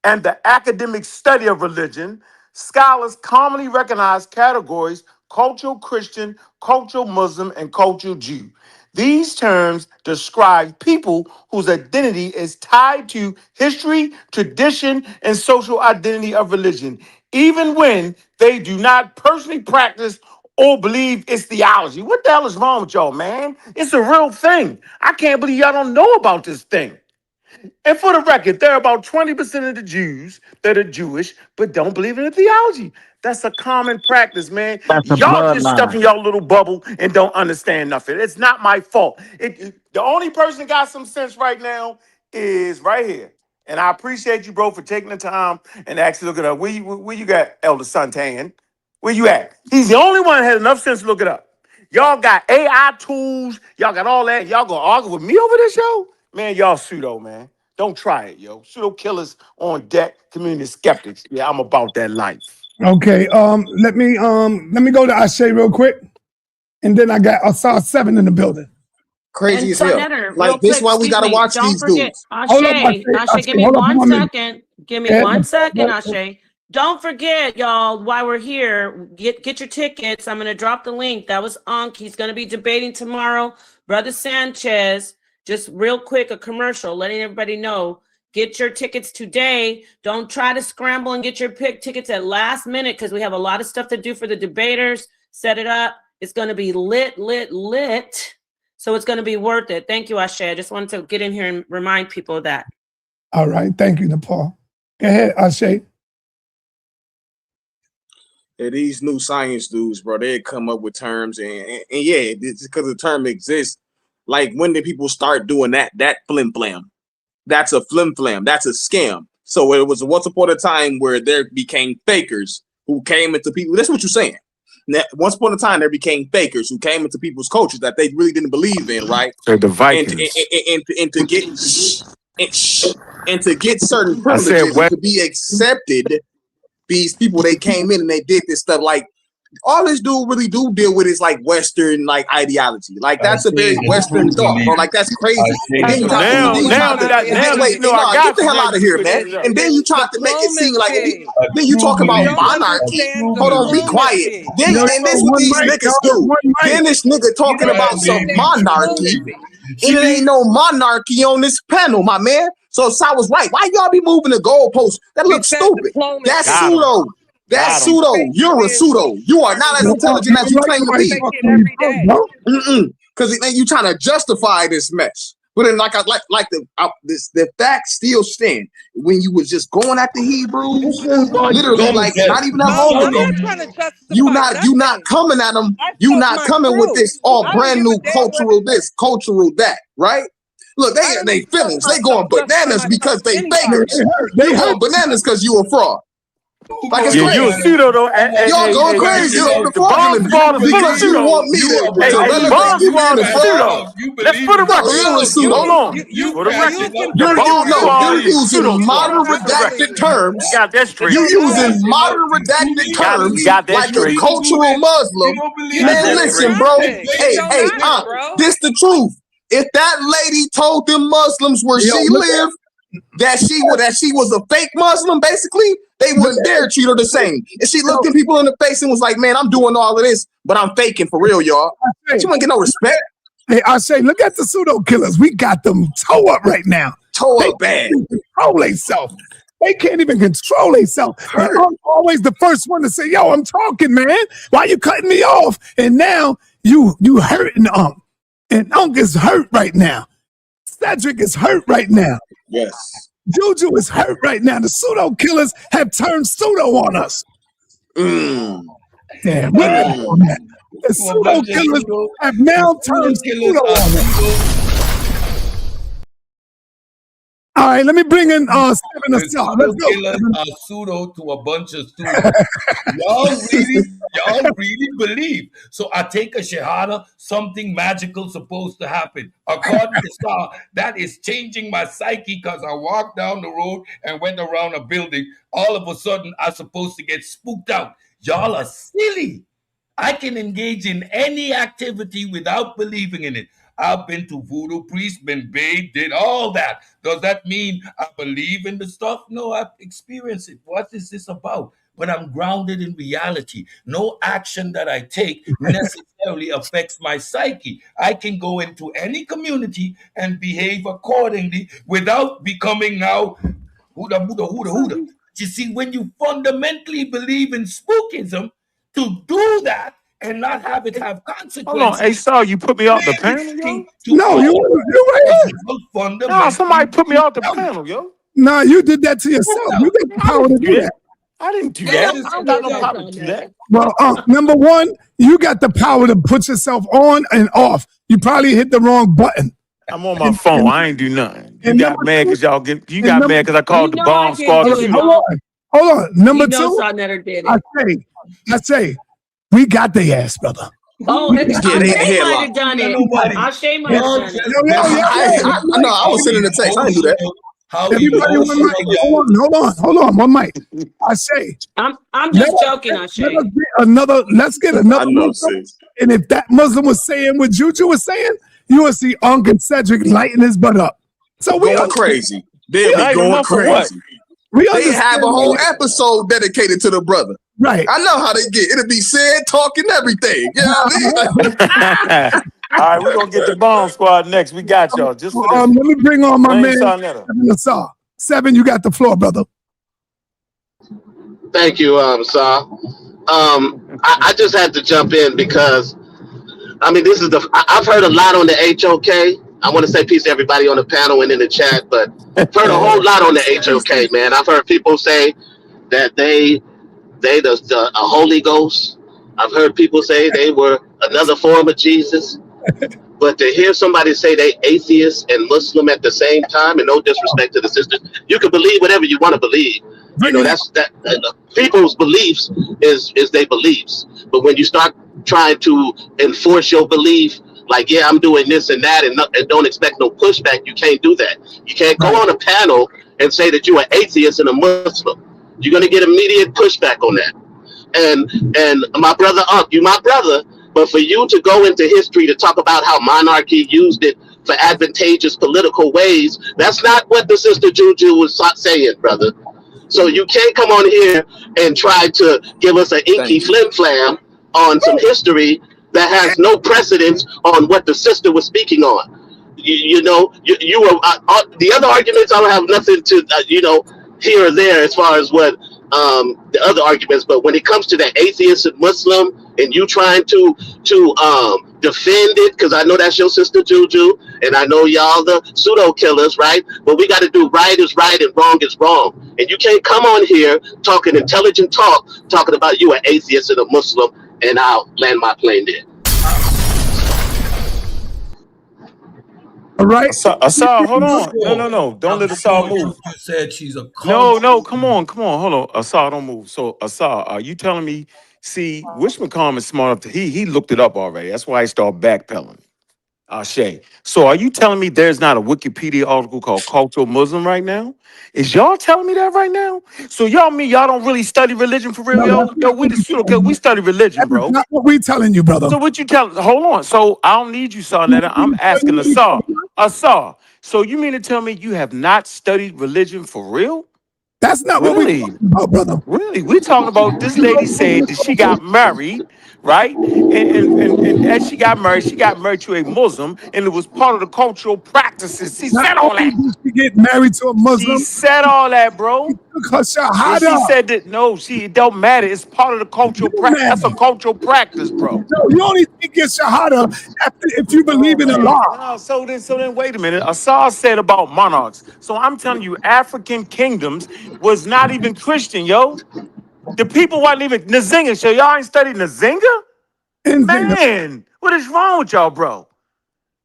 and the academic study of religion, scholars commonly recognize categories cultural Christian, cultural Muslim, and cultural Jew. These terms describe people whose identity is tied to history, tradition, and social identity of religion, even when they do not personally practice or believe its theology. What the hell is wrong with y'all, man? It's a real thing. I can't believe y'all don't know about this thing. And for the record, there are about 20% of the Jews that are Jewish but don't believe in the theology. That's a common practice, man. That's a Y'all just stuck in bloodline. y'all little bubble and don't understand nothing. It's not my fault. The only person that got some sense right now is right here. And I appreciate you, bro, for taking the time and actually looking up. Where you got Elder Suntan? Where you at? He's the only one that had enough sense to look it up. Y'all got AI tools. Y'all got all that. Y'all gonna argue with me over this, yo? Man, y'all pseudo, man. Don't try it, yo. Pseudo killers on deck, community skeptics. Yeah, I'm about that life. Okay, let me go to Ashe real quick. And then I saw 7 in the building. Crazy as And hell. sa.neter, Like real this quick, why we excuse gotta me, watch don't these forget, dudes. Ashe, give me hold on, 1 1 minute. second. Give me Yeah, 1 second, Ashe. Don't forget, y'all, while we're here, get your tickets. I'm going to drop the link. That was Ankh. He's going to be debating tomorrow. Brother Sanchez, just real quick, a commercial, letting everybody know. Get your tickets today. Don't try to scramble and get your tickets at last minute because we have a lot of stuff to do for the debaters. Set it up. It's going to be lit. So it's going to be worth it. Thank you, Ashe. I just wanted to get in here and remind people of that. All right. Thank you, Nepal. Go ahead, Ashe. Yeah, these new science dudes, bro, they come up with terms and yeah, it's because the term exists. Like when did people start doing that flim flam? That's a flim flam. That's a scam. So it was once upon a time where there became fakers who came into people. That's what you're saying. Now, once upon a time, there became fakers who came into people's cultures that they really didn't believe in, right? So the Vikings. And to get certain privileges to be accepted. These people, they came in and they did this stuff. Like all this dude really do deal with is like Western like ideology. Like that's a very Western thought, bro. Like that's crazy. And then you get the hell out of here, man. And then you try to make it seem like then you talk about monarchy. Hold on, be quiet. Then this what these niggas do. Then this nigga talking about some monarchy. And it ain't no monarchy on this panel, my man. So I was right. Why y'all be moving the goalposts? That looks stupid. That's pseudo. That's pseudo. You're a pseudo. You are not as intelligent as you claim to be. Because then you trying to justify this mess. But then, the facts still stand. When you was just going at the Hebrews, literally, like not even that long ago. You not coming at them. You not coming with this brand new cultural this, cultural that, right? Look, they feelings. They going bananas because they fakers. They going bananas because you a fraud. Like it's crazy. You a pseudo though. Y'all going crazy on the fraud because you want me to relegate you in the fraud. Let's put it right. Hold on. For the record, you're using modern redacted terms. You using modern redacted terms like a cultural Muslim. Man, listen, bro. Hey, this the truth. If that lady told them Muslims where she lived that she was a fake Muslim, basically, they wouldn't dare treat her the same. And she looked at people in the face and was like, man, I'm doing all of this, but I'm faking for real, y'all. She wouldn't get no respect. Hey, I say, look at the pseudo killers. We got them toe up right now. Toe up bad. Control themselves. They can't even control themselves. I'm always the first one to say, yo, I'm talking, man. Why you cutting me off? And now you hurting And Ankh is hurt right now. Cedric is hurt right now. Yes. Juju is hurt right now. The pseudo killers have turned pseudo on us. Damn, on that. The pseudo killers have now turned pseudo on us. All right, let me bring in Stephen Assault. Let's go. Killers are pseudo to a bunch of students. y'all really believe. So I take a shahada, something magical supposed to happen. According to Star, that is changing my psyche because I walked down the road and went around a building. All of a sudden, I'm supposed to get spooked out. Y'all are silly. I can engage in any activity without believing in it. I've been to voodoo priests, been bathed, did all that. Does that mean I believe in the stuff? No, I've experienced it. What is this about? But I'm grounded in reality. No action that I take necessarily affects my psyche. I can go into any community and behave accordingly without becoming now huda. You see, when you fundamentally believe in spookism, to do that and not have it have consequences. Hold on, hey, Saul, you put me off the panel, yo? No, you right here. No, somebody put me off the panel, yo. No, you did that to yourself. You got the power to do that. I didn't do that. I don't got no power to do that. Well, number one, you got the power to put yourself on and off. You probably hit the wrong button. I'm on my phone. I ain't do nothing. You got mad because y'all get. You got mad because I called the bomb squad. Hold on. Number two, sa.neter did it. I say, we got the ass, brother. Oh, Ashe might have done it. Ashe might have done it. No, I was sending the text. I didn't do that. Hold on, one mic. I say, I'm just joking, Ashe. Let's get another Muslim. And if that Muslim was saying what Juju was saying, you will see Ankh and Cedric lighting his butt up. So we going crazy. They'll be Light him going up for what? crazy. We They understand have a whole that. episode dedicated to the brother. Right. I know how they get. It'll be said, talking, everything. You know what I mean? All right, we're gonna get the bomb squad next. We got y'all just for this. Let me bring on my Blame man, sa.neter. Seven. Seven, you got the floor, brother. Thank you, Sa. I just had to jump in because, I mean, this is I've heard a lot on the HOK. I want to say peace to everybody on the panel and in the chat, but I've heard a whole lot on the HOK, man. I've heard people say that they the Holy Ghost. I've heard people say they were another form of Jesus. But to hear somebody say they atheist and Muslim at the same time, and no disrespect to the sisters, you can believe whatever you want to believe. You know, that's people's beliefs is their beliefs. But when you start trying to enforce your belief, like, yeah, I'm doing this and that, and don't expect no pushback, you can't do that. You can't go on a panel and say that you're an atheist and a Muslim. You're gonna get immediate pushback on that. And my brother, you my brother. But for you to go into history to talk about how monarchy used it for advantageous political ways, that's not what the sister Juju was saying, brother. So you can't come on here and try to give us an inky flim-flam on some history that has no precedence on what the sister was speaking on. You know, you were the other arguments. I don't have nothing to here or there as far as what the other arguments, but when it comes to that atheist and Muslim, and you trying to defend it, because I know that's your sister Juju, and I know y'all the pseudo killers, right? But we got to do right is right and wrong is wrong, and you can't come on here talking intelligent talking about you an atheist and a Muslim, and I'll land my plane there. All right. Asar, hold on. No. Don't let Asar move. You said she's a No, come on. Hold on. Asar, don't move. So, Asar, are you telling me, see, Wish McCollum is smart enough he looked it up already. That's why he started backpedaling. Shay. So are you telling me there's not a Wikipedia article called Cultural Muslim right now? Is y'all telling me that right now? So y'all mean y'all don't really study religion for real? Yo, we study religion, bro. That's not what we telling you, brother. So what you telling? Hold on. So I don't need you, sa.neter. I'm asking Asar. So you mean to tell me you have not studied religion for real? That's not what we talking about, brother. Really? We talking about this lady said that she got married, right? And as she got married to a Muslim, and it was part of the cultural practices. She said all that. She get married to a Muslim. She said all that, bro. She took her shahada. She said that it don't matter. It's part of the cultural practice. That's a cultural practice, bro. No, you only take your shahada if you believe in Allah. So then, wait a minute. Asar said about monarchs. So I'm telling you, African kingdoms was not even Christian, yo. The people wasn't even Nzinga. So y'all ain't studied Nzinga? Man, what is wrong with y'all, bro?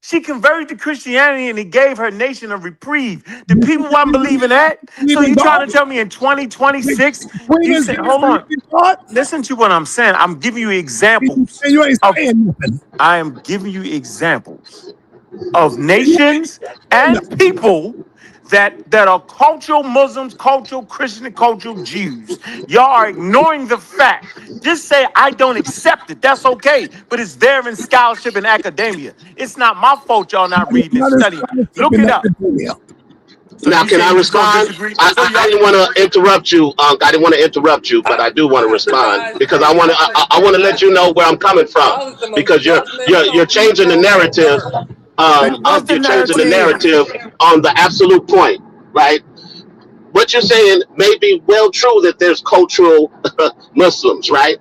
She converted to Christianity and he gave her nation a reprieve. The people wasn't believing that. So you trying to tell me in 2026? You said, hold on. Listen to what I'm saying. I'm giving you examples. You ain't saying nothing. I am giving you examples of nations and people that are cultural Muslims, cultural Christian, and cultural Jews. Y'all are ignoring the fact. Just say, I don't accept it. That's okay. But it's there in scholarship and academia. It's not my fault y'all not reading and studying. Look it up. Now, can I respond? I didn't want to interrupt you. I didn't want to interrupt you, but I do want to respond because I want to let you know where I'm coming from because you're changing the narrative. You're changing the narrative on the absolute point, right? What you're saying may be well true that there's cultural Muslims, right?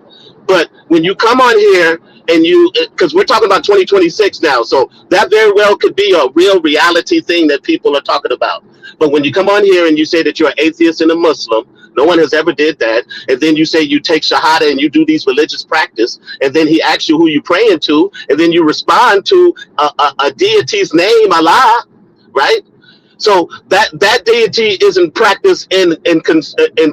But when you come on here and because we're talking about 2026 now, so that very well could be a real reality thing that people are talking about. But when you come on here and you say that you're an atheist and a Muslim, no one has ever did that. And then you say you take shahada and you do these religious practice. And then he asks you who you praying to. And then you respond to a deity's name, Allah, right? So that deity isn't practiced in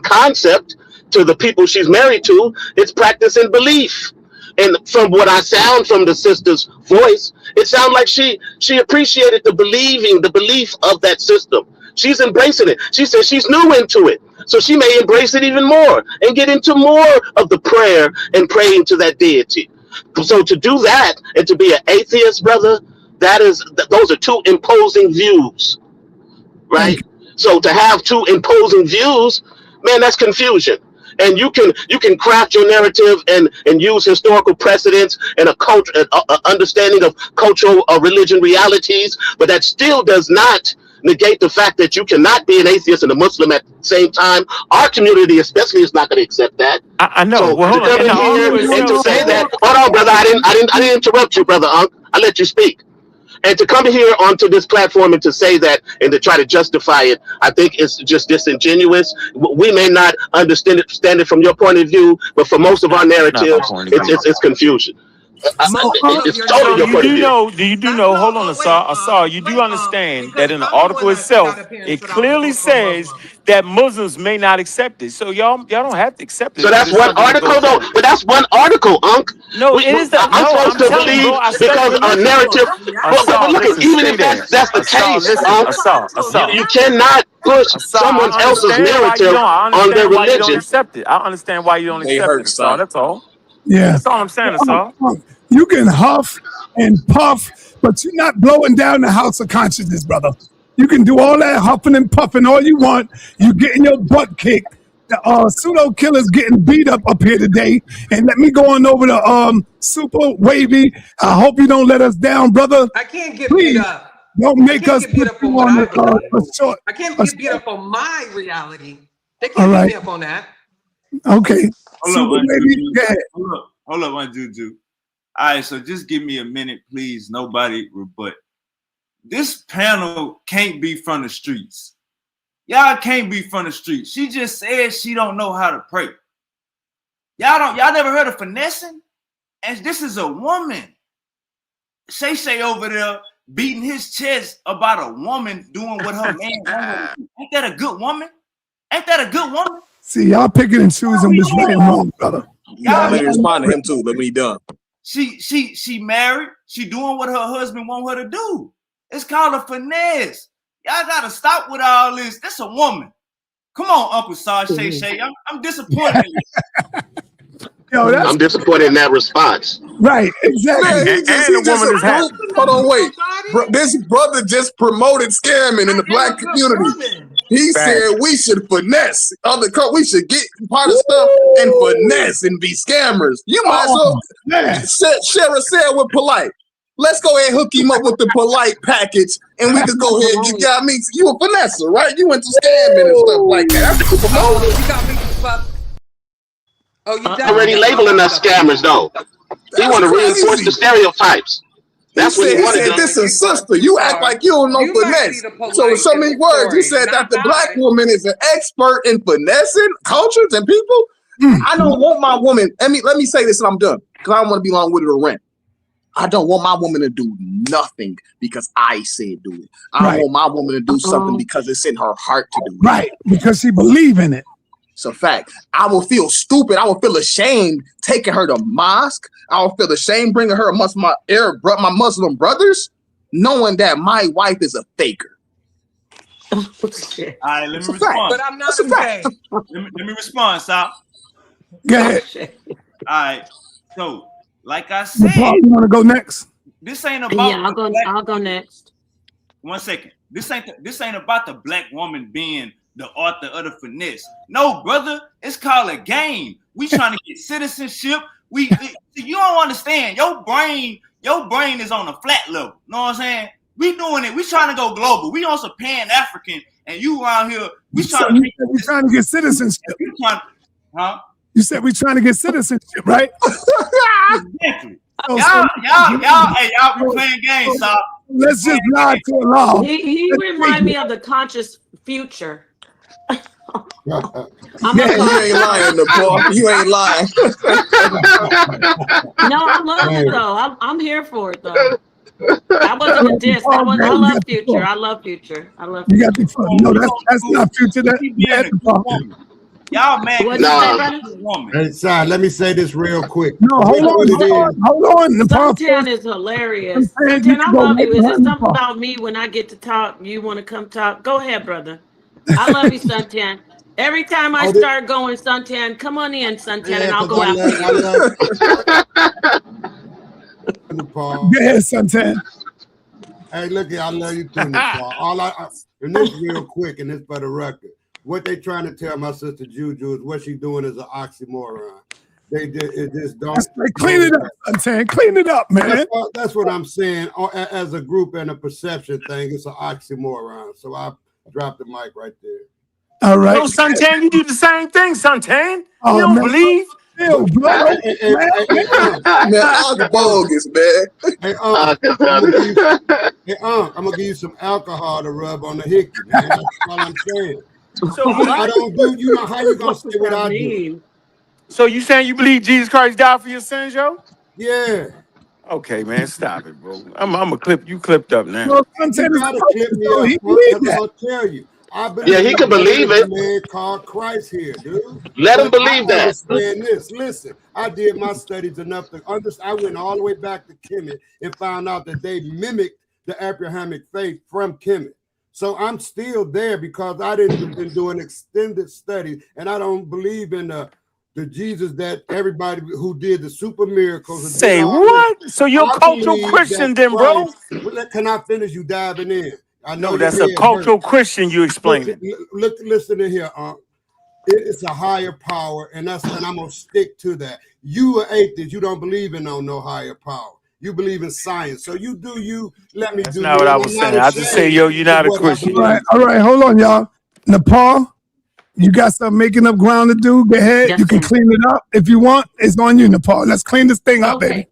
concept to the people she's married to. It's practiced in belief. And from what I sound from the sister's voice, it sounds like she appreciated the belief of that system. She's embracing it. She says she's new into it. So she may embrace it even more and get into more of the prayer and praying to that deity. So to do that and to be an atheist, brother, those are two imposing views, right? So to have two imposing views, man, that's confusion. And you can craft your narrative and use historical precedents and a understanding of cultural religion realities, but that still does not negate the fact that you cannot be an atheist and a Muslim at the same time. Our community especially is not going to accept that. I know. So well, to come in here and to say that, hold on, brother, I didn't interrupt you, brother Ankh. I let you speak. And to come here onto this platform and to say that and to try to justify it, I think it's just disingenuous. We may not understand it from your point of view, but for most of our narratives, it's confusion. It's totally your point of view. You do know, hold on, Asar, you do understand that in the article itself, it clearly says that Muslims may not accept it. So y'all don't have to accept it. So that's one article, though. But that's one article, Ankh. No, it is that. I'm supposed to believe because a narrative. But look, even if that's the case, you cannot push someone else's narrative on their religion. I understand why you don't accept it. That's all. Yeah. That's all I'm saying, Asar. You can huff and puff, but you're not blowing down the house of consciousness, brother. You can do all that huffing and puffing all you want. You're getting your butt kicked. The pseudo killer's getting beat up here today. And let me go on over to Super Wavy. I hope you don't let us down, brother. I can't get beat up. Don't make us beat up on what I believe. I can't get beat up on my reality. They can't beat me up on that. Okay. Hold up, one Juju. All right, so just give me a minute, please. Nobody rebut. This panel can't be from the streets. Y'all can't be from the streets. She just said she don't know how to pray. Y'all never heard of finessing? And this is a woman. Shay over there beating his chest about a woman doing what her man wants. Ain't that a good woman? Ain't that a good woman? See, y'all picking and choosing what's right and wrong, brother. Let me respond to him too. Let me be done. She married. She doing what her husband want her to do. It's called a finesse. Y'all gotta stop with all this. That's a woman. Come on, Uncle Sar, Shay. I'm disappointed. I'm disappointed in that response. Right, exactly. Man, hold on, wait. This brother just promoted scamming in the black community. He said we should finesse we should get part of stuff and finesse and be scammers. You might as well share a sale with Polite. Let's go ahead and hook him up with the Polite package, and we can go ahead and you got me. You a finesser, right? You went to scamming and stuff like that. That's the promoter. You got me fucked. Oh, you already labeling us scammers, though. He want to reinforce the stereotypes. That's what he wanted. This is sister. You act like you don't know finesse. So in so many words, he said that the black woman is an expert in finessing cultures and people. I don't want my woman. Let me say this and I'm done. Because I don't want to be long with it or rent. I don't want my woman to do nothing because I said do it. I don't want my woman to do something because it's in her heart to do it. Right, because she believe in it. It's a fact. I will feel stupid. I will feel ashamed taking her to mosque. I will feel ashamed bringing her amongst my Muslim brothers, knowing that my wife is a faker. All right, let me respond. But I'm not a fact. Let me respond, Sal. Go ahead. All right. So, like I said, you want to go next? This ain't about. Yeah, I'll go next. 1 second. This ain't about the black woman being the author of the finesse. No, brother, it's called a game. We trying to get citizenship. You don't understand. Your brain is on a flat level. Know what I'm saying? We doing it. We trying to go global. We on some Pan-African, and you around here. We trying to get citizenship. You said we trying to get citizenship, right? Exactly. Y'all be playing games, so let's just lie to a law. He remind me of the conscious future. You ain't lying, boy. You ain't lying. No, I love it though. I'm here for it though. I wasn't a diss. I love future. I love future. You got the fun. No, that's not future. Y'all man. Hey, sorry, let me say this real quick. No, hold on. Suntan is hilarious. Suntan, I love you. Is it something about me when I get to talk? You want to come talk? Go ahead, brother. I love you, Suntan. Every time I start going, Suntan, come on in, Suntan, and I'll go after you. Go ahead, Suntan. Hey, look here, I love you too, Nicole. And this real quick, and this for the record. What they trying to tell my sister Juju is what she doing is an oxymoron. They just don't. Clean it up, Santan. Clean it up, man. That's what I'm saying. As a group and a perception thing, it's an oxymoron. So I dropped the mic right there. All right. No, Santan, you do the same thing, Santan. Oh, you don't man. believe? Man, I'm bogus, man. Hey, I'm gonna give you some alcohol to rub on the hickey, man. That's all I'm saying. So I don't do. You know how you gonna say what I do? So you saying you believe Jesus Christ died for your sins, yo? Yeah. Okay, man, stop it, bro. I'm a clip. You clipped up now. Well, you gotta clip me up. I'll tell you. I believe he can believe it. A man called Christ here, dude. Let him believe that. Understand this. Listen, I did my studies enough to understand. I went all the way back to Kemet and found out that they mimicked the Abrahamic faith from Kemet. So I'm still there because I didn't been doing extended study, and I don't believe in the Jesus that everybody who did the super miracles. Say what? So you're a cultural Christian then, bro? Can I finish you diving in? I know no, that's a cultural Christian you explaining. Look, listen to here. It's a higher power, and I'm gonna stick to that. You are atheist. You don't believe in no higher power. You believe in science. So you do you. Let me that's do. Not what I was saying. I just say, yo, you're not a Christian. All right, hold on, y'all. Nepal, you got some making up ground to do. Go ahead. Yes, you can clean it up if you want. It's on you, Nepal. Let's clean this thing up, baby.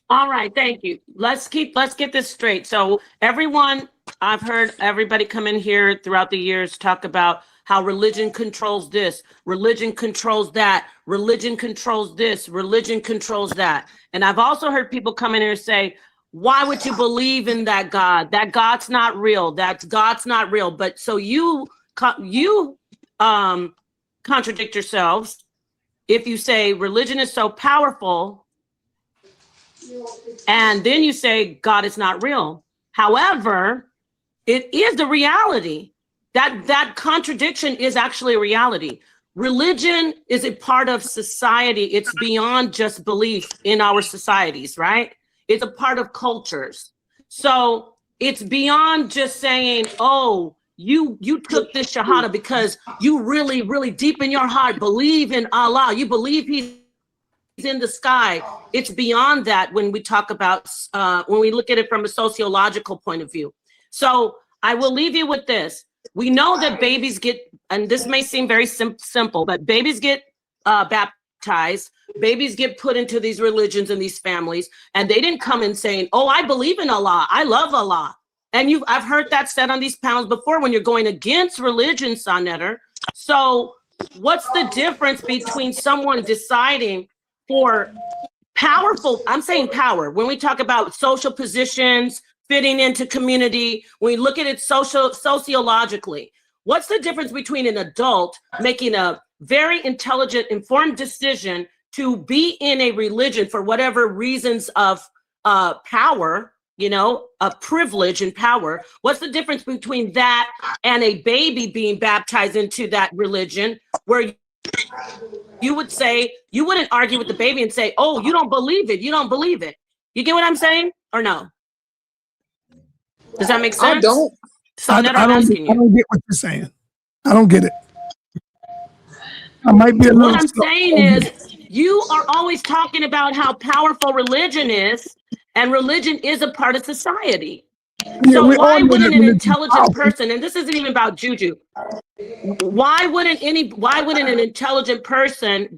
All right, thank you. Let's get this straight. So everyone, I've heard everybody come in here throughout the years talk about how religion controls this, religion controls that, religion controls this, religion controls that. And I've also heard people come in here and say, why would you believe in that God? That God's not real. That God's not real. But so you contradict yourselves if you say religion is so powerful and then you say God is not real. However, it is the reality. That contradiction is actually a reality. Religion is a part of society. It's beyond just belief in our societies, right? It's a part of cultures. So it's beyond just saying, oh, you took this shahada because you really, really deep in your heart believe in Allah. You believe he's in the sky. It's beyond that when we talk about, when we look at it from a sociological point of view. So I will leave you with this. We know that babies get, and this may seem very simple, but babies get baptized, babies get put into these religions and these families, and they didn't come in saying, oh, I believe in Allah, I love Allah. And I've heard that said on these panels before when you're going against religion, sa.neter. So what's the difference between someone deciding for powerful, I'm saying power, when we talk about social positions, fitting into community, when we look at it sociologically, what's the difference between an adult making a very intelligent, informed decision to be in a religion for whatever reasons of power, a privilege and power? What's the difference between that and a baby being baptized into that religion where you would say, you wouldn't argue with the baby and say, oh, you don't believe it. You don't believe it. You get what I'm saying or no? Does that make sense? I don't. I don't get what you're saying. I don't get it. I might be a little. What I'm saying is, you are always talking about how powerful religion is, and religion is a part of society. Yeah, so why wouldn't an intelligent person, and this isn't even about juju, why wouldn't an intelligent person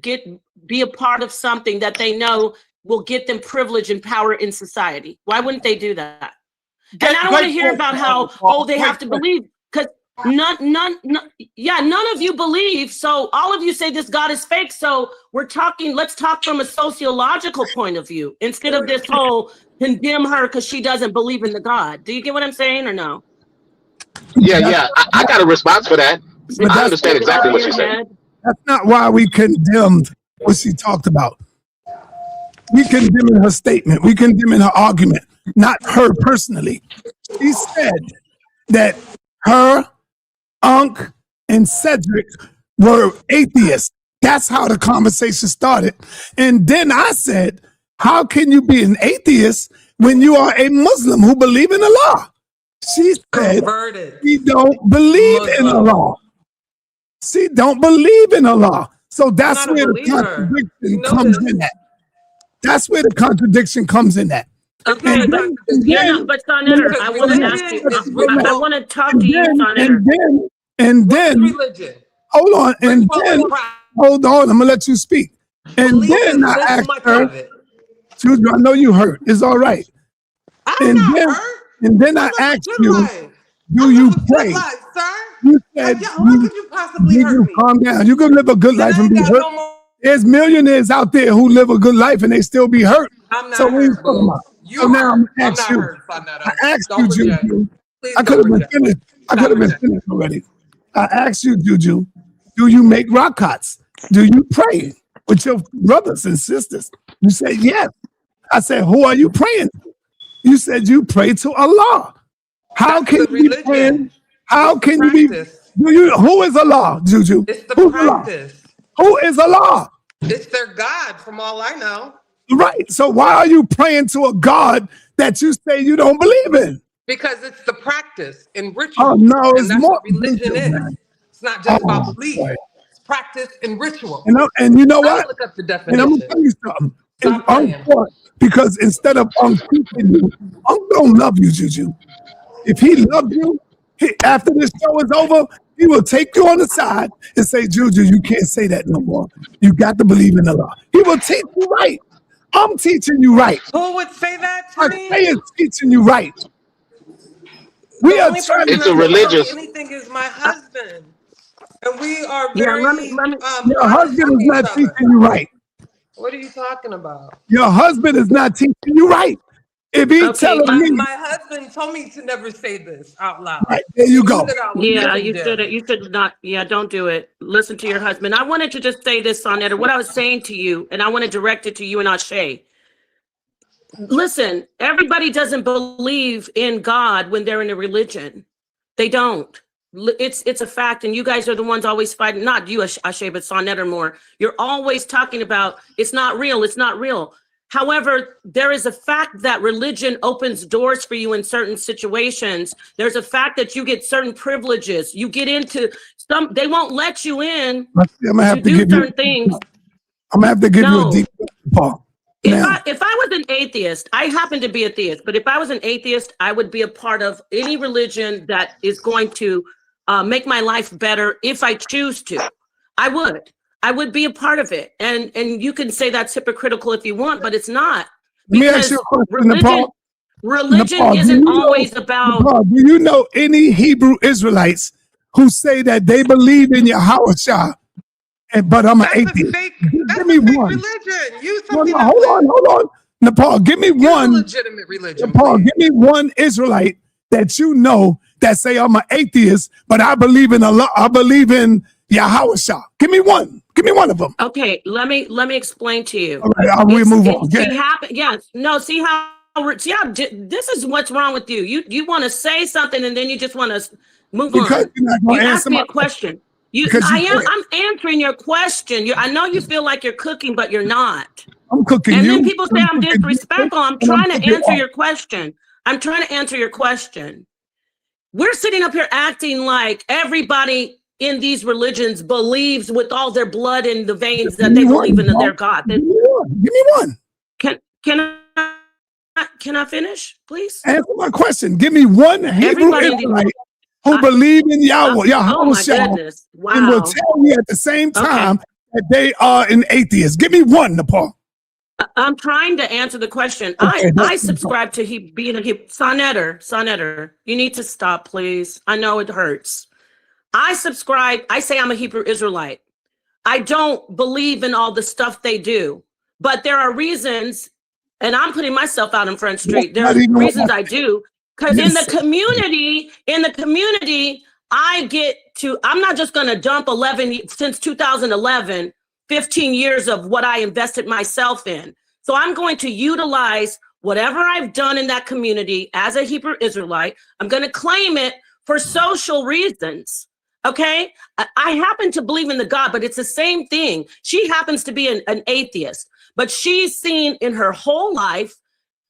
be a part of something that they know will get them privilege and power in society? Why wouldn't they do that? And I don't want to hear about how, they have to believe, because none of you believe. So all of you say this God is fake. So let's talk from a sociological point of view instead of this whole condemn her because she doesn't believe in the God. Do you get what I'm saying or no? Yeah. I got a response for that. I understand exactly what she's saying. That's not why we condemned what she talked about. We condemning her statement. We condemning her argument, not her personally. She said that her, Ankh, and Cedric were atheists. That's how the conversation started. And then I said, how can you be an atheist when you are a Muslim who believe in Allah. She said Converted. she don't believe in Allah. She don't believe in Allah. So that's where the contradiction comes in at. That's where the contradiction comes in at. Okay, but sa.neter, I want to ask you. I want to talk to you, sa.neter. And then, religion. Hold on, and then, hold on, I'm gonna let you speak. And then I asked her, Juju, I know you hurt. It's all right. And then I asked you, do you pray? You said, how could you possibly hurt me? Calm down. You can live a good life and be hurt. There's millionaires out there who live a good life and they still be hurt. I'm not so what are you hurt, talking about? So now I'm asked you. I asked you, Juju. I could have been finished. I could have been finished already. I asked you, Juju, do you make rakats? Do you pray with your brothers and sisters? You said yes. I said, who are you praying to? You said you pray to Allah. How can you be praying? How can you be? Who is Allah, Juju? It's the Who's practice. Allah? Who is Allah? It's their God, from all I know. Right. So why are you praying to a God that you say you don't believe in? Because it's the practice and ritual. Oh no, and it's that's more. what religion is. Man. It's not just about belief. Boy. It's practice and ritual. And you know what? Look up the definition. And I'm gonna tell you something. Because instead of teaching you, I'm gonna love you, Juju. If he loved you, after this show is over, he will take you on the side and say, Juju, you can't say that no more. You got to believe in Allah. He will teach you right. I'm teaching you right. Who would say that to me? I am teaching you right. We are trying it's a religious. Anything is my husband, and we are very. Your husband is not teaching you right. What are you talking about? Your husband is not teaching you right. If he's telling me, my husband told me to never say this out loud. Right, there you go. Yeah, you should. You should not. Yeah, don't do it. Listen to your husband. I wanted to just say this, sa.neter. What I was saying to you, and I want to direct it to you and Ashe. Listen, everybody doesn't believe in God when they're in a religion. They don't. It's a fact, and you guys are the ones always fighting. Not you, Ashe, but sa.neter more. You're always talking about it's not real. It's not real. However, there is a fact that religion opens doors for you in certain situations. There's a fact that you get certain privileges. You get into some. They won't let you in to do certain things. I'm gonna have to give you a deep part. If I was an atheist, I happen to be a theist, but if I was an atheist, I would be a part of any religion that is going to make my life better if I choose to. I would be a part of it. And you can say that's hypocritical if you want, but it's not. Because religion isn't always about. Nepal, do you know any Hebrew Israelites who say that they believe in Yahweh, but I'm an atheist? Give me one. Religion. Hold on. Nepal, give me one. Legitimate religion. Nepal, give me one Israelite that you know that say I'm an atheist, but I believe in Allah. I believe in Yahweh. Give me one. Give me one of them. Okay, let me explain to you. All right, we move on. See how this is what's wrong with you. You want to say something and then you just want to move on. You asked me a question. I'm answering your question. I know you feel like you're cooking, but you're not. I'm cooking. And then people say I'm disrespectful. I'm trying to answer your question. I'm trying to answer your question. We're sitting up here acting like everybody in these religions believes with all their blood in the veins that they believe in their God. Give me one. Can I finish, please? Answer my question. Give me one Hebrew Israelite who believe in Yahweh, oh my goodness. Wow. and will tell me at the same time that they are an atheist. Give me one, Nepal. I'm trying to answer the question. I subscribe to being a sa.neter. You need to stop, please. I know it hurts. I say I'm a Hebrew Israelite. I don't believe in all the stuff they do, but there are reasons, and I'm putting myself out in Front Street. There are reasons I do, because in the community, I'm not just going to dump since 2011, 15 years of what I invested myself in. So I'm going to utilize whatever I've done in that community as a Hebrew Israelite. I'm going to claim it for social reasons. Okay, I happen to believe in the God, but it's the same thing. She happens to be an atheist, but she's seen in her whole life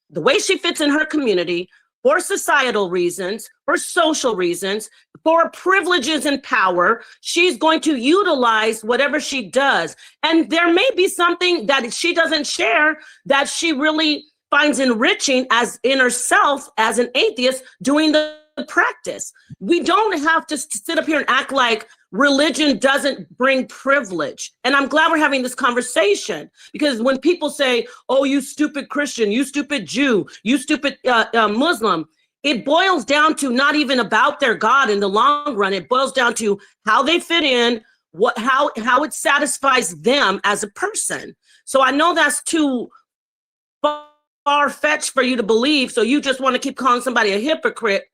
the way she fits in her community, for societal reasons, for social reasons, for privileges and power, she's going to utilize whatever she does. And there may be something that she doesn't share that she really finds enriching as in herself as an atheist doing the practice. We don't have to sit up here and act like religion doesn't bring privilege. And I'm glad we're having this conversation, because when people say, oh, you stupid Christian, you stupid Jew, you stupid Muslim, it boils down to not even about their God in the long run. It boils down to how they fit in, how it satisfies them as a person. So I know that's too far-fetched for you to believe. So you just want to keep calling somebody a hypocrite.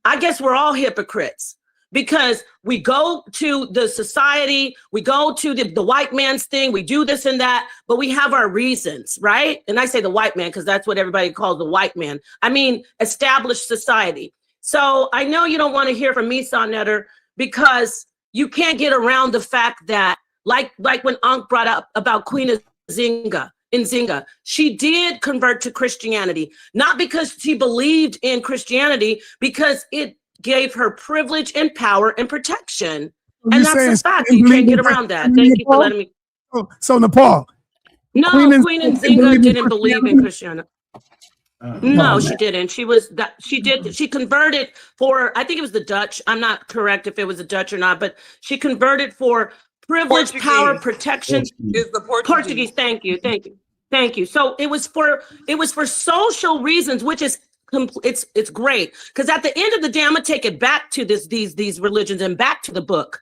I guess we're all hypocrites, because we go to the society, we go to the white man's thing, we do this and that, but we have our reasons, right? And I say the white man because that's what everybody calls the white man. I mean, established society. So I know you don't want to hear from me, sa.neter, because you can't get around the fact that, like when Ankh brought up about Queen Nzinga, she did convert to Christianity, not because she believed in Christianity, because it gave her privilege and power and protection. And that's a fact. You can't get around that. Thank you for letting me. So Nepal. No, Queen Nzinga didn't believe in Christianity. No, she didn't. She converted for, I think it was the Dutch. I'm not correct if it was the Dutch or not, but she converted for privilege, power, protection. Is the Portuguese. Thank you. So it was for social reasons, which is it's great, because at the end of the day, I'm gonna take it back to these religions and back to the book.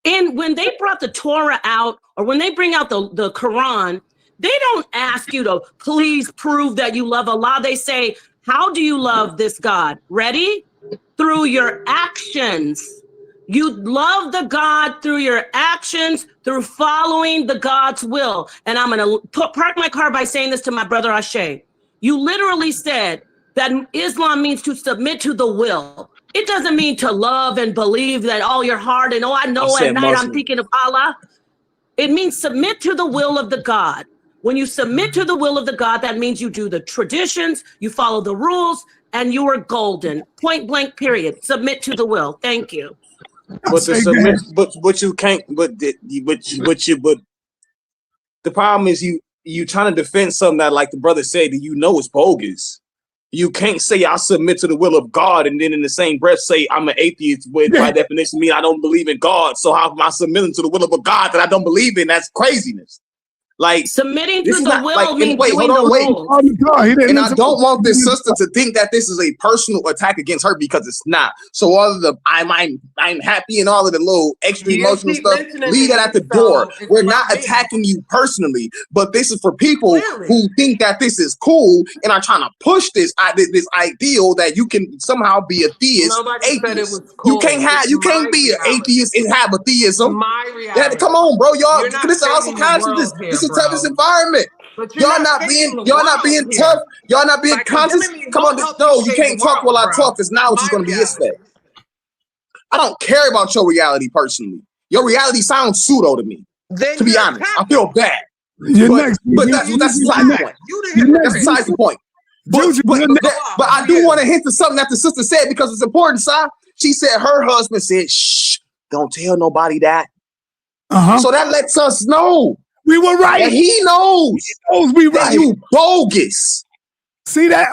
And when they brought the Torah out, or when they bring out the Quran, they don't ask you to please prove that you love Allah. They say, how do you love this God? Ready? Through your actions. You love the God through your actions, through following the God's will. And I'm going to park my car by saying this to my brother Ashe. You literally said that Islam means to submit to the will. It doesn't mean to love and believe that all your heart and, oh, I know at night I'm thinking of Allah. It means submit to the will of the God. When you submit to the will of the God, that means you do the traditions, you follow the rules, and you are golden. Point blank, period. Submit to the will. Thank you. But the submit, but you can't. But the problem is you trying to defend something that, like the brother said, that you know is bogus. You can't say I submit to the will of God and then in the same breath say I'm an atheist, which by definition means I don't believe in God. So how am I submitting to the will of a God that I don't believe in? That's craziness. Like submitting to the will means wait, doing hold on, wait. rules. And I don't want this sister to think that this is a personal attack against her, because it's not. So all of the I'm happy and all of the little extra emotional stuff, leave that at the door. We're not attacking you personally, but this is for people who think that this is cool and are trying to push this ideal that you can somehow be a theist. Atheist. You can't be an atheist and have a theism. Come on, bro, y'all. This is also conscious. This is the toughest environment. Y'all not being tough. Y'all not being conscious. Come on, no, you can't talk while I talk, because now it's just gonna be his thing. I don't care about your reality personally. Your reality sounds pseudo to me. To be honest, I feel bad. But that's beside the point. That's beside the point. But I do want to hint to something that the sister said, because it's important, Si. She said her husband said, shh, don't tell nobody that. So that lets us know. We were right. And he knows. We right. You bogus. See that?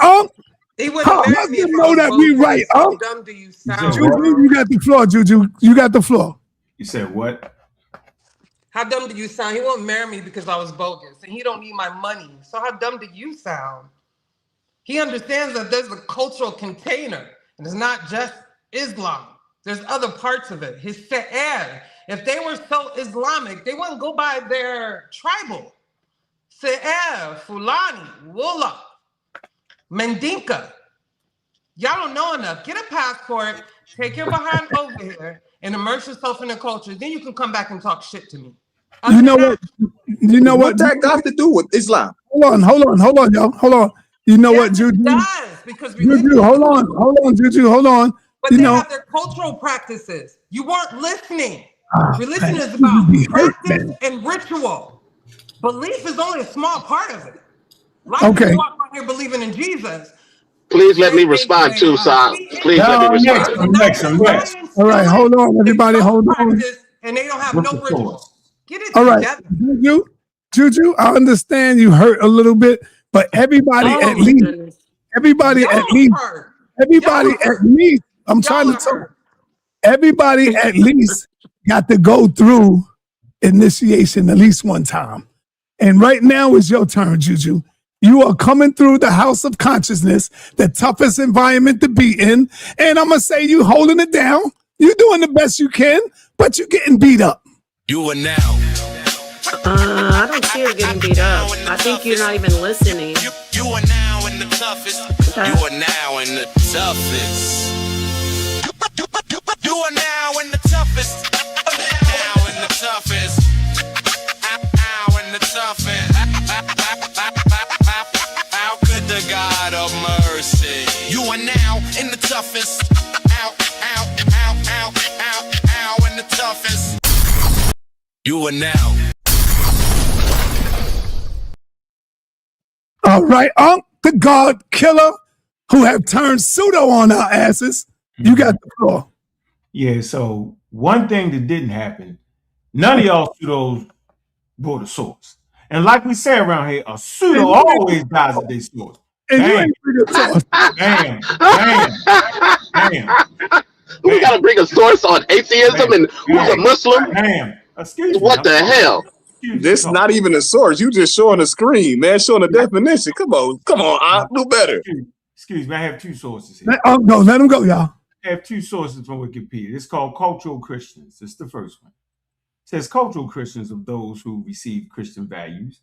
He wouldn't know that we right. How dumb do you sound? Juju, you got the floor, Juju. You got the floor. You said what? How dumb do you sound? He won't marry me because I was bogus, and he don't need my money. So how dumb do you sound? He understands that there's a cultural container, and it's not just Islam. There's other parts of it. His sa.neter. If they were so Islamic, they wouldn't go by their tribal. sa.neter, Fulani, Wullah, Mandinka. Y'all don't know enough. Get a passport, take your behind over here, and immerse yourself in the culture. Then you can come back and talk shit to me. You know what? What that got to do with Islam? Hold on, y'all. Hold on. You know what, Juju? It does, because Juju, hold on, Juju, hold on. But they have their cultural practices. You weren't listening. Religion is about practice and ritual. Belief is only a small part of it. Like Okay. you walk by here believing in Jesus. Please let me respond too, Sa. Please let me respond. All right, hold on, everybody, hold on. And they don't have no ritual. Get it All right, together. Juju, I understand you hurt a little bit, but everybody at least, I'm trying to tell you, everybody at least got to go through initiation at least one time. And right now is your turn, Juju. You are coming through the house of consciousness, the toughest environment to be in. And I'm going to say you holding it down. You're doing the best you can, but you're getting beat up. You are now. I don't see her getting beat up. I think you're not even listening. You are now in the toughest. You are now in the toughest. You are now in the toughest. Now in the toughest. Now in the toughest. How could the God of mercy? You are now in the toughest. Out in the toughest. You are now. All right, the God killer who have turned pseudo on our asses. You got the floor. Yeah, so one thing that didn't happen, none of y'all pseudos brought a source. And like we say around here, a pseudo always dies at their source. Bam. Bam. We gotta bring a source on atheism and who's a Muslim. Excuse me. What the hell? This not even a source. You just showing a screen, man. Showing a definition. Come on, do better. Excuse me. I have two sources here. No, let them go, y'all. I have two sources from Wikipedia. It's called Cultural Christians. It's the first one. It says cultural Christians of those who receive Christian values,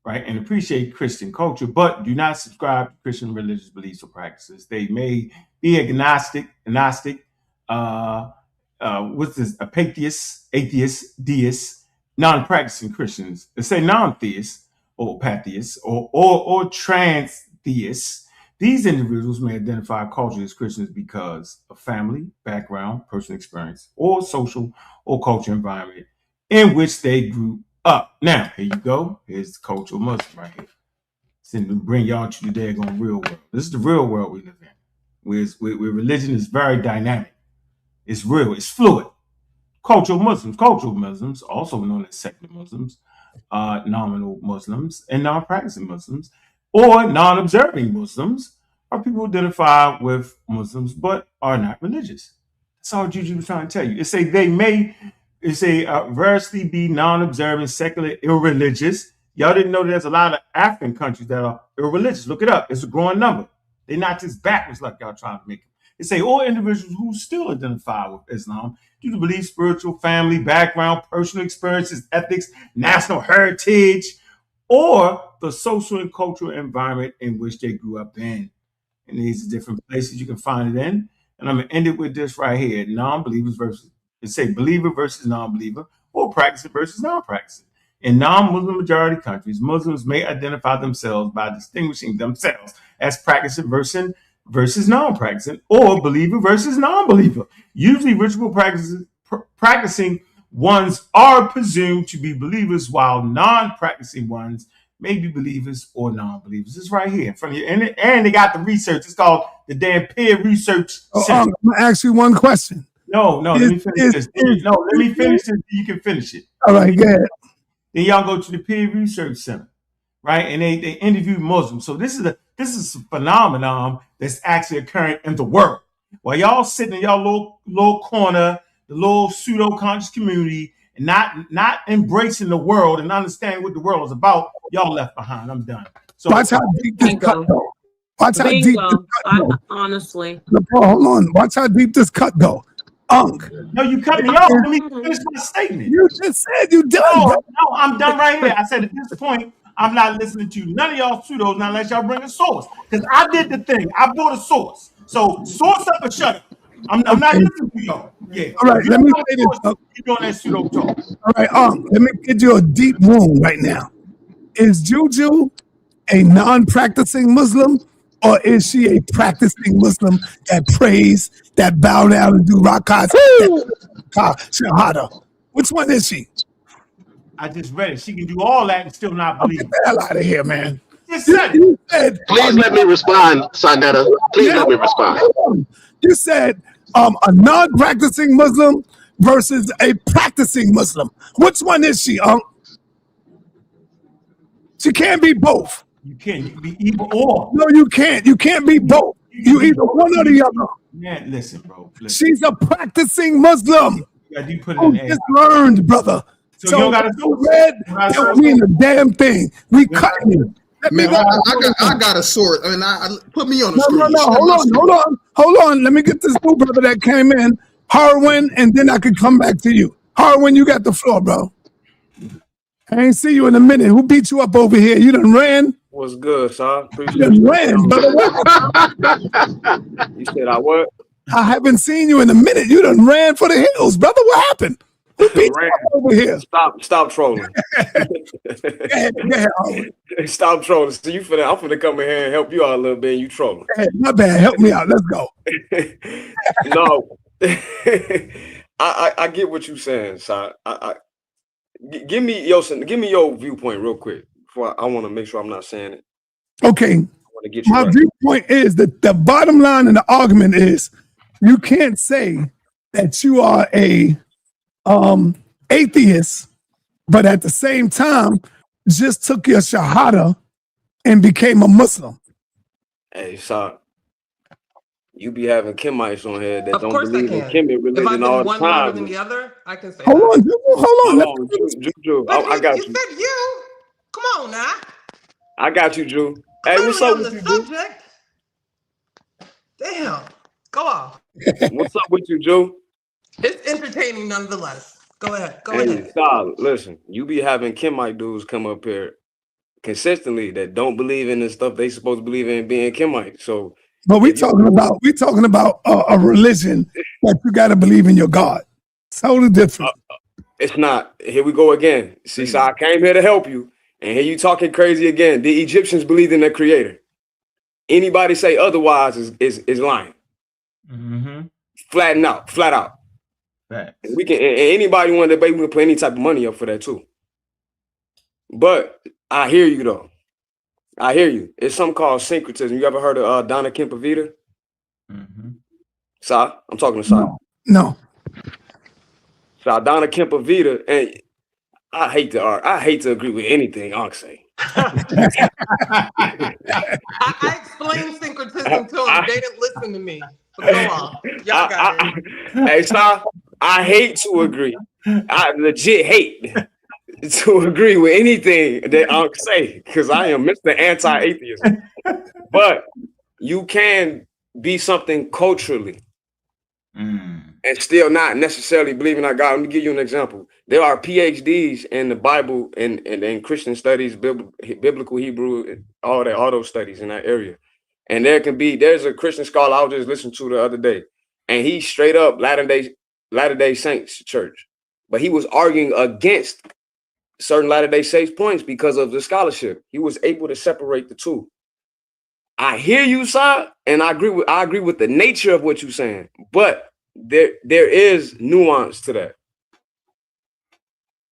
right, and appreciate Christian culture, but do not subscribe to Christian religious beliefs or practices. They may be agnostic, what's this? Atheist, deists, non-practicing Christians. They say non-theists or pantheists or trans-theists. These individuals may identify culturally as Christians because of family, background, personal experience, or social or cultural environment in which they grew up. Now, here you go. Here's the cultural Muslim right here. So to bring y'all to the daggone real world. This is the real world we live in, where religion is very dynamic. It's real. It's fluid. Cultural Muslims, also known as secular Muslims, nominal Muslims, and non-practicing Muslims, or non-observing Muslims, are people who identify with Muslims but are not religious. That's all Juju was trying to tell you. It say they may, variously be non-observant, secular, irreligious. Y'all didn't know there's a lot of African countries that are irreligious. Look it up. It's a growing number. They're not just backwards like y'all trying to make them. It say all individuals who still identify with Islam due to belief, spiritual, family, background, personal experiences, ethics, national heritage, or the social and cultural environment in which they grew up in. And these are different places you can find it in. And I'm going to end it with this right here. Non-believers versus, it say believer versus non-believer, or practicing versus non-practicing. In non-Muslim majority countries, Muslims may identify themselves by distinguishing themselves as practicing versus non-practicing, or believer versus non-believer. Usually ritual practicing ones are presumed to be believers, while non-practicing ones may be believers or non-believers. It's right here in front of you. And they got the research. It's called the damn Pew Research. I'm going to ask you one question. No, let me finish this. Let me finish this. You can finish it. All right, go ahead. Then y'all go to the Pew Research Center, right? And they interview Muslims. So this is a phenomenon that's actually occurring in the world. While y'all sitting in y'all little corner, the little pseudo-conscious community, and not embracing the world and understanding what the world is about, y'all left behind. I'm done. So watch how deep this cut go. Watch how deep this cut go. Honestly. Hold on. Watch how deep this cut go. Ankh. No, you cut me off. Let me finish my statement. You just said you done. No, I'm done right here. I said at this point, I'm not listening to none of y'all pseudos now unless y'all bring a source. Because I did the thing. I brought a source. So source up or shut up. I'm not listening to y'all. Yeah. All right, let me say this. You doing that pseudo talk. All right, let me get you a deep wound right now. Is Juju a non-practicing Muslim, or is she a practicing Muslim that prays, that bow down and do rakat, shahada? Which one is she? I just read it. She can do all that and still not believe. Get the hell out of here, man. You said, Please let me respond, sa.neter. Please let me respond. You said a non-practicing Muslim versus a practicing Muslim. Which one is she, Unc? She can't be both. You can't be either or. No, you can't. You can't be both. You either one or the other. Man, listen, bro. Listen. She's a practicing Muslim. Yeah, you put it Who in just learned, brother. So you don't gotta do red don't mean a damn thing. We cutting you. Man, I got a sword. I mean, put me on the screen. No. Hold on. Let me get this new brother that came in, Harwin, and then I could come back to you. Harwin, you got the floor, bro. I ain't see you in a minute. Who beat you up over here? You done ran? What's good, son? Appreciate You done ran, brother. You said I what? I haven't seen you in a minute. You done ran for the hills, brother. What happened? Who beat you up over here? Stop trolling. Go ahead, Harwin. Stop trolling. So I'm finna come in here and help you out a little bit. And you trolling. Hey, my bad. Help me out. Let's go. No, I get what you're saying, son. Give me your viewpoint real quick. Before I want to make sure I'm not saying it. Okay. Get you my right. viewpoint is that the bottom line in the argument is you can't say that you are a atheist, but at the same time just took your shahada and became a Muslim. Hey, so you be having Kemites on here that Of don't course believe I in can. Kemet If religion I've all been the one longer time. than the other, I can say Hold that. on, Drew. I got you. You said you. Come on now. I got you, Drew. Hey, what's up with you, Drew? Subject. Damn. Go off. What's up with you, Drew? It's entertaining nonetheless. Go ahead. Go Hey, ahead. stop. Listen, you be having Kemite dudes come up here consistently that don't believe in the stuff they supposed to believe in being Kemite. So, but we're talking about a religion that you got to believe in your God. Totally different. It's not. Here we go again. See, so I came here to help you, and here you talking crazy again. The Egyptians believed in their creator. Anybody say otherwise is lying. Mm-hmm. Flat out. Facts. And we can. And anybody want to debate, we can put any type of money up for that too. But I hear you though. I hear you. It's something called syncretism. You ever heard of Donna Kempavita? Mm-hmm. Sa? I'm talking to Sa. No. So Donna Kempavita, and I hate to agree with anything Ankh say. I explained syncretism to them. They didn't listen to me. But go on. Y'all got it. Hey, Sa, I hate to agree. I legit hate to agree with anything that Ankh say because I am Mr. Anti-Atheism. But you can be something culturally and still not necessarily believe in our God. Let me give you an example. There are PhDs in the Bible and in Christian studies, biblical Hebrew, all those studies in that area. And there's a Christian scholar I was just listening to the other day, and he's straight up Latter-day Saints church. But he was arguing against certain Latter-day Saints points because of the scholarship. He was able to separate the two. I hear you, sir, and I agree with the nature of what you're saying, but there is nuance to that.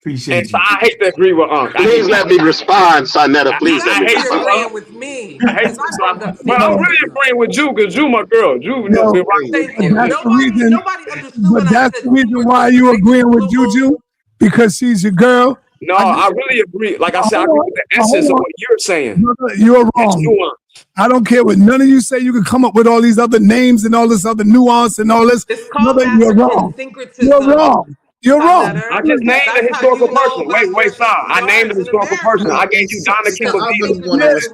Appreciate you. I hate to agree with Ankh. Please let me respond, sa.neter. Please let me respond. Agreeing with me. But I'm really agreeing with you because you my girl. Thank you. Nobody understood but that's the reason why you agreeing with Juju, because she's your girl. No, I really agree. Like I said, I agree with the essence of what you're saying. Brother, you're wrong. I don't care what none of you say. You can come up with all these other names and all this other nuance and all this. Brother, you're wrong. You're wrong. You're wrong. I just named a historical person. Wait, stop. I named a historical person. I gave you Donna Kempavita.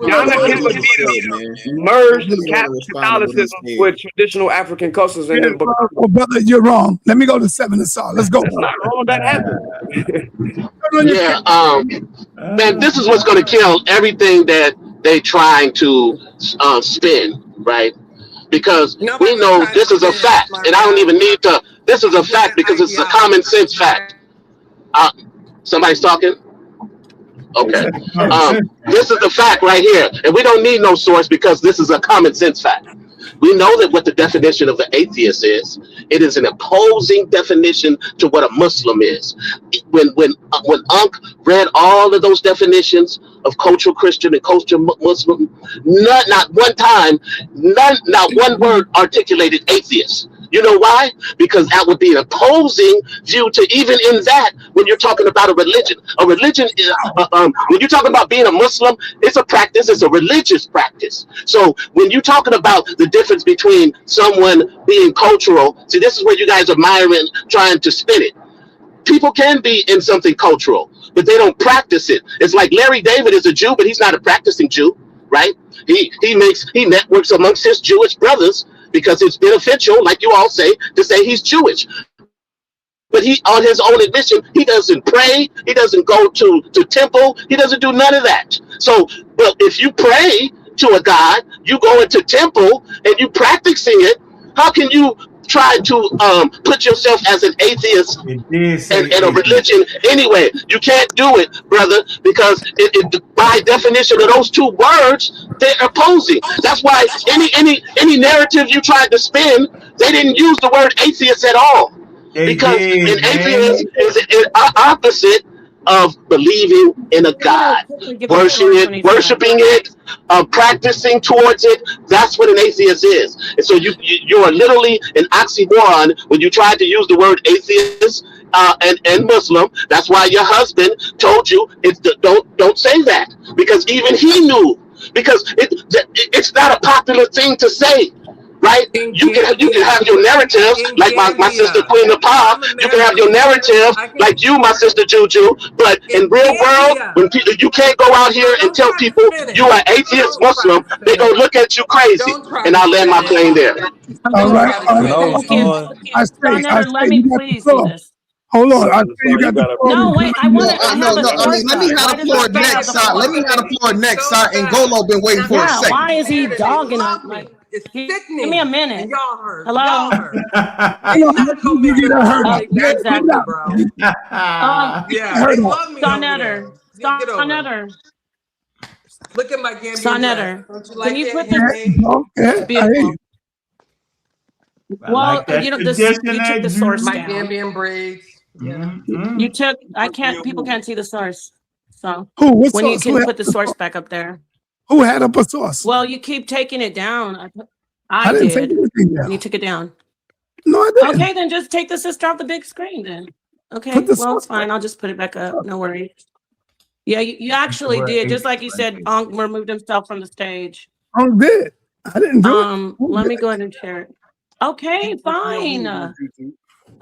Donna Kempavita merged Catholicism with traditional African customs. Oh, brother, you're wrong. Let me go to 7 and Saw. Let's go. That's not wrong. That happened. Yeah, man, this is what's going to kill everything that they trying to spin, right? Because we know this is a fact, and I don't even need to. This is a fact because it's a common sense fact. Somebody's talking? Okay. This is the fact right here, and we don't need no source because this is a common sense fact. We know that what the definition of an atheist is. It is an opposing definition to what a Muslim is. When Ankh read all of those definitions of cultural Christian and cultural Muslim, not one time, not one word articulated atheist. You know why? Because that would be an opposing view to even in that when you're talking about a religion. A religion is, when you're talking about being a Muslim, it's a practice, it's a religious practice. So when you're talking about the difference between someone being cultural, see, this is where you guys are trying to spin it. People can be in something cultural, but they don't practice it. It's like Larry David is a Jew, but he's not a practicing Jew, right? He networks amongst his Jewish brothers because it's beneficial, like you all say, to say he's Jewish. But he, on his own admission, he doesn't pray, he doesn't go to temple, he doesn't do none of that. So, well, if you pray to a God, you go into temple and you practicing it, how can you try to put yourself as an atheist and a religion anyway? You can't do it, brother, because it by definition of those two words, they're opposing. That's why any narrative you tried to spin, they didn't use the word atheist at all. Because an atheist is opposite of believing in a God, worshiping it, practicing towards it. That's what an atheist is. And so you are literally an oxymoron when you try to use the word atheist and Muslim. That's why your husband told you don't say that, because even he knew, because it's not a popular thing to say. Right? You can have your narratives like my sister Queen of Pop. You can have your narrative like you, my sister Juju. But in real world, when people, you can't go out here and tell people you are atheist Muslim, they gonna look at you crazy. And I'll land my plane there. All right. I say, let me please do this. Hold on. I say you got the floor. No, wait. I want to. I mean, let me have the floor next, sir. Let me have the floor next, sir. And Golo been waiting for a second. Why is he dogging on me? Give me a minute. Y'all heard. Hello. Y'all heard. Exactly, bro. Yeah. sa.neter. sa.neter. Look at my Gambian sa.neter. Don't you like Can you it? put this? Beautiful. Well, you know, you took the source my down. Gambian braids. Yeah. You took. I can't. People can't see the source. So who? What when source? you can put the source back up there. Who had up a source? Well, you keep taking it down. I didn't take anything down. You took it down. No, I didn't. Okay, then just take the sister off the big screen then. Okay, well, it's fine. I'll just put it back up. No worries. Yeah, you actually did. Just like you said, Ankh removed himself from the stage. Ankh did. I didn't do it. Let me go ahead and share it. Okay, fine.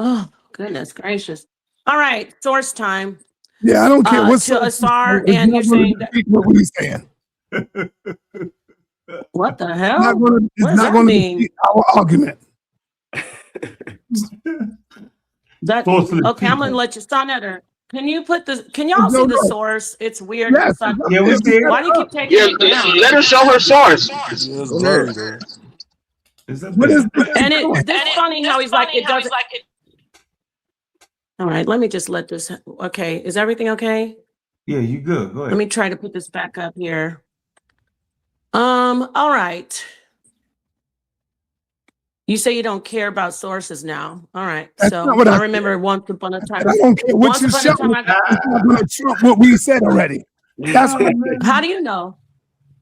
Oh, goodness gracious. All right, source time. Yeah, I don't care what to Asar, and you're saying that. What he's saying. What the hell? It's not going to be our argument. Okay, I'm going to let you. sa.neter. Can you put this? Can y'all see the source? It's weird. Yes, yeah, we see. Why do you keep taking it down? Let her show her source. And it's funny how he's like, it doesn't. All right, let me just let this. Okay, is everything okay? Yeah, you good. Go ahead. Let me try to put this back up here. All right. You say you don't care about sources now. All right. So I remember once upon a time. I don't care what you show. It's not going to trump what we said already. That's what. How do you know?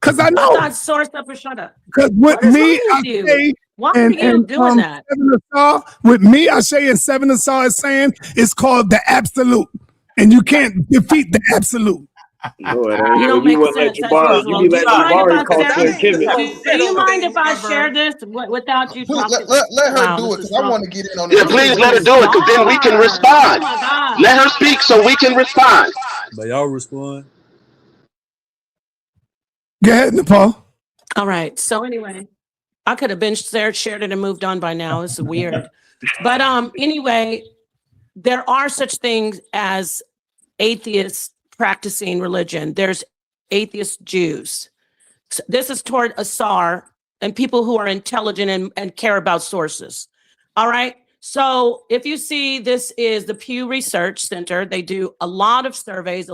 Because I know. I thought source up or shut up. Because with me, I say. Why are you doing that? With me, I say in Seven Asar is saying it's called the absolute. And you can't defeat the absolute. You don't make sense. Do you mind if I share this without you talking? Let her do it, because I want to get in on it. Yeah, please let her do it, because then we can respond. Let her speak so we can respond. But y'all respond. Go ahead, Nepal. All right. So anyway, I could have been there, shared it, and moved on by now. It's weird. But anyway, there are such things as atheists practicing religion. There's atheist Jews. So this is toward Asar and people who are intelligent and care about sources. All right. So if you see, this is the Pew Research Center. They do a lot of surveys,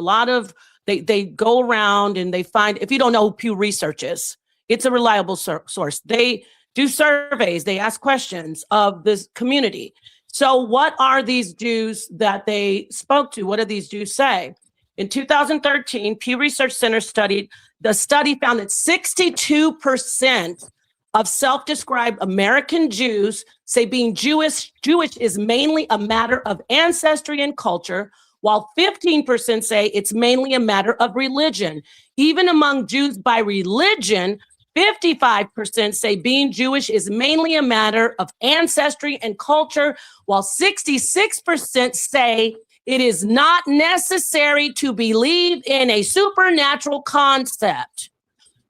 they go around and they find, if you don't know who Pew Research is, it's a reliable source. They do surveys, they ask questions of this community. So what are these Jews that they spoke to? What did these Jews say? In 2013, Pew Research Center study found that 62% of self-described American Jews say being Jewish is mainly a matter of ancestry and culture, while 15% say it's mainly a matter of religion. Even among Jews by religion, 55% say being Jewish is mainly a matter of ancestry and culture, while 66% say it is not necessary to believe in a supernatural concept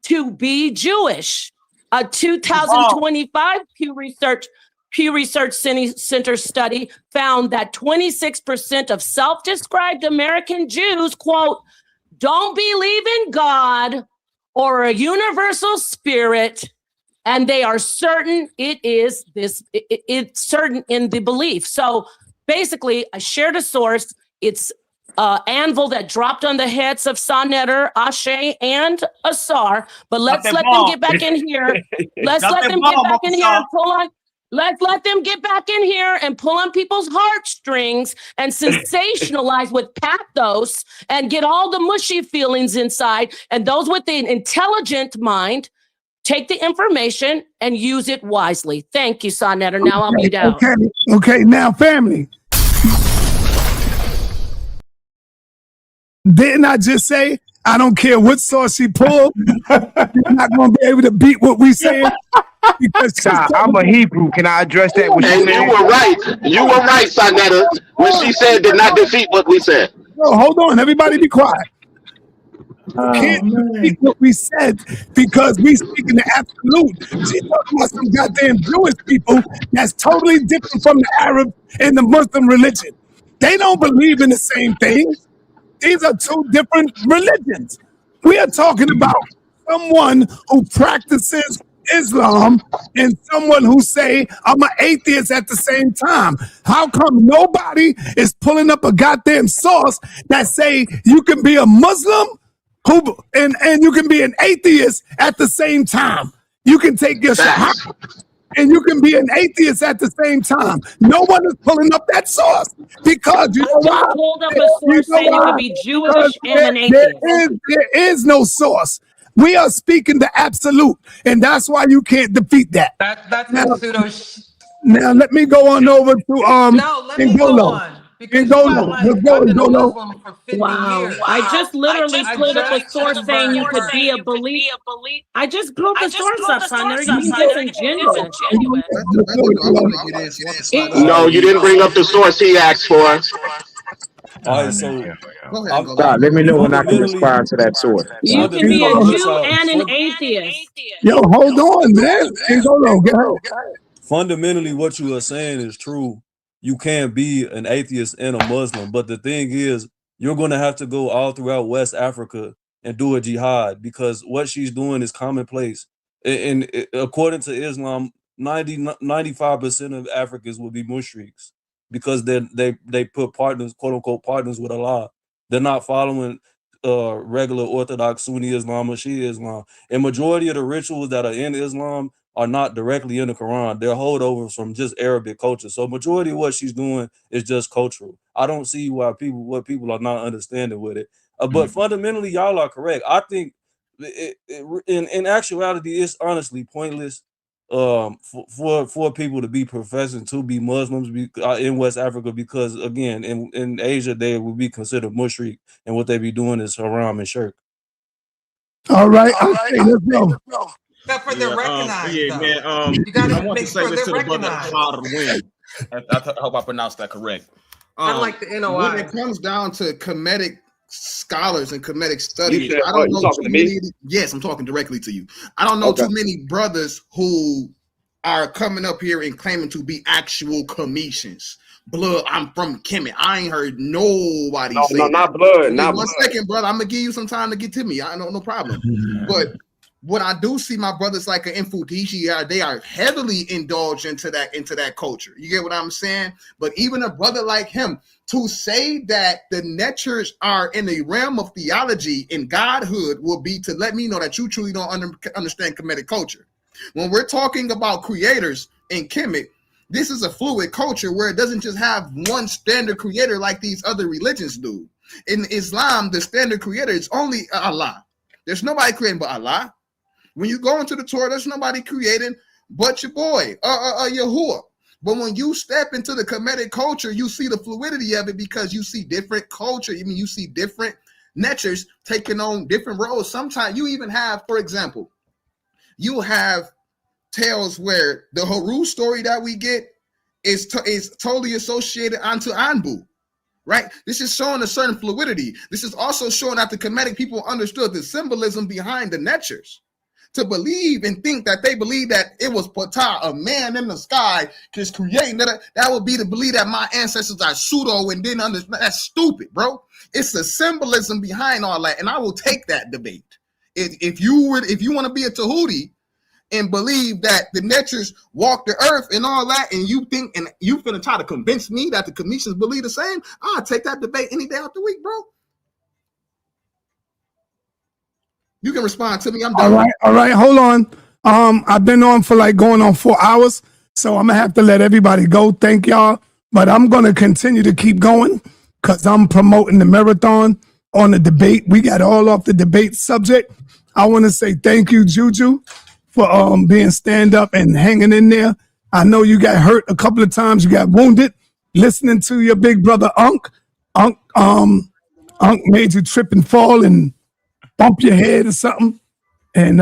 to be Jewish. A 2025 Pew Research Center study found that 26% of self-described American Jews, quote, don't believe in God or a universal spirit, and they are certain it's certain in the belief. So basically, I shared a source. It's anvil that dropped on the heads of sa.neter, Ashe, and Asar. But let's let them get back in here. Let's let them get back in here and pull on. Let's let them get back in here and pull on people's heartstrings and sensationalize with pathos and get all the mushy feelings inside. And those with the intelligent mind take the information and use it wisely. Thank you, sa.neter. Now I'll mute out. Okay, now family. Didn't I just say, I don't care what source she pulled, you're not going to be able to beat what we saying? Because I'm a Hebrew. Can I address that? And you were right. You were right, sa.neter, when she said did not defeat what we said. No, hold on. Everybody be quiet. You can't repeat what we said because we speaking the absolute. She talking about some goddamn Jewish people that's totally different from the Arab and the Muslim religion. They don't believe in the same thing. These are two different religions. We are talking about someone who practices Islam and someone who say I'm an atheist at the same time. How come nobody is pulling up a goddamn source that say you can be a Muslim and you can be an atheist at the same time? You can take your shahada and you can be an atheist at the same time. No one is pulling up that source because you know why? Pulled up a source saying you can be Jewish and an atheist. There is no source. We are speaking the absolute, and that's why you can't defeat that. That's now, pseudo. Now let me go on over to No, let me go on. Because I've been a Muslim for 50 years. I just literally pulled up a source saying you could be a believer. I just pulled the source up, sa.neter. You disingenuous. No, you didn't bring up the source he asked for. All right, so let me know when I can respond to that source. You can be a Jew and an atheist. Yo, hold on, man. Go ahead. Fundamentally, what you are saying is true. You can't be an atheist and a Muslim, but the thing is, you're going to have to go all throughout West Africa and do a jihad because what she's doing is commonplace. And according to Islam, 95% of Africans will be mushriks because they put partners, quote unquote, partners with Allah. They're not following regular Orthodox Sunni Islam or Shia Islam. And majority of the rituals that are in Islam are not directly in the Quran. They're holdovers from just Arabic culture. So majority of what she's doing is just cultural. I don't see why people are not understanding with it. But fundamentally, y'all are correct. I think in actuality, it's honestly pointless for people to be professing to be Muslims in West Africa because, again, in Asia, they would be considered mushrik, and what they be doing is haram and shirk. All right. Okay, let's go. Except for they're recognized. Man, you gotta I want to make say sure this they're to the brother recognized. Cloud of the Wind. I hope I pronounced that correct. Unlike the NOI. When it comes down to Kemetic scholars and Kemetic studies, said, I don't know talking too to me? many. Yes, I'm talking directly to you. I don't know too many brothers who are coming up here and claiming to be actual Cometians. Blood, I'm from Kemet. I ain't heard nobody say that. not blood. Not one second, brother. I'm gonna give you some time to get to me. I know, no problem. But what I do see, my brothers like an Infudishi, they are heavily indulged into that culture. You get what I'm saying? But even a brother like him, to say that the neters are in the realm of theology and godhood will be to let me know that you truly don't understand Kemetic culture. When we're talking about creators in Kemet, this is a fluid culture where it doesn't just have one standard creator like these other religions do. In Islam, the standard creator is only Allah. There's nobody creating but Allah. When you go into the Torah, there's nobody creating but your boy, Yahuwah. But when you step into the Kemetic culture, you see the fluidity of it because you see different culture. I mean, you see different neters taking on different roles. Sometimes you even have, for example, you have tales where the Haru story that we get is totally associated onto Anbu, right? This is showing a certain fluidity. This is also showing that the Kemetic people understood the symbolism behind the neters. To believe and think that they believe that it was Ptah, a man in the sky, just creating that would be to believe that my ancestors are pseudo and didn't understand. That's stupid, bro. It's the symbolism behind all that, and I will take that debate. If you want to be a Tahuti and believe that the neters walk the earth and all that, and you think and you finna try to convince me that the Commissions believe the same, I'll take that debate any day of the week, bro. You can respond to me. I'm done. All right. Hold on. I've been on for like going on 4 hours, so I'm gonna have to let everybody go. Thank y'all, but I'm gonna continue to keep going because I'm promoting the marathon on the debate. We got all off the debate subject. I want to say thank you, Juju, for being stand up and hanging in there. I know you got hurt a couple of times. You got wounded listening to your big brother Ankh. Ankh made you trip and fall and bump your head or something, and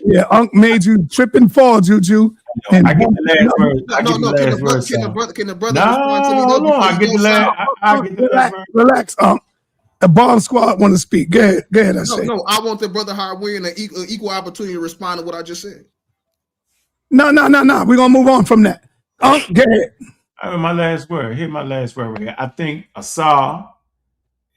yeah, Ankh made you trip and fall, Juju. And I get the last word. Can the brother no, respond to me? Hold on. I get the last word. Relax, the bomb squad want to speak. Go ahead. No, I want the brother Harwin an equal opportunity to respond to what I just said. No. We're gonna move on from that. Go ahead. My last word. Here's my last word right here. I think Asar,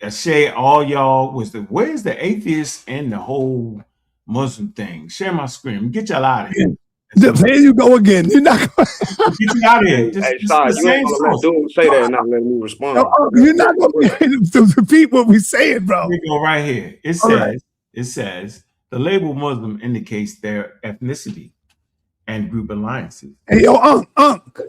Shay, all y'all where's the atheists and the whole Muslim thing? Share my screen. Get y'all out of here. There you go again. You're not going to get you out of here. Hey, sorry, you ain't gonna let dude say that and not let me respond. You're not gonna be able to repeat what we saying, bro. We go right here. It says the label Muslim indicates their ethnicity and group alliances. Hey, yo,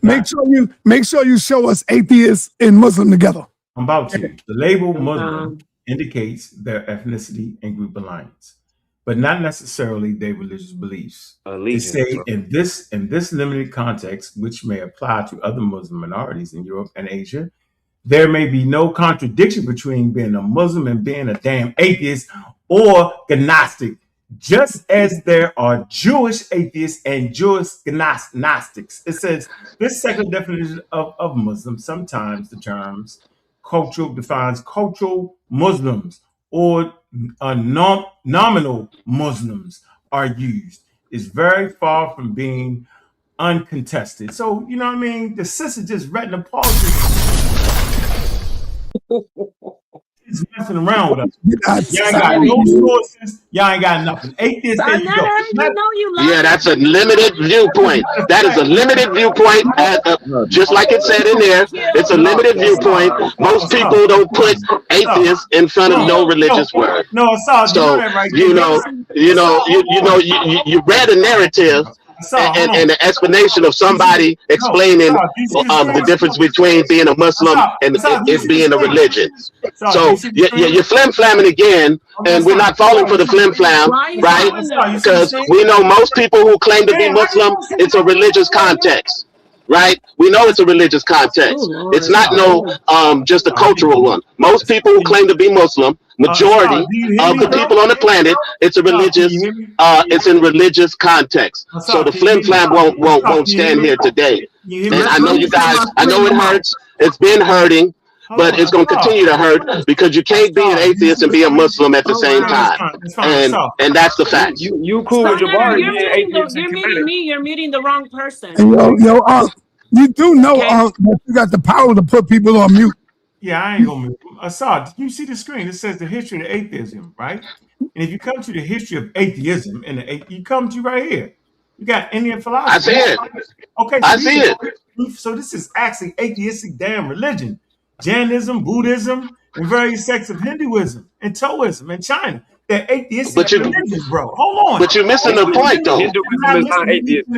make sure you show us atheists and Muslim together. I'm about to. The label Muslim indicates their ethnicity and group alliance, but not necessarily their religious beliefs. They say in this limited context, which may apply to other Muslim minorities in Europe and Asia, there may be no contradiction between being a Muslim and being a damn atheist or agnostic, just as there are Jewish atheists and Jewish Gnostics. It says this second definition of Muslim, sometimes the terms defines cultural Muslims or nominal Muslims are used. It's very far from being uncontested. So, you know what I mean? The sister just read the pause. It's messing around with us. Y'all ain't got no sources. Y'all ain't got nothing. Atheists, there you go. Yeah, that's a limited viewpoint. That is a limited viewpoint. Just like it said in there, it's a limited viewpoint. Most people don't put atheists in front of no religious word. No, so you read a narrative. And the explanation of somebody explaining the difference between being a Muslim and it being a religion. So you're flim-flamming again, and we're not falling for the flim-flam, right? Because we know most people who claim to be Muslim, it's a religious context. Right? We know it's a religious context. It's not just a cultural one. Most people who claim to be Muslim, majority of the people on the planet, it's a religious, it's in religious context. So the flim-flam won't stand here today. And I know you guys, I know it hurts. It's been hurting, but it's going to continue to hurt because you can't be an atheist and be a Muslim at the same time. And that's the fact. You cool with your bar? You're muting me. You're muting the wrong person. You do know that you got the power to put people on mute. Yeah, I ain't gonna mute. Assad, you see the screen? It says the history of atheism, right? And if you come to the history of atheism, you come to right here. You got Indian philosophy. I see it. Okay, I see it. So this is actually atheistic damn religion. Jainism, Buddhism, and various sects of Hinduism and Taoism in China. that atheistic But you, religions, bro. Hold on. but you're missing the point, though. Hinduism is not atheist.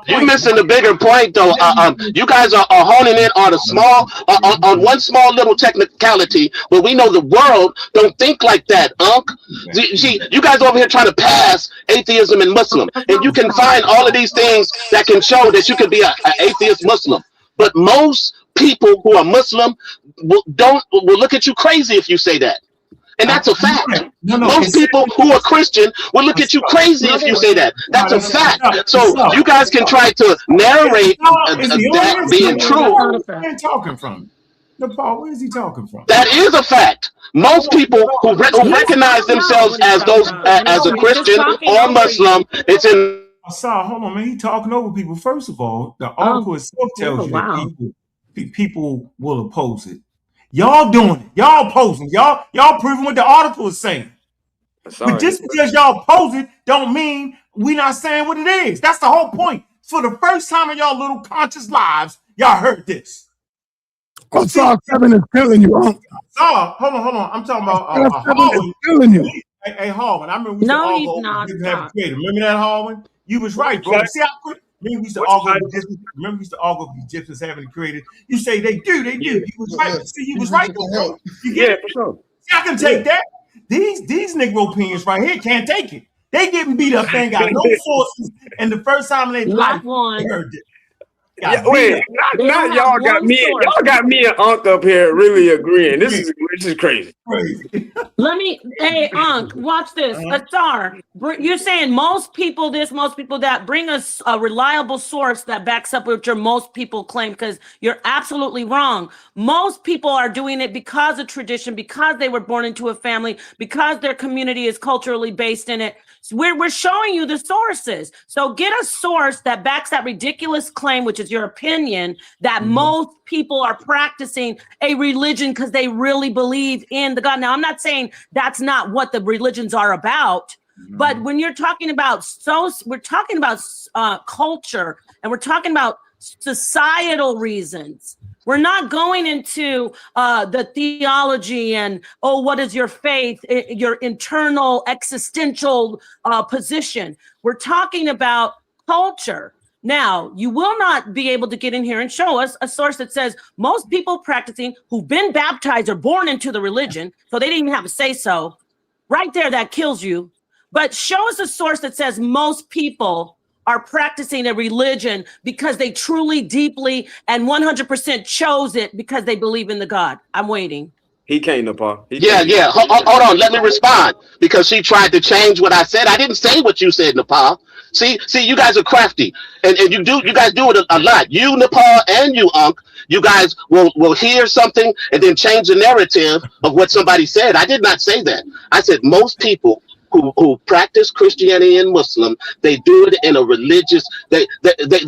You're missing the bigger point, though. You guys are honing in on a small, on one small little technicality, but we know the world don't think like that, Unc. See, you guys over here trying to pass atheism and Muslim, and you can find all of these things that can show that you could be an atheist Muslim. But most people who are Muslim will look at you crazy if you say that. And that's a fact. Most people who are Christian will look at you crazy if you say that. That's a fact. So you guys can try to narrate that being true. Where are you talking from? No, Paul, where is he talking from? That is a fact. Most people who recognize themselves as those as a Christian or Muslim, it's in. Hold on, man. He talking over people. First of all, the article itself tells you that people will oppose it. Y'all doing it. Y'all opposing. Y'all proving what the article is saying. But just because y'all oppose it don't mean we not saying what it is. That's the whole point. For the first time in y'all little conscious lives, y'all heard this. Kevin is killing you. Hold on. I'm talking about Harwin. Killing you. Hey, Harwin. I remember we used to all go over Remember that, Harwin? You was right, bro. See how quick? Remember we used to all go over the Egyptians having it created. You say they do. You was right. See, you was right, bro. You get it? For sure. See, I can take that. These Negro opinions right here can't take it. They getting beat up. They ain't got no sources. And the first time they heard it. Yeah, wait, now y'all got me. Y'all got me and Unc up here really agreeing. This is crazy. Hey, Unc, watch this. Asar, you're saying most people this, most people that. Bring us a reliable source that backs up what your most people claim, because you're absolutely wrong. Most people are doing it because of tradition, because they were born into a family, because their community is culturally based in it. We're showing you the sources. So get a source that backs that ridiculous claim, which is your opinion, that most people are practicing a religion because they really believe in the God. Now, I'm not saying that's not what the religions are about, but when you're talking about we're talking about culture, and we're talking about societal reasons. We're not going into the theology and, what is your faith, your internal existential position. We're talking about culture. Now, you will not be able to get in here and show us a source that says most people practicing who've been baptized or born into the religion, so they didn't even have to say so. Right there, that kills you. But show us a source that says most people are practicing a religion because they truly, deeply, and 100% chose it because they believe in the God. I'm waiting. He came, Nepal. Yeah. Hold on. Let me respond, because she tried to change what I said. I didn't say what you said, Nepal. See, you guys are crafty, and you guys do it a lot. You, Nepal, and you, Unc. You guys will hear something and then change the narrative of what somebody said. I did not say that. I said most people who practice Christianity and Muslim, they do it in a religious, they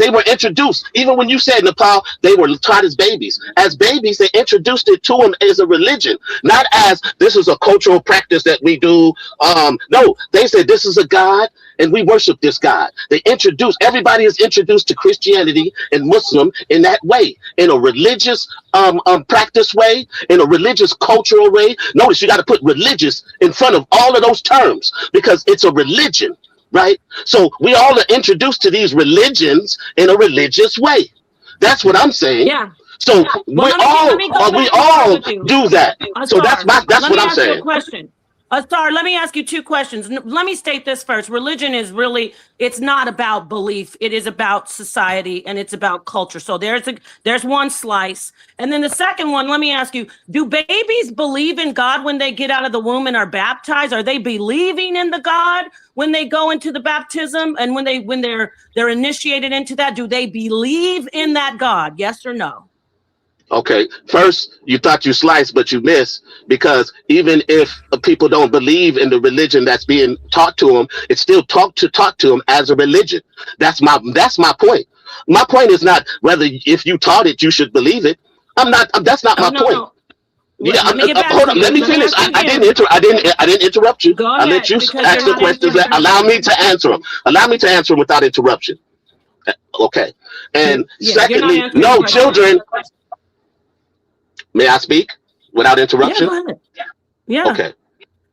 were introduced. Even when you said, Nepal, they were taught as babies. As babies, they introduced it to them as a religion, not as this is a cultural practice that we do. No, they said this is a God and we worship this God. Everybody is introduced to Christianity and Muslim in that way, in a religious practice way, in a religious cultural way. Notice you got to put religious in front of all of those terms, because it's a religion, right? So we all are introduced to these religions in a religious way. That's what I'm saying. Yeah. So we all do that. So that's what I'm saying. Asar, let me ask you two questions. Let me state this first. Religion is really, it's not about belief. It is about society, and it's about culture. So there's one slice. And then the second one, let me ask you, do babies believe in God when they get out of the womb and are baptized? Are they believing in the God when they go into the baptism and when they're initiated into that? Do they believe in that God? Yes or no? Okay, first, you thought you sliced, but you missed, because even if people don't believe in the religion that's being taught to them, it's still taught to them as a religion. That's my point. My point is not whether if you taught it, you should believe it. That's not my point. No. Yeah, hold on. Let me finish. I didn't interrupt you. I let you ask the questions. Allow me to answer them. Allow me to answer them without interruption. Okay. And secondly, no children. May I speak without interruption? Yeah, go ahead.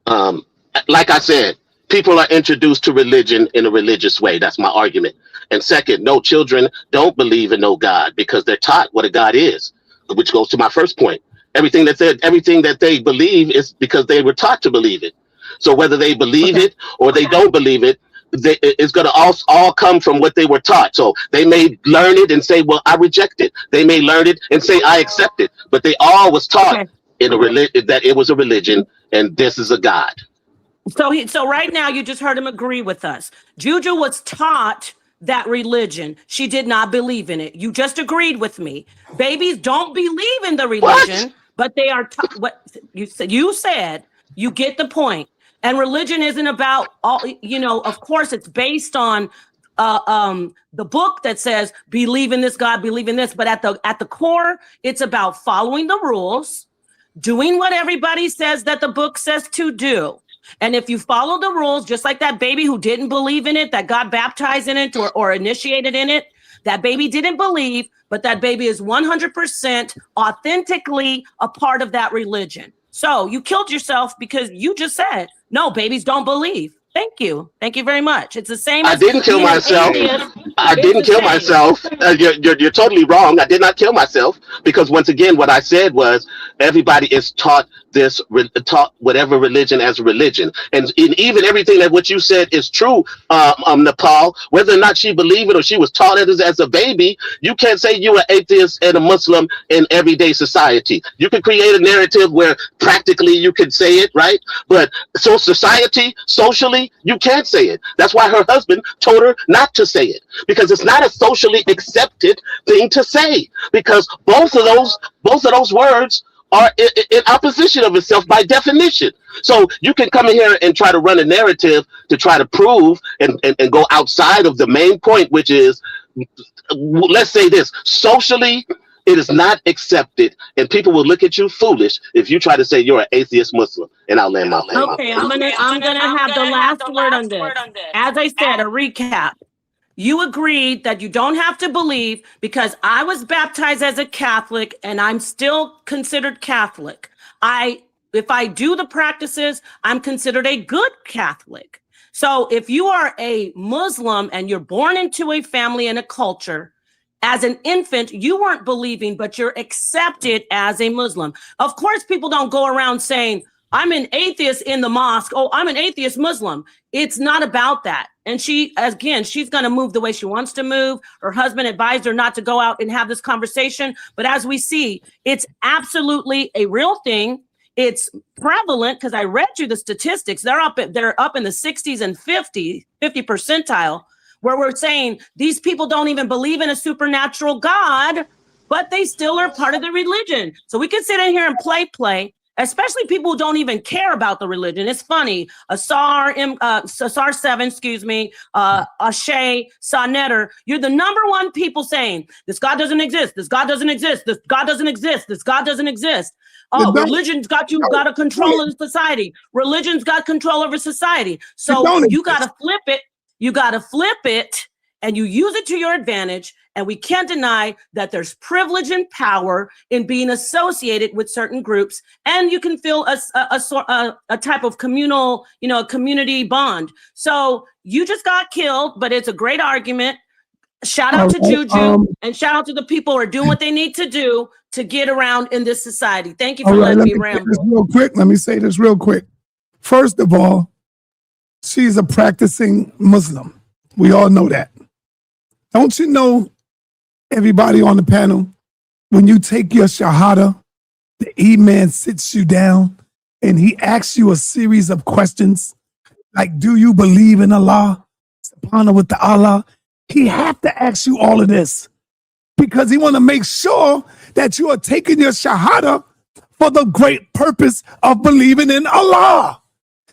Yeah. Okay. like I said, people are introduced to religion in a religious way. That's my argument. And second, no, children don't believe in no God because they're taught what a God is, which goes to my first point. Everything that they believe is because they were taught to believe it. So whether they believe it or they don't believe it, it's going to all come from what they were taught. So they may learn it and say, well, I reject it. They may learn it and say, I accept it. But they all was taught in a religion that it was a religion and this is a God. So right now you just heard him agree with us. Juju was taught that religion. She did not believe in it. You just agreed with me. Babies don't believe in the religion, but they are what you said. You get the point. And religion isn't about all, of course it's based on the book that says believe in this God, believe in this, but at the core, it's about following the rules, doing what everybody says that the book says to do. And if you follow the rules, just like that baby who didn't believe in it, that got baptized in it or initiated in it, that baby didn't believe, but that baby is 100% authentically a part of that religion. So you killed yourself because you just said, no, babies don't believe. Thank you. Thank you very much. It's the same. I didn't kill myself. I didn't kill myself. You're totally wrong. I did not kill myself because once again, what I said was everybody is taught whatever religion as a religion. And even everything that what you said is true, Nepal, whether or not she believed it or she was taught it as a baby, you can't say you're an atheist and a Muslim in everyday society. You can create a narrative where practically you could say it, right? But so socially, you can't say it. That's why her husband told her not to say it, because it's not a socially accepted thing to say, because both of those words are in opposition of itself by definition. So you can come in here and try to run a narrative to try to prove and go outside of the main point, which is, let's say this, socially, it is not accepted, and people will look at you foolish if you try to say you're an atheist Muslim. And I'll land my plane. Okay, I'm gonna have the last word on this. As I said, a recap. You agreed that you don't have to believe because I was baptized as a Catholic and I'm still considered Catholic. If I do the practices, I'm considered a good Catholic. So if you are a Muslim and you're born into a family and a culture, as an infant, you weren't believing, but you're accepted as a Muslim. Of course, people don't go around saying, I'm an atheist in the mosque. Oh, I'm an atheist Muslim. It's not about that. And she's going to move the way she wants to move. Her husband advised her not to go out and have this conversation. But as we see, it's absolutely a real thing. It's prevalent because I read you the statistics. They're up in the 60s and 50 percentile, where we're saying these people don't even believe in a supernatural God, but they still are part of the religion. So we can sit in here and play, especially people who don't even care about the religion. It's funny. Asar 7, Ashe, sa.neter, you're the number one people saying, this God doesn't exist, this God doesn't exist, this God doesn't exist, this God doesn't exist. Oh, religion's got a control of society. Religion's got control over society. So you got to flip it. You got to flip it and you use it to your advantage. And we can't deny that there's privilege and power in being associated with certain groups. And you can feel a type of communal, community bond. So you just got killed, but it's a great argument. Shout out to Juju and shout out to the people who are doing what they need to do to get around in this society. Thank you for letting me ramble. Let me say this real quick. First of all, she's a practicing Muslim. We all know that. Don't you know, everybody on the panel, when you take your Shahada, the Imam sits you down and he asks you a series of questions like, do you believe in Allah? Subhanahu wa ta'ala. He have to ask you all of this because he want to make sure that you are taking your Shahada for the great purpose of believing in Allah.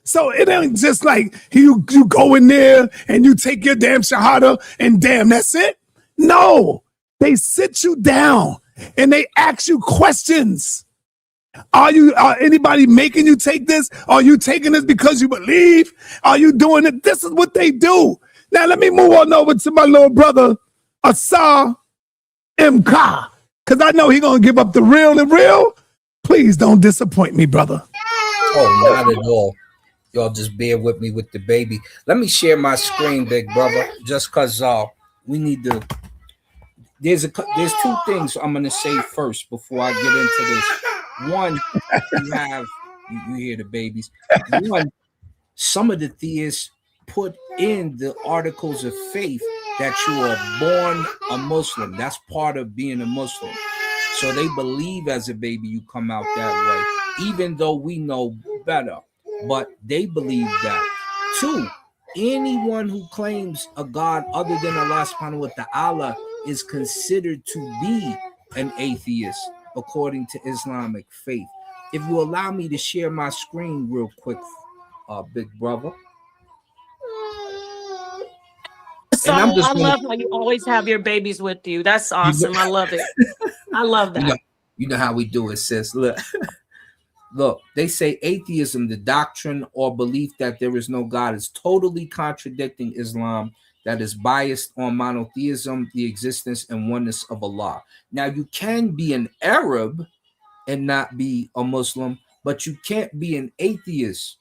So it ain't just like you go in there and you take your damn Shahada and damn, that's it. No, they sit you down and they ask you questions. Are anybody making you take this? Are you taking this because you believe? Are you doing it? This is what they do. Now let me move on over to my little brother, Asar M.K. because I know he's going to give up the real and real. Please don't disappoint me, brother. Oh, not at all. Y'all just bear with me with the baby. Let me share my screen, big brother, just because we need to. There's two things I'm gonna say first before I get into this. One, you hear the babies. One, some of the theists put in the articles of faith that you are born a Muslim. That's part of being a Muslim. So they believe as a baby you come out that way, even though we know better. But they believe that. Two, anyone who claims a God other than Allah subhanahu wa ta'ala is considered to be an atheist according to Islamic faith. If you allow me to share my screen real quick, big brother. So I love how you always have your babies with you. That's awesome. I love it. I love that. You know how we do it, sis. Look, they say atheism, the doctrine or belief that there is no God, is totally contradicting Islam, that is biased on monotheism, the existence and oneness of Allah. Now, you can be an Arab and not be a Muslim, but you can't be an atheist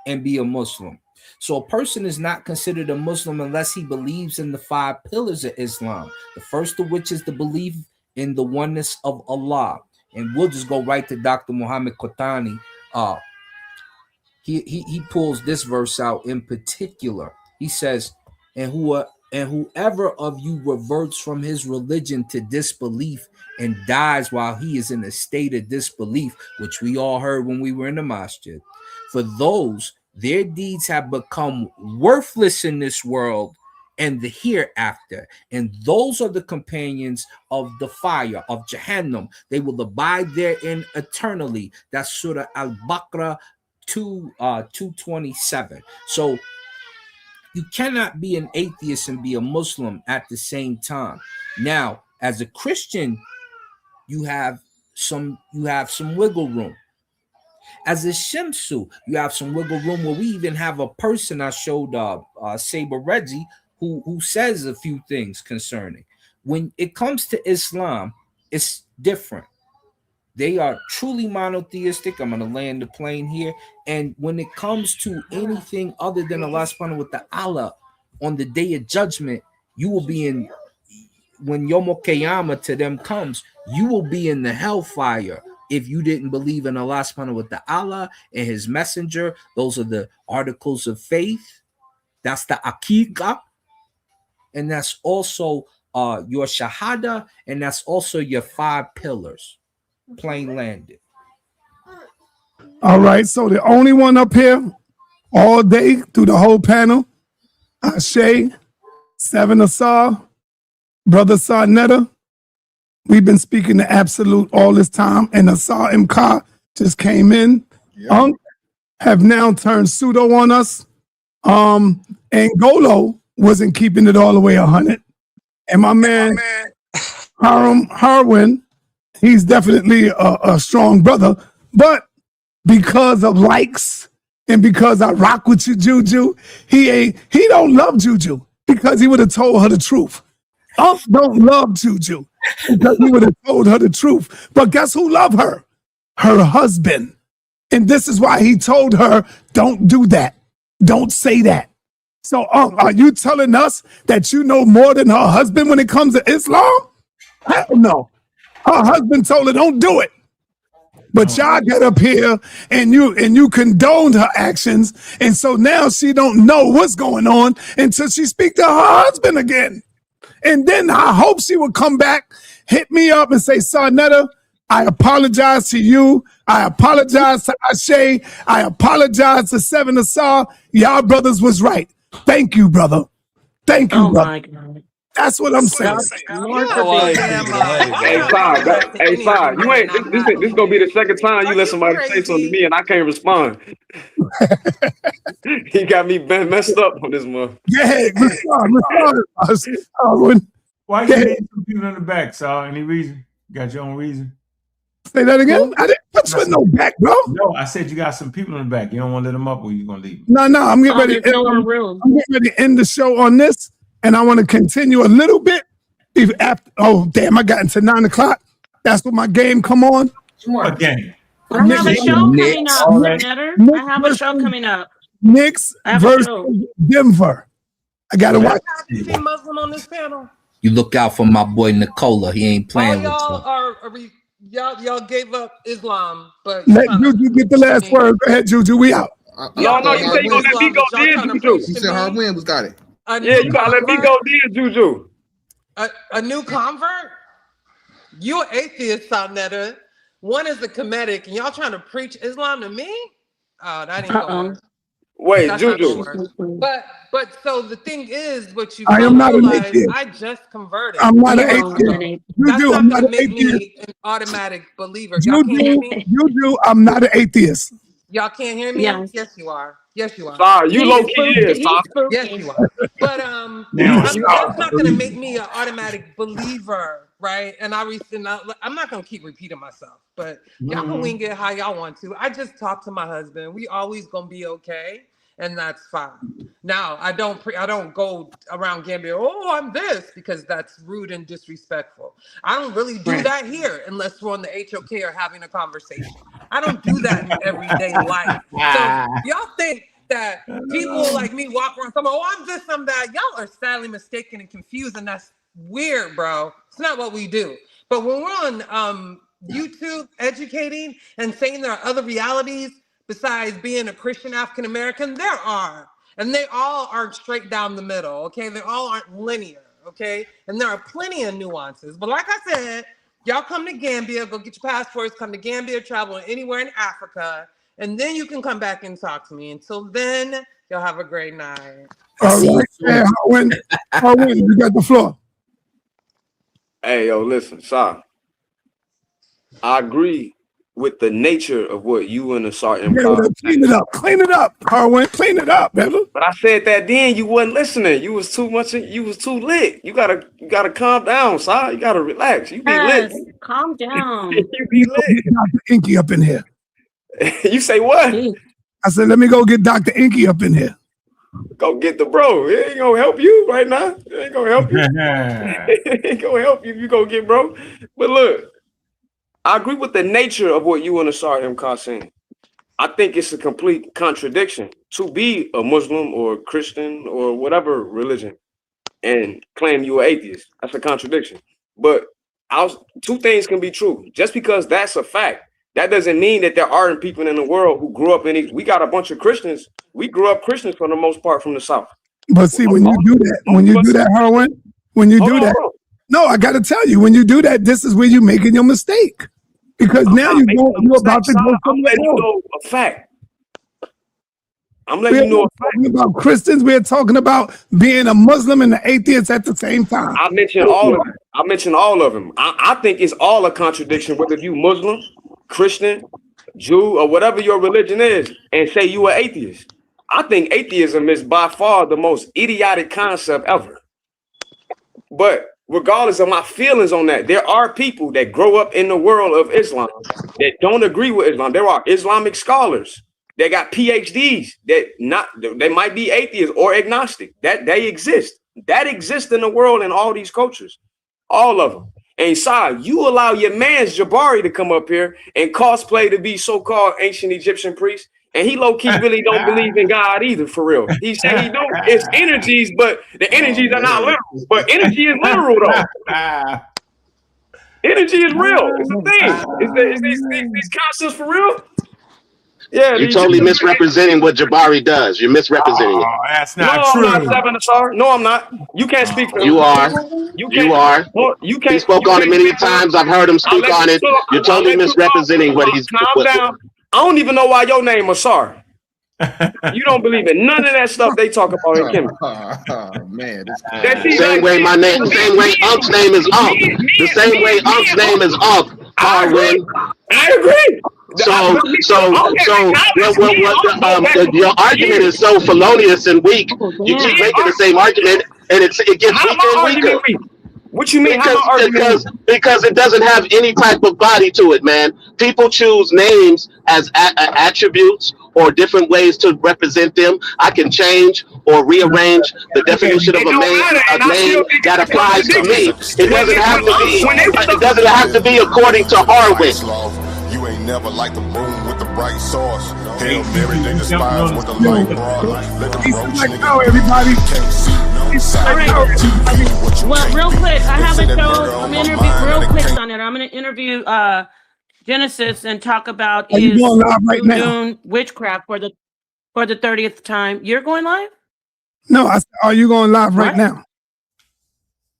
and be a Muslim. So a person is not considered a Muslim unless he believes in the 5 pillars of Islam, the first of which is the belief in the oneness of Allah. And we'll just go right to Dr. Muhammad Qatani. He pulls this verse out in particular. He says, and whoever of you reverts from his religion to disbelief and dies while he is in a state of disbelief, which we all heard when we were in the masjid, for those, their deeds have become worthless in this world and the hereafter, and those are the companions of the fire of Jahannam. They will abide therein eternally. That's Surah Al-Baqarah 227. So you cannot be an atheist and be a Muslim at the same time. Now, as a Christian, you have some wiggle room. As a Shemsu, you have some wiggle room where we even have a person I showed Saber Reggie who says a few things concerning. When it comes to Islam, it's different. They are truly monotheistic. I'm going to land the plane here. And when it comes to anything other than Allah subhanahu wa ta'ala, on the day of judgment, you will be in, when Yom Qiyamah to them comes, you will be in the hellfire if you didn't believe in Allah subhanahu wa ta'ala and his messenger. Those are the articles of faith. That's the Aqiqah. And that's also your Shahada. And that's also your 5 pillars. Plain landed. All right. So the only one up here all day through the whole panel, Ashe, 7 Asar, Brother sa.neter. We've been speaking to Absolute all this time, and Asar Mka just came in. Ankh have now turned pseudo on us. Angolo wasn't keeping it all the way 100. And my man, Harwin, he's definitely a strong brother, but because of likes and because I rock with you, Juju, he don't love Juju because he would have told her the truth. Ankh don't love Juju because he would have told her the truth. But guess who loved her? Her husband. And this is why he told her, don't do that. Don't say that. So are you telling us that you know more than her husband when it comes to Islam? Hell no. Her husband told her, don't do it. But y'all get up here and you condoned her actions. And so now she don't know what's going on until she speak to her husband again. And then I hope she would come back, hit me up and say, sa.neter, I apologize to you. I apologize to Ashe. I apologize to 7 Asar. Y'all brothers was right. Thank you, brother. Thank you, brother. My God. That's what I'm saying. Hey, Sai, you ain't this gonna be the second time you let somebody say something to me and I can't respond. He got me messed up on this one. Yeah, respond. Why you need some people in the back, Saul? Any reason? Got your own reason? Say that again? I didn't put you in no back, bro. No, I said you got some people in the back. You don't want to let them up or you gonna leave? No, I'm getting ready. I'm getting ready to end the show on this. And I want to continue a little bit. After, oh, damn, I got into 9 o'clock. That's what my game come on. What game? I have a show coming up, sa.neter. I have a show coming up. Knicks versus Denver. I gotta watch. Is he Muslim on this panel? You look out for my boy Nicola. He ain't playing with Y'all gave up Islam, but Let Juju get the last word. Go ahead, Juju. We out. No, you say you gonna let me go then, Juju. He said Hard Win was got it. Yeah, you gotta let me go then, Juju. A new convert? You're atheist, sa.neter. One is a Kemetic, and y'all trying to preach Islam to me? Oh, that ain't gonna work. Wait, That's not Juju. gonna work. But so the thing is, what you I am not an realize, atheist. I just converted. I'm not an atheist. That's Juju, not I'm gonna not an make atheist. me an automatic believer. Y'all can't hear me? Juju, I'm not an atheist. Y'all can't hear me? Yes. Yes, you are. Yes, you are. Sorry, you low key is, Yes, you are. But that's not gonna make me an automatic believer, right? And I'm not gonna keep repeating myself, but y'all can wing it how y'all want to. I just talked to my husband. We always gonna be okay, and that's fine. Now I don't go around gambling. Oh, I'm this, because that's rude and disrespectful. I don't really do that here unless we're on the HOK or having a conversation. I don't do that in everyday life. So y'all think that people like me walk around saying, oh, I'm this, I'm that. Y'all are sadly mistaken and confused, and that's weird, bro. It's not what we do. But when we're on YouTube educating and saying there are other realities besides being a Christian African American, there are. And they all aren't straight down the middle, okay? They all aren't linear, okay? And there are plenty of nuances. But like I said, y'all come to Gambia, go get your passports, come to Gambia, travel anywhere in Africa, and then you can come back and talk to me. Until then, y'all have a great night. All right. Hey, Harwin, you got the floor. Hey, yo, listen, sorry. I agree with the nature of what you and the Sergeant clean it up, Harwin, clean it up, brother. But I said that then you wasn't listening. You was too lit. You gotta calm down, Si. You gotta relax. You be lit. Calm down. You be lit. Dr. Inky up in here. You say what? I said, let me go get Dr. Inky up in here. Go get the bro. It ain't gonna help you right now. It ain't gonna help you. It ain't gonna help you if you go get bro. But look, I agree with the nature of what you and the Sergeant saying. I think it's a complete contradiction to be a Muslim or Christian or whatever religion and claim you are atheist. That's a contradiction. But two things can be true. Just because that's a fact, that doesn't mean that there aren't people in the world who grew up in these. We got a bunch of Christians. We grew up Christians for the most part from the South. But see, when you do that, Harwin, no, I got to tell you, when you do that, this is where you're making your mistake. Because now you're about to go somewhere else. A fact. I'm letting you know a fact. We're talking about Christians. We're talking about being a Muslim and an atheist at the same time. I mentioned all of them. I think it's all a contradiction, whether you Muslim, Christian, Jew, or whatever your religion is, and say you are atheist. I think atheism is by far the most idiotic concept ever. But regardless of my feelings on that, there are people that grow up in the world of Islam that don't agree with Islam. There are Islamic scholars that got PhDs they might be atheist or agnostic. That they exist. That exists in the world in all these cultures, all of them. And you allow your man's Jabari to come up here and cosplay to be so-called ancient Egyptian priest. And he low-key really don't believe in God either, for real. He said he don't. It's energies, but the energies are not literal. But energy is literal, though. Energy is real. It's a thing. Is these concepts for real? Yeah, you're totally misrepresenting what Jabari does. You're misrepresenting it. That's not true. I'm not sorry. No, I'm not. You can't speak for him. You are. You are. You can't. He spoke on it many times. I've heard him speak on it. You're totally misrepresenting what he's. Calm down. I don't even know why your name was Sar. You don't believe in none of that stuff they talk about in chemistry. Oh man, same way my name, same way Unkh's name is Ankh. The same way Unkh's name is Ankh. Harwin. I agree. Your argument is so felonious and weak. You keep making the same argument, and it gets weaker and weaker. What you mean? Because it doesn't have any type of body to it, man. People choose names as attributes or different ways to represent them. I can change or rearrange the definition of a name that applies to me. It doesn't have to be according to Harwin. You ain't never like the moon with the right source. Hail Mary, they despise with the light brought. Let them roach nigga. Everybody. Can't see no All right. Well, real quick, I have a show. I'm gonna interview real quick on it. I'm going to interview Genesis and talk about Are you his going live right now? voodoo witchcraft for the 30th time. You're going live? No, are you going live right now?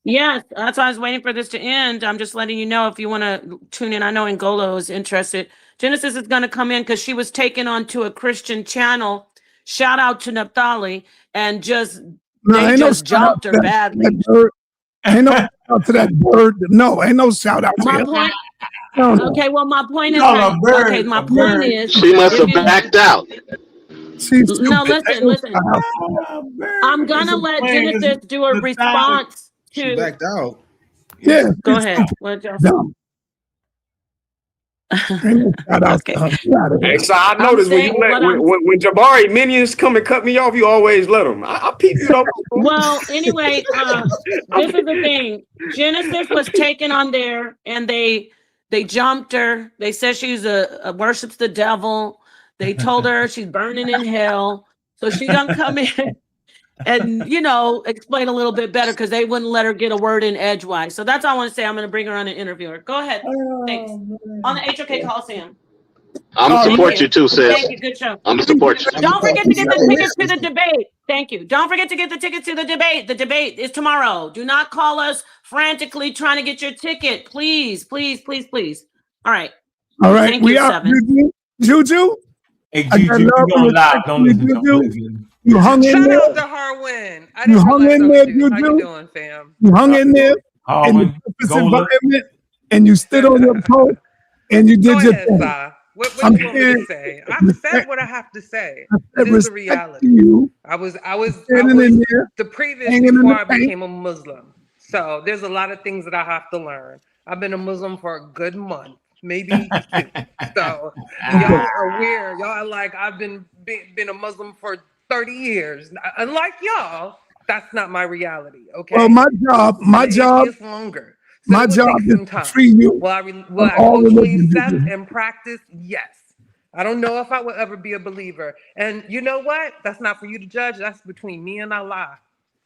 Yes, that's why I was waiting for this to end. I'm just letting you know if you want to tune in. I know Ngolo is interested. Genesis is going to come in because she was taken onto a Christian channel. Shout out to Naphtali and just they just jumped her badly. Ain't no shout out to that bird. No, ain't no shout out to My him. point. No, no. Okay, well, my point is. No, bird, Okay, my point is. She must have backed out. No, listen. I'm gonna let Genesis do a response to. She backed out. Yeah. Go ahead. What y'all say? Okay. Hey, so I noticed when Jabari minions come and cut me off, you always let them. I peep you though. Well, anyway, this is the thing. Genesis was taken on there, and they jumped her. They said she's a worships the devil. They told her she's burning in hell. So she's gonna come in and explain a little bit better because they wouldn't let her get a word in edgewise. So that's all I want to say. I'm gonna bring her on and interview her. Go ahead. Thanks. On the HOK Coliseum. I'm gonna support you too, sis. Thank you. Good show. I'm gonna support you. Don't forget to get the tickets to the debate. Thank you. Don't forget to get the tickets to the debate. The debate is tomorrow. Do not call us frantically trying to get your ticket. Please, please, please, please. All right. All right. Thank you, Seven. Juju. Hey, Juju, you going live. Don't listen to him. You hung in there. Shout out to Harwin. You hung in there, Juju. How you doing, fam? You hung in there in the purpose environment, and you stood on your post, and you did your thing. What do you want me to say? I've said what I have to say. This is the reality. I was the previous before I became a Muslim. So there's a lot of things that I have to learn. I've been a Muslim for a good month, maybe 2. So y'all are weird. Y'all are like, I've been a Muslim for 30 years. Unlike y'all, that's not my reality. Okay. Well, my job is longer. So my job is to free you. Will I culturally accept and practice? Yes. I don't know if I will ever be a believer. And you know what? That's not for you to judge. That's between me and Allah.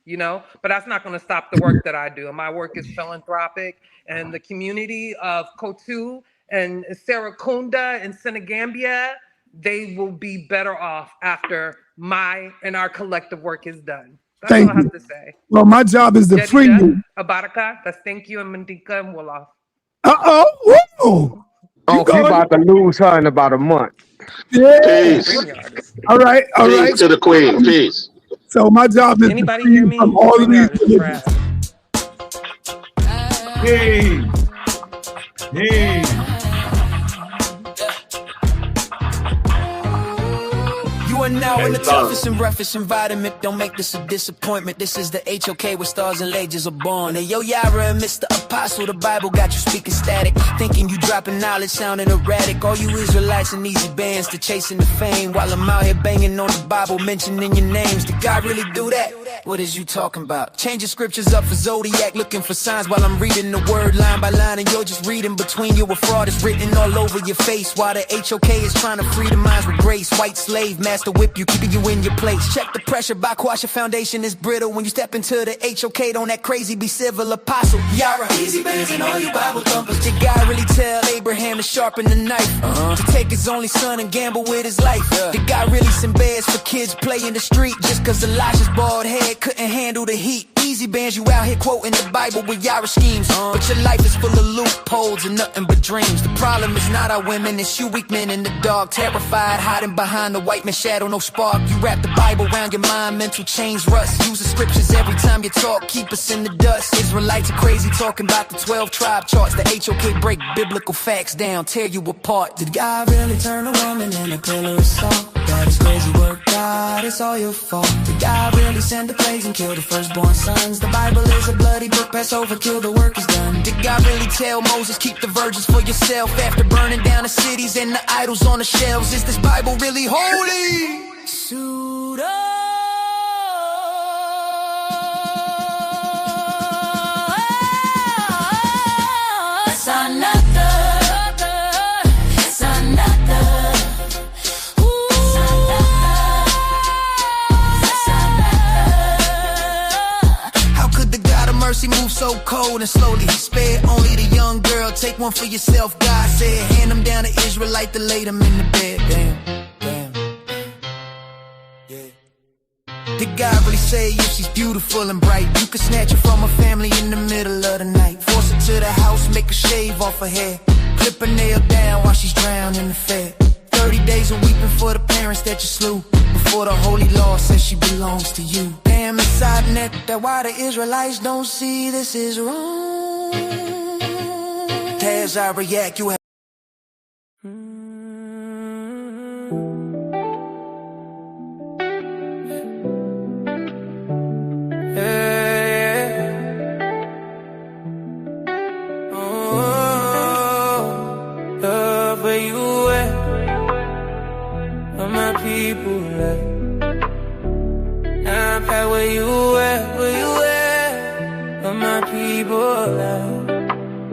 But that's not going to stop the work that I do. And my work is philanthropic. And the community of Kotu and Serekunda and Senegambia, they will be better off after our collective work is done. That's all I have to say. Well, my job is to free you. Abaraka, that's thank you, and Mandika and Wolof. Whoa! Oh, she about to lose her in about a month. Yeah. Peace. All right. Peace to the queen. Peace. So my job is to free you from all of these religions. Hey. You are now in the toughest and roughest environment. Don't make this a disappointment. This is the HOK where stars and legends are born. And yo, Yara and Mr. Apostle, the Bible got you speaking static. Thinking you dropping knowledge, sounding erratic. All you Israelites in easy bands to chasing the fame. While I'm out here banging on the Bible, mentioning your names. Did God really do that? What is you talking about? Changing scriptures up for Zodiac, looking for signs while I'm reading the word line by line. And you're just reading between you. A fraud is written all over your face. While the HOK is trying to free the minds with grace. White slave, master whip you, keeping you in your place. Check the pressure, Bakwash, your foundation is brittle. When you step into the HOK, don't act crazy, be civil, apostle. Yara, easy bands and all you Bible thumpers. Did God really tell Abraham to sharpen the knife? To take his only son and gamble with his life? Did God really send bears for kids play in the street? Just cause Elijah's bald head couldn't handle the heat. Easy bands, you out here quoting the Bible with Yara schemes. But your life is full of loopholes and nothing but dreams. The problem is not our women, it's you weak men in the dark. Terrified, hiding behind the white man's shadow, no spark. You wrap the Bible around your mind, mental chains rust. Use the scriptures every time you talk, keep us in the dust. Israelites are crazy talking about the 12 tribe charts. The HOK break biblical facts down, tear you apart. Did God really turn a woman in a pillar of salt? That is crazy work, God, it's all your fault. Did God really send the plagues and kill the firstborn sons? The Bible is a bloody book, pass over, kill, the work is done. Did God really tell Moses, keep the virgins for yourself? After burning down the cities and the idols on the shelves, is this Bible really holy? Suit up. Sa.neter. Mercy moves so cold and slowly. Spare only the young girl. Take one for yourself, God said. Hand them down to Israelite to lay them in the bed. Damn. Did God really say if she's beautiful and bright, you could snatch her from her family in the middle of the night? Force her to the house, make her shave off her hair, clip her nail down while she's drowned in the fed. 30 days of weeping for the parents that you slew, before the holy law says she belongs to you. Damn, it's sa.neter, why the Israelites don't see this is wrong. As I react, you have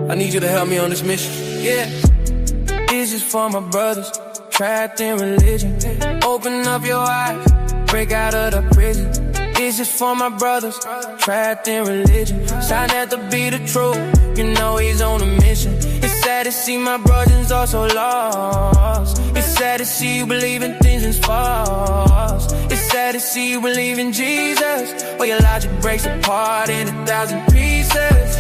I need you to help me on this mission. Yeah. This is for my brothers trapped in religion. Open up your eyes, break out of the prison. This is for my brothers trapped in religion. sa.neter be the truth, you know he's on a mission. It's sad to see my brothers all so lost. It's sad to see you believe in things that's false. It's sad to see you believe in Jesus, where your logic breaks apart in 1,000 pieces.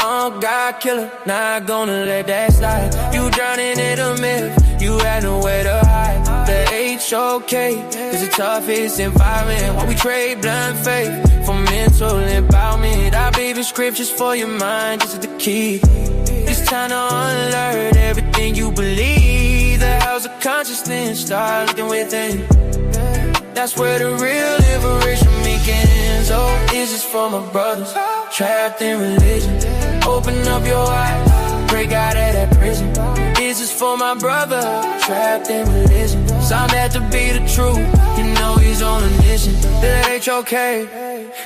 Oh, God killer, not gonna let that slide. You drowning in a myth, you had nowhere to hide. The HOK is the toughest environment. While we trade blind faith for mental empowerment. I believe in scriptures for your mind, this is the key. It's time to unlearn everything you believe. The house of consciousness, start looking within. That's where the real liberation begins. Oh, this is for my brothers trapped in religion. Open up your eyes, break out of that prison. This is for my brother trapped in religion. sa.neter be the truth, you know he's on a mission. The HOK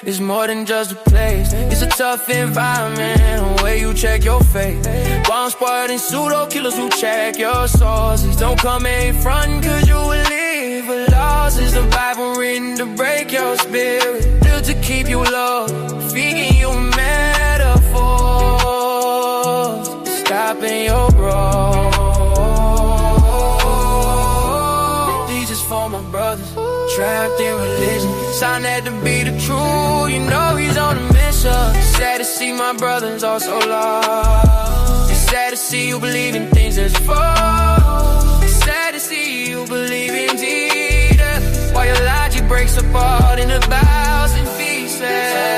is more than just a place. It's a tough environment where you check your faith. Bomb squad and pseudo killers who check your sources. Don't come in front cause you will live for losses. The Bible written to break your spirit, built to keep you low, feeding you metaphors, stopping your growth. These is for my brothers trapped in religion. sa.neter be the truth, you know he's on a mission. It's sad to see my brothers all so lost. It's sad to see you believe in things that's false. It's sad to see you believe in Jesus, while your logic breaks apart in 1,000 pieces.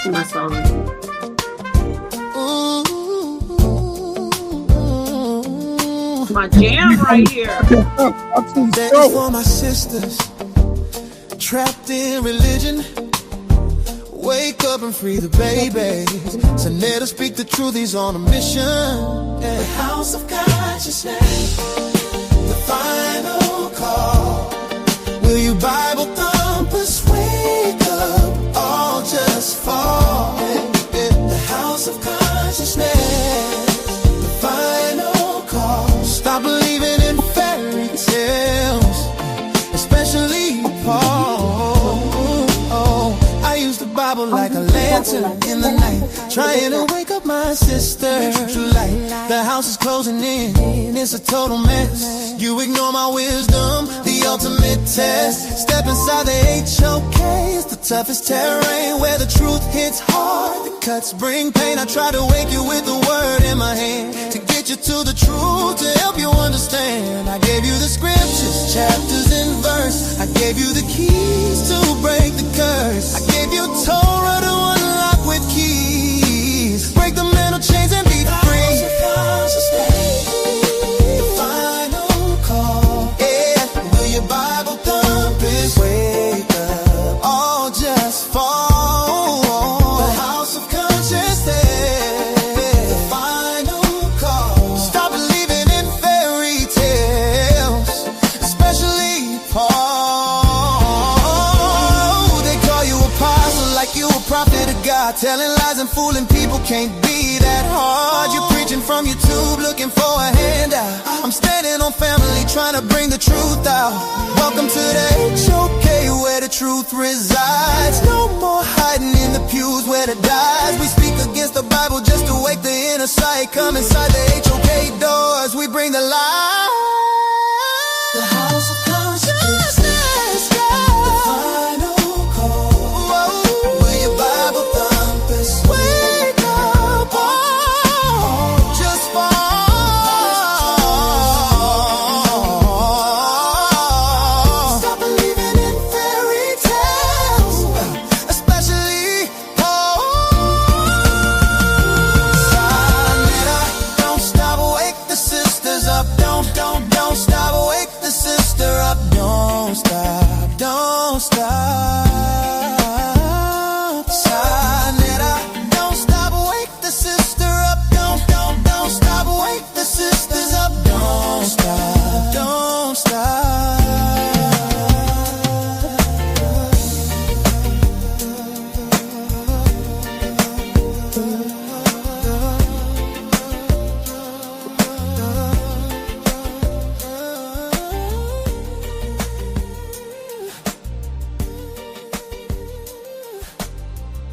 My song. My jam right here. That is for my sisters trapped in religion. Wake up and free the babies. sa.neter speak the truth, he's on a mission. The house of consciousness, the final call. Will you Bible thumpers wake up? All just fall. The house of consciousness, the final call. Stop believing in fairy tales, especially Paul. I use the Bible like a lantern in the night, trying to wake up my sister. The house is closing in, it's a total mess. You ignore my wisdom, the ultimate test. Step inside the HOK, it's the toughest terrain, where the truth hits hard, the cuts bring pain. I try to wake you with the word in my hand, to get get you to the truth, to help you understand. I gave you the scriptures, chapters and verse. I gave you the keys to break the curse. I gave you Torah to unlock with keys. Break the mental chains and be free. The final call. Yeah, will your Bible thumpers wake up? All just fall. The house of conscience. The final call. Stop believing in fairy tales, especially Paul. They call you apostle like you a prophet of God, telling lies and fooling people can't be that hard. You're preaching from YouTube looking for a handout. I'm standing on family trying to bring the truth out. Welcome to the HOK where the truth resides. No more hiding in the pews where the dies. We speak against the Bible just to wake the inner sight. Come inside the HOK door.